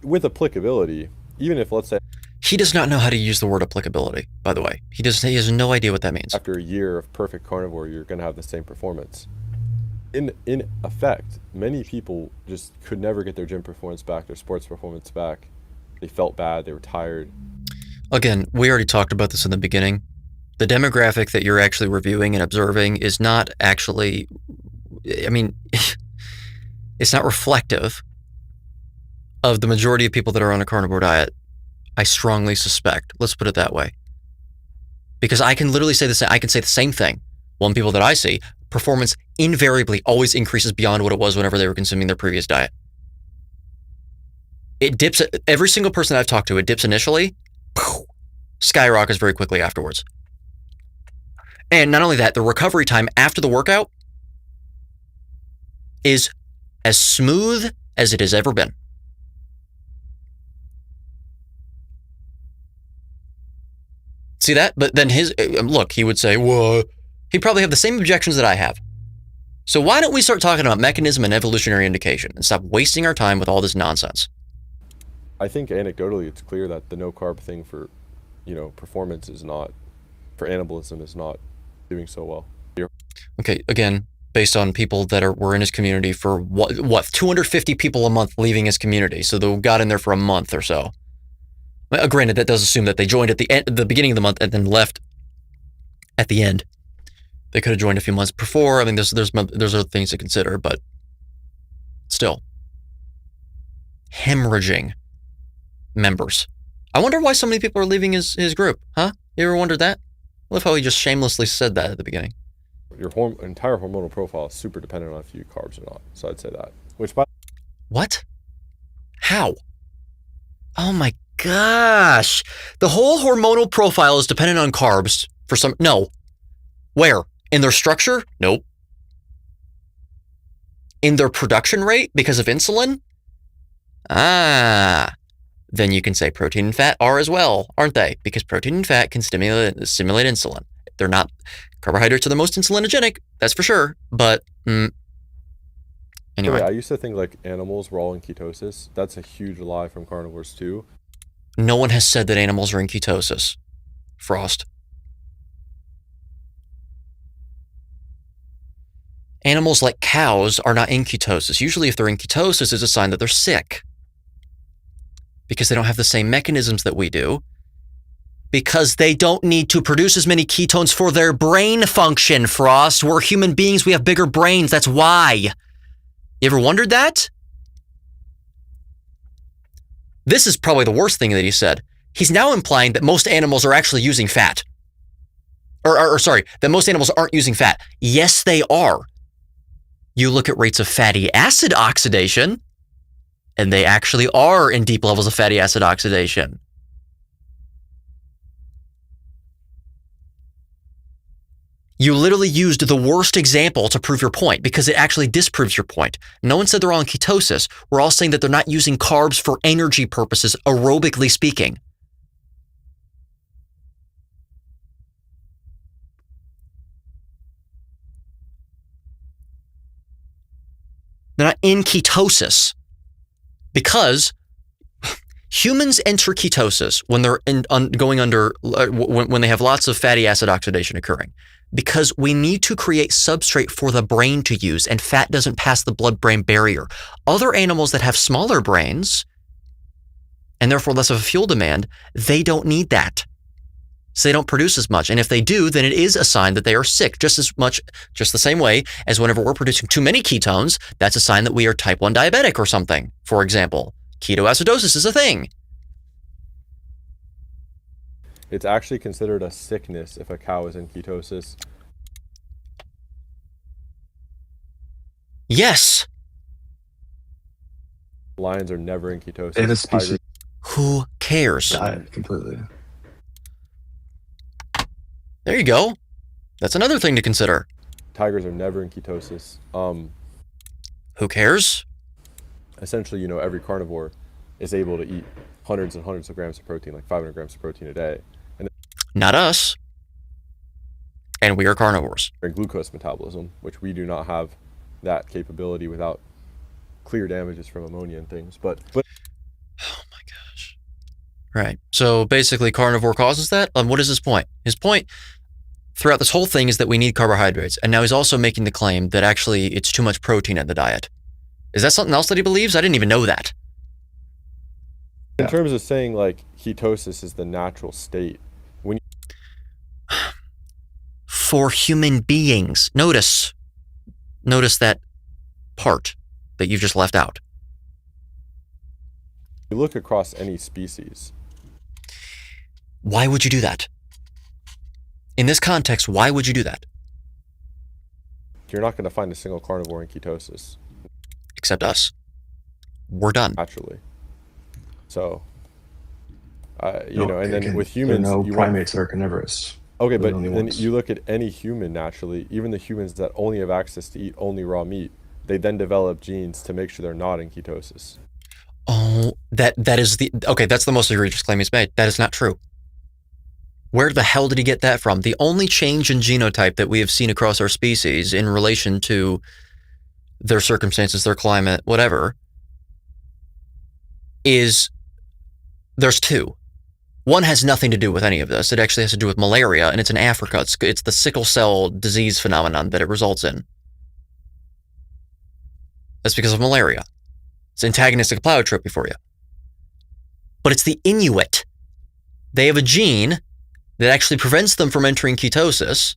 With applicability, even if, let's say, he does not know how to use the word applicability, by the way. He has no idea what that means. After a year of perfect carnivore, you're going to have the same performance. In effect, many people just could never get their gym performance back, their sports performance back. They felt bad, they were tired. Again, we already talked about this in the beginning. The demographic that you're actually reviewing and observing is not actually, I mean, it's not reflective of the majority of people that are on a carnivore diet. I strongly suspect. Let's put it that way. Because I can literally say the same. I can say the same thing. Well, in people that I see, performance invariably always increases beyond what it was whenever they were consuming their previous diet. It dips. Every single person I've talked to, it dips initially, skyrockets very quickly afterwards. And not only that, the recovery time after the workout is as smooth as it has ever been. See that? But then he would say, well, he'd probably have the same objections that I have. So why don't we start talking about mechanism and evolutionary indication and stop wasting our time with all this nonsense? I think anecdotally it's clear that the no carb thing for, performance is not, for anabolism is not doing so well. Okay, again, based on people that were in his community for what 250 people a month leaving his community. So they got in there for a month or so. Granted, that does assume that they joined at the beginning of the month and then left at the end. They could have joined a few months before. I mean, there's other things to consider, but still, hemorrhaging members. I wonder why so many people are leaving his group, huh? You ever wondered that? I love how he just shamelessly said that at the beginning. Your entire hormonal profile is super dependent on if you eat carbs or not. So I'd say that. What? How? Oh my gosh. The whole hormonal profile is dependent on carbs for some. No. Where? In their structure? Nope. In their production rate because of insulin? Then you can say protein and fat are as well, aren't they? Because protein and fat can stimulate insulin. They're not, carbohydrates are the most insulinogenic, that's for sure, but Anyway. I used to think like animals were all in ketosis. That's a huge lie from carnivores too. No one has said that animals are in ketosis, Frost. Animals like cows are not in ketosis. Usually if they're in ketosis, it's a sign that they're sick. Because they don't have the same mechanisms that we do. Because they don't need to produce as many ketones for their brain function, Frost. We're human beings, we have bigger brains, that's why. You ever wondered that? This is probably the worst thing that he said. He's now implying that most animals are actually using fat. Sorry, that most animals aren't using fat. Yes, they are. You look at rates of fatty acid oxidation, and they actually are in deep levels of fatty acid oxidation. You literally used the worst example to prove your point because it actually disproves your point. No one said they're all in ketosis. We're all saying that they're not using carbs for energy purposes, aerobically speaking. They're not in ketosis because humans enter ketosis when they're when they have lots of fatty acid oxidation occurring. Because we need to create substrate for the brain to use, and fat doesn't pass the blood-brain barrier. Other animals that have smaller brains, and therefore less of a fuel demand, they don't need that. So they don't produce as much. And if they do, then it is a sign that they are sick, just the same way as whenever we're producing too many ketones, that's a sign that we are type 1 diabetic or something, for example. Ketoacidosis is a thing. It's actually considered a sickness if a cow is in ketosis. Yes. Lions are never in ketosis. They have a species. Who cares? Diet completely. There you go. That's another thing to consider. Tigers are never in ketosis. Who cares? Essentially, every carnivore is able to eat hundreds and hundreds of grams of protein, like 500 grams of protein a day. Not us. And we are carnivores. And glucose metabolism, which we do not have that capability without clear damages from ammonia and things. But oh my gosh. Right. So basically carnivore causes that. What is his point? His point throughout this whole thing is that we need carbohydrates. And now he's also making the claim that actually it's too much protein in the diet. Is that something else that he believes? I didn't even know that. In terms of saying like ketosis is the natural state, for human beings. Notice that part that you've just left out. you look across any species. Why would you do that? In this context, why would you do that? You're not going to find a single carnivore in ketosis. Except us. We're done. Naturally. So, and then with humans, there are no primates that are carnivorous. Okay, but then you look at any human naturally, even the humans that only have access to eat only raw meat, they then develop genes to make sure they're not in ketosis. Oh, that's the most egregious claim he's made. That is not true. Where the hell did he get that from? The only change in genotype that we have seen across our species in relation to their circumstances, their climate, whatever, is there's two. One has nothing to do with any of this. It actually has to do with malaria, and it's in Africa. It's the sickle cell disease phenomenon that it results in. That's because of malaria. It's antagonistic pleiotropy for you. But it's the Inuit. They have a gene that actually prevents them from entering ketosis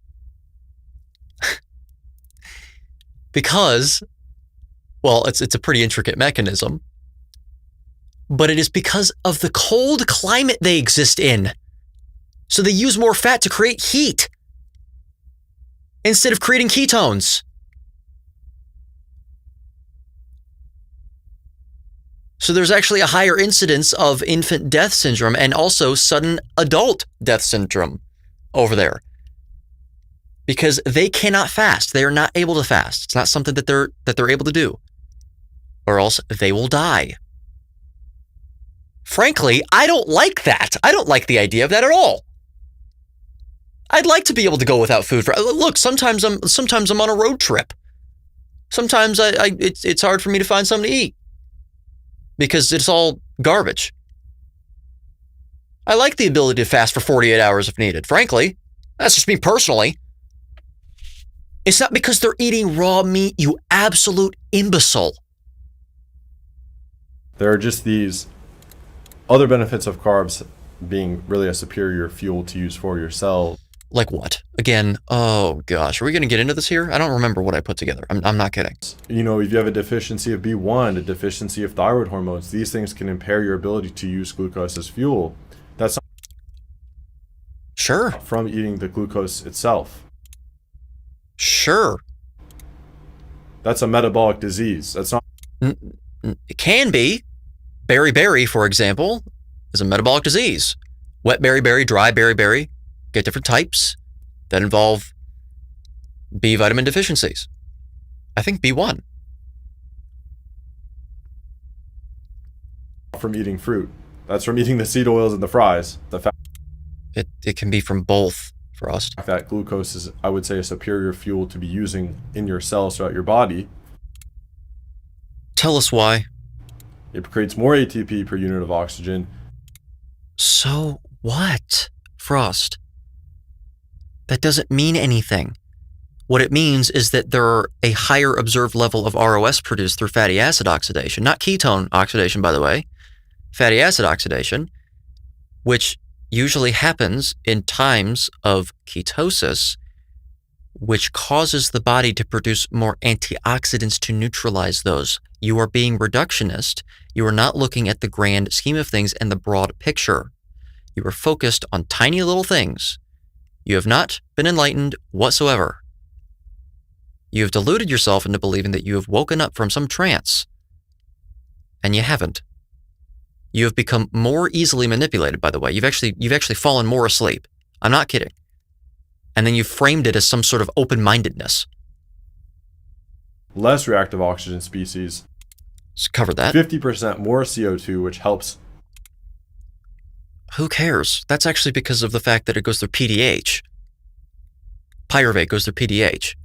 because, well, it's a pretty intricate mechanism, but it is because of the cold climate they exist in. So they use more fat to create heat instead of creating ketones. So there's actually a higher incidence of infant death syndrome and also sudden adult death syndrome over there. Because they cannot fast. They are not able to fast. It's not something that they're able to do. Or else they will die. Frankly, I don't like that. I don't like the idea of that at all. I'd like to be able to go without food for look, sometimes I'm on a road trip. Sometimes it's hard for me to find something to eat because it's all garbage. I like the ability to fast for 48 hours if needed. Frankly, that's just me personally. It's not because they're eating raw meat, you absolute imbecile. There are just these other benefits of carbs being really a superior fuel to use for your cells. Like what? Again, oh gosh, are we going to get into this here? I don't remember what I put together. I'm not kidding. You know, if you have a deficiency of B1, a deficiency of thyroid hormones, these things can impair your ability to use glucose as fuel. That's sure from eating the glucose itself. Sure. That's a metabolic disease. That's not. It can be. Beriberi, for example, is a metabolic disease. Wet beriberi, dry beriberi, get different types that involve B vitamin deficiencies. I think B1. From eating fruit. That's from eating the seed oils and the fries. The fact it can be from both, Frost. That glucose is, I would say, a superior fuel to be using in your cells throughout your body. Tell us why. It creates more ATP per unit of oxygen. So what, Frost? That doesn't mean anything. What it means is that there are a higher observed level of ROS produced through fatty acid oxidation, not ketone oxidation, by the way, fatty acid oxidation, which usually happens in times of ketosis, which causes the body to produce more antioxidants to neutralize those. You are being reductionist. You are not looking at the grand scheme of things and the broad picture. You are focused on tiny little things. You have not been enlightened whatsoever. You have deluded yourself into believing that you have woken up from some trance, and you haven't. You have become more easily manipulated, by the way. You've actually fallen more asleep. I'm not kidding. And then you framed it as some sort of open-mindedness. Less reactive oxygen species. Let's cover that. 50% more CO2, which helps. Who cares? That's actually because of the fact that it goes through PDH. Pyruvate goes through PDH.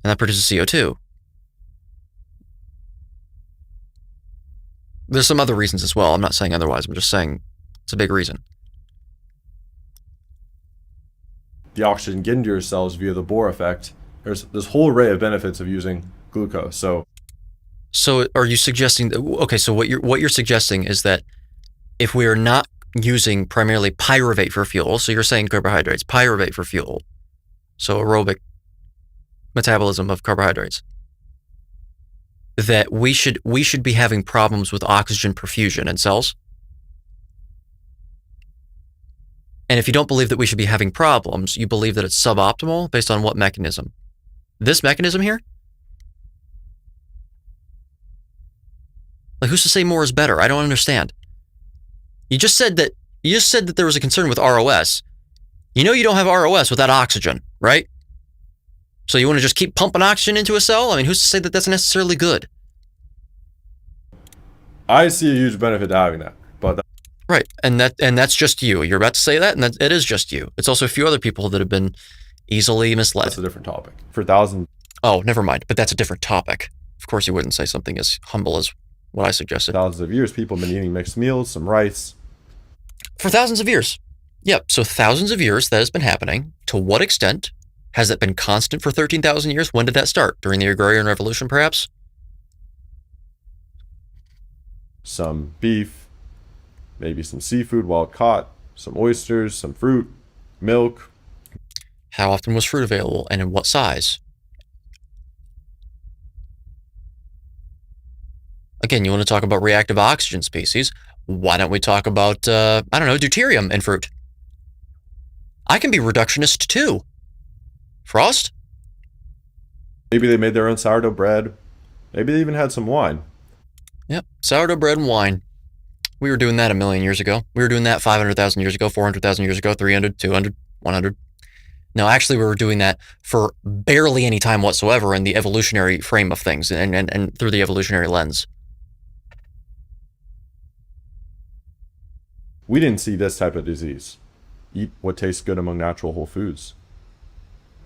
And that produces CO2. There's some other reasons as well. I'm not saying otherwise. I'm just saying it's a big reason. The oxygen get into your cells via the Bohr effect. There's this whole array of benefits of using glucose. So are you suggesting that, okay, so what you're suggesting is that if we are not using primarily pyruvate for fuel, so you're saying carbohydrates, pyruvate for fuel, so aerobic metabolism of carbohydrates, that we should be having problems with oxygen perfusion in cells? And if you don't believe that we should be having problems, you believe that it's suboptimal based on what mechanism? This mechanism here? Like, who's to say more is better? I don't understand. You just said that there was a concern with ROS. You know you don't have ROS without oxygen, right? So you want to just keep pumping oxygen into a cell? I mean, who's to say that that's necessarily good? I see a huge benefit to having that, but right, and that's just you. You're about to say that, and it is just you. It's also a few other people that have been easily misled. That's a different topic. For thousands. Oh, never mind. But that's a different topic. Of course, you wouldn't say something as humble as what I suggested. Thousands of years, people have been eating mixed meals, some rice. For thousands of years. Yep. So thousands of years that has been happening. To what extent? Has it been constant for 13,000 years? When did that start? During the Agrarian Revolution, perhaps? Some beef, maybe some seafood wild caught, some oysters, some fruit, milk. How often was fruit available and in what size? Again, you want to talk about reactive oxygen species. Why don't we talk about, deuterium in fruit? I can be reductionist too. Frost? Maybe they made their own sourdough bread. Maybe they even had some wine. Yep, sourdough bread and wine. We were doing that a million years ago. We were doing that 500,000 years ago, 400,000 years ago, 300, 200, 100. No, actually, we were doing that for barely any time whatsoever in the evolutionary frame of things and through the evolutionary lens. We didn't see this type of disease. Eat what tastes good among natural whole foods.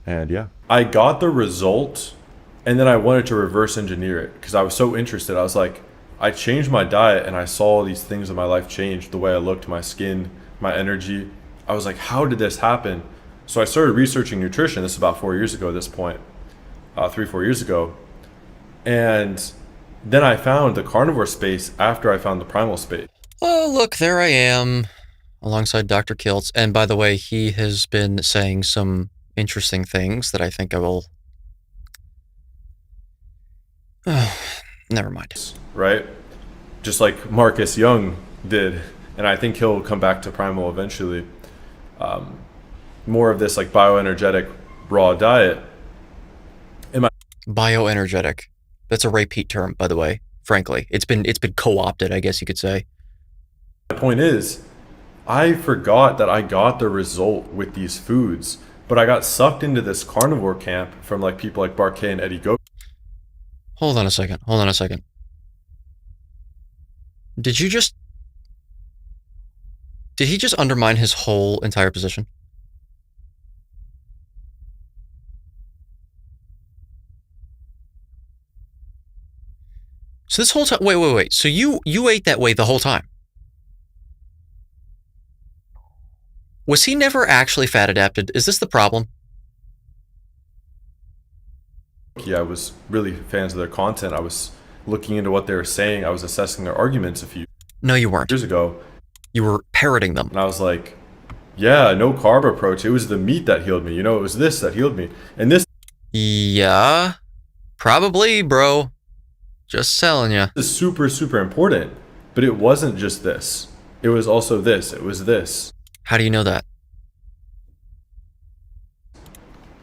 And yeah, I got the result, and then I wanted to reverse engineer it because I was so interested. I was like, I changed my diet and I saw these things in my life change, the way I looked, my skin, my energy. I was like, how did this happen? So I started researching nutrition. This is about 4 years ago at this point, 3-4 years ago. And then I found the carnivore space after I found the primal space. Oh, look, there I am alongside Dr. Kiltz. And by the way, he has been saying some interesting things that I think I will... never mind. Right? Just like Marcus Young did. And I think he'll come back to primal eventually. More of this like bioenergetic raw diet. Bioenergetic. That's a Ray Pete term, by the way. Frankly, it's been co-opted, I guess you could say. My point is, I forgot that I got the result with these foods, but I got sucked into this carnivore camp from like people like Barkay and Eddie Go. Hold on a second. Did he just undermine his whole entire position? So this whole time, wait. So you ate that way the whole time? Was he never actually fat adapted? Is this the problem? Yeah, I was really fans of their content. I was looking into what they were saying. I was assessing their arguments a few No, you weren't. years ago. You were parroting them. And I was like, yeah, no carb approach. It was the meat that healed me. You know, it was this that healed me. And this Yeah, probably, bro. Just telling you. is super, super important. But it wasn't just this. It was also this. It was this. How do you know that?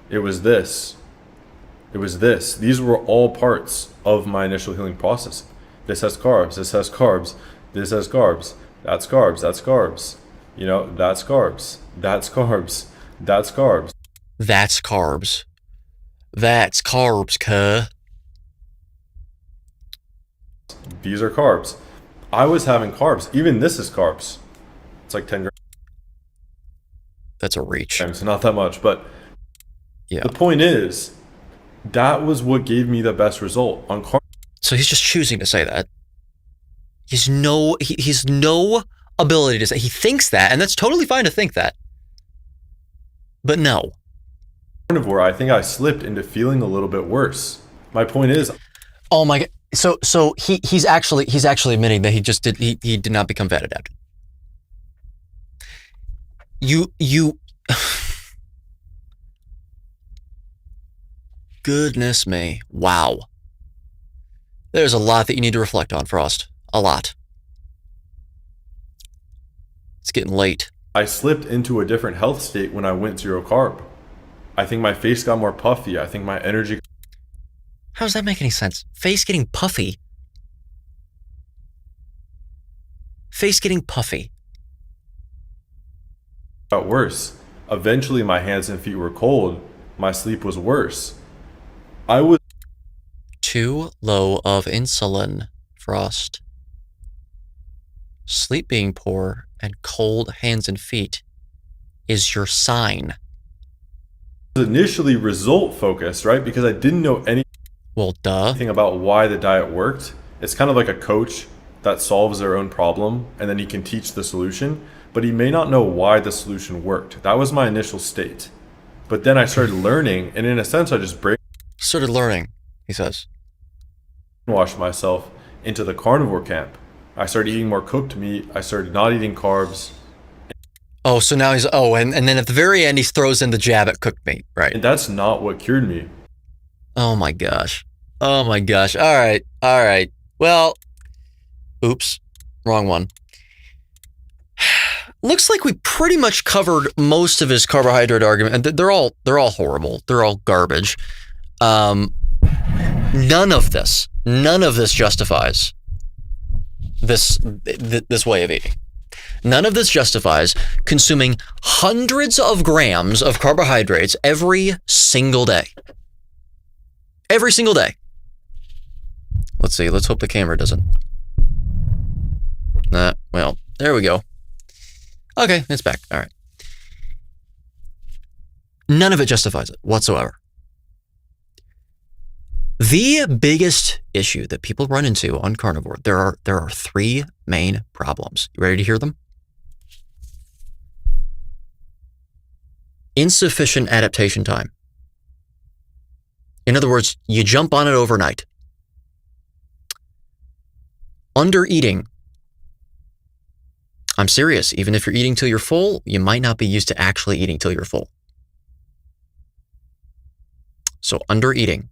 It was this. It was this. These were all parts of my initial healing process. This has carbs. This has carbs. This has carbs. That's carbs. That's carbs. You know, that's carbs. That's carbs. That's carbs. That's carbs. That's carbs, cuh. These are carbs. I was having carbs. Even this is carbs. It's like 10 That's a reach. grams. Not that much, but Yeah. the point is, that was what gave me the best result on carbs. So he's just choosing to say that. He's no ability to say. He thinks that, and that's totally fine to think that. But no. Carnivore, I think I slipped into feeling a little bit worse. My point is, Oh my god. So he's actually admitting that he did not become fat adapted. You Goodness me. Wow. There's a lot that you need to reflect on, Frost. A lot. It's getting late. I slipped into a different health state when I went zero carb. I think my face got more puffy. I think my energy How does that make any sense? Face getting puffy. Face getting puffy. got worse. Eventually, my hands and feet were cold. My sleep was worse. I was Too low of insulin, Frost. Sleep being poor and cold hands and feet is your sign. initially result focused, right? Because I didn't know anything Well, duh. about why the diet worked. It's kind of like a coach that solves their own problem and then he can teach the solution, but he may not know why the solution worked. That was my initial state. But then I started learning, and in a sense, I just Started learning, he says. brainwashed myself into the carnivore camp. I started eating more cooked meat. I started not eating carbs. Oh, so now he's, and then at the very end, he throws in the jab at cooked meat, right? And that's not what cured me. Oh my gosh. Oh my gosh. All right. Well, oops, wrong one. Looks like we pretty much covered most of his carbohydrate argument, and they're all horrible. They're all garbage. None of this justifies this way of eating. None of this justifies consuming hundreds of grams of carbohydrates every single day. Every single day. Let's see. Let's hope the camera doesn't. Well, there we go. Okay, it's back. All right. None of it justifies it whatsoever. The biggest issue that people run into on carnivore, there are three main problems. You ready to hear them? Insufficient adaptation time. In other words, you jump on it overnight. Under-eating. I'm serious. Even if you're eating till you're full, you might not be used to actually eating till you're full. So under-eating.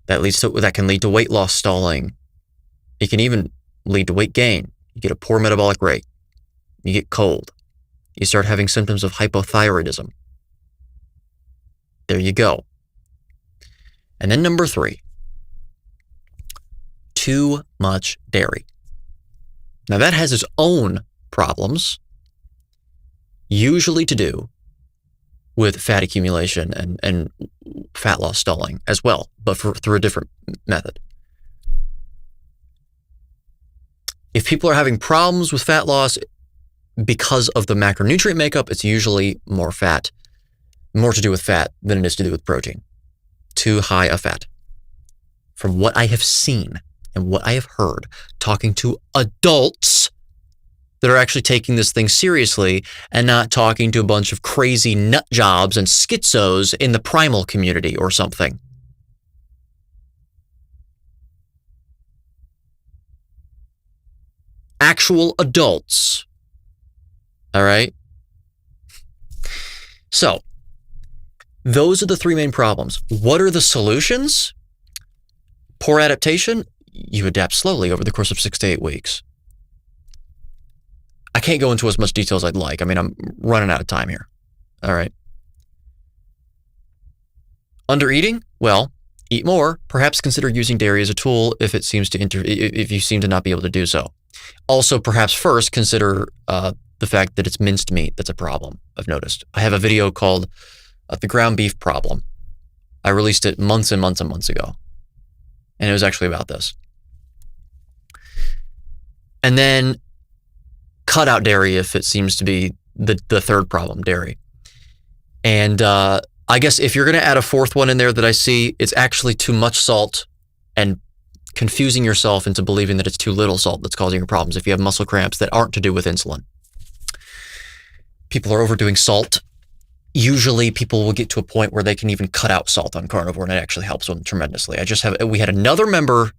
That can lead to weight loss stalling. It can even lead to weight gain. You get a poor metabolic rate. You get cold. You start having symptoms of hypothyroidism. There you go. And then number 3, too much dairy. Now that has its own problems, usually to do with fat accumulation and fat loss stalling as well, but through a different method. If people are having problems with fat loss because of the macronutrient makeup, it's usually more to do with fat than it is to do with protein. Too high a fat. From what I have seen and what I have heard, talking to adults that are actually taking this thing seriously and not talking to a bunch of crazy nut jobs and schizos in the primal community or something. Actual adults. All right? So, those are the 3 main problems. What are the solutions? Poor adaptation, you adapt slowly over the course of 6 to 8 weeks. I can't go into as much detail as I'd like. I mean, I'm running out of time here. All right. Under-eating? Well, eat more. Perhaps consider using dairy as a tool if it seems if you seem to not be able to do so. Also, perhaps first consider the fact that it's minced meat that's a problem, I've noticed. I have a video called The Ground Beef Problem. I released it months and months and months ago. And it was actually about this. And then cut out dairy if it seems to be the third problem, dairy. And I guess if you're going to add a fourth one in there that I see, it's actually too much salt and confusing yourself into believing that it's too little salt that's causing your problems if you have muscle cramps that aren't to do with insulin. People are overdoing salt. Usually people will get to a point where they can even cut out salt on carnivore, and it actually helps them tremendously. We had another member,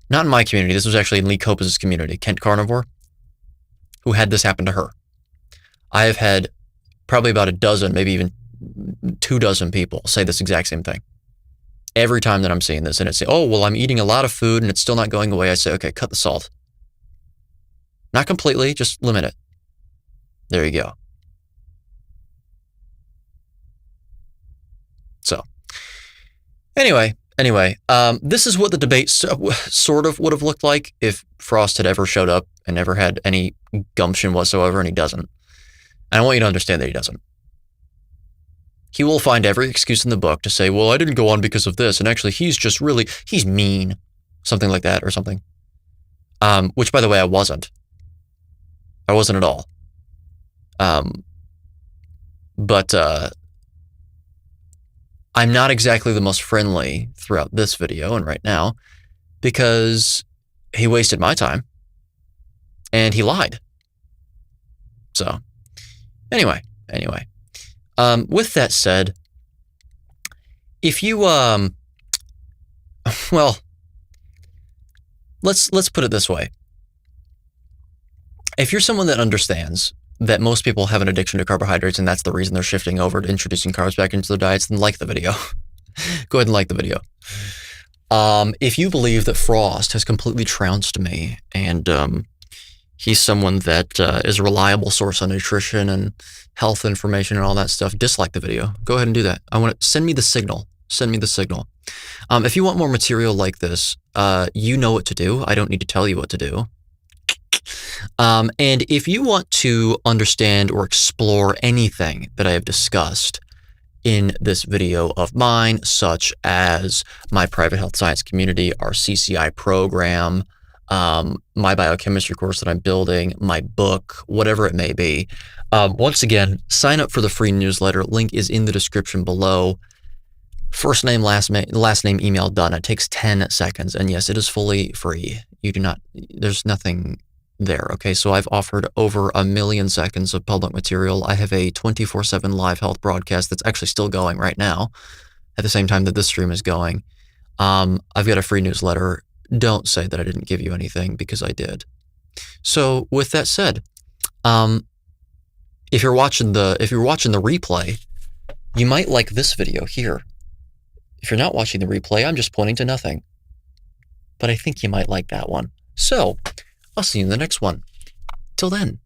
not in my community, this was actually in Lee Copus' community, Kent Carnivore, who had this happen to her. I have had probably about a dozen, maybe even 24 people say this exact same thing. Every time that I'm seeing this, and it's, oh, well, I'm eating a lot of food and it's still not going away. I say, okay, cut the salt. Not completely, just limit it. There you go. So, anyway, this is what the debate sort of would have looked like if Frost had ever showed up and never had any gumption whatsoever, and he doesn't. And I want you to understand that he doesn't. He will find every excuse in the book to say, well, I didn't go on because of this, and actually he's mean, something like that or something. Which, by the way, I wasn't. I wasn't at all. But I'm not exactly the most friendly throughout this video and right now because he wasted my time and he lied. So anyway, with that said, if you, well, let's put it this way. If you're someone that understands that most people have an addiction to carbohydrates and that's the reason they're shifting over to introducing carbs back into their diets, then like the video. Go ahead and like the video. If you believe that Frost has completely trounced me and he's someone that is a reliable source on nutrition and health information and all that stuff, dislike the video. Go ahead and do that. Send me the signal. Send me the signal. If you want more material like this, you know what to do. I don't need to tell you what to do. And if you want to understand or explore anything that I have discussed in this video of mine, such as my private health science community, our CCI program, my biochemistry course that I'm building, my book, whatever it may be. Once again, sign up for the free newsletter. Link is in the description below. First name, last name, email, done. It takes 10 seconds. And yes, it is fully free. There's nothing there. Okay, so I've offered over 1 million seconds of public material. I have a 24/7 live health broadcast that's actually still going right now at the same time that this stream is going. I've got a free newsletter. Don't say that I didn't give you anything, because I did. So with that said, if you're watching the replay, you might like this video here. If you're not watching the replay, I'm just pointing to nothing. But I think you might like that one. So I'll see you in the next one. Till then.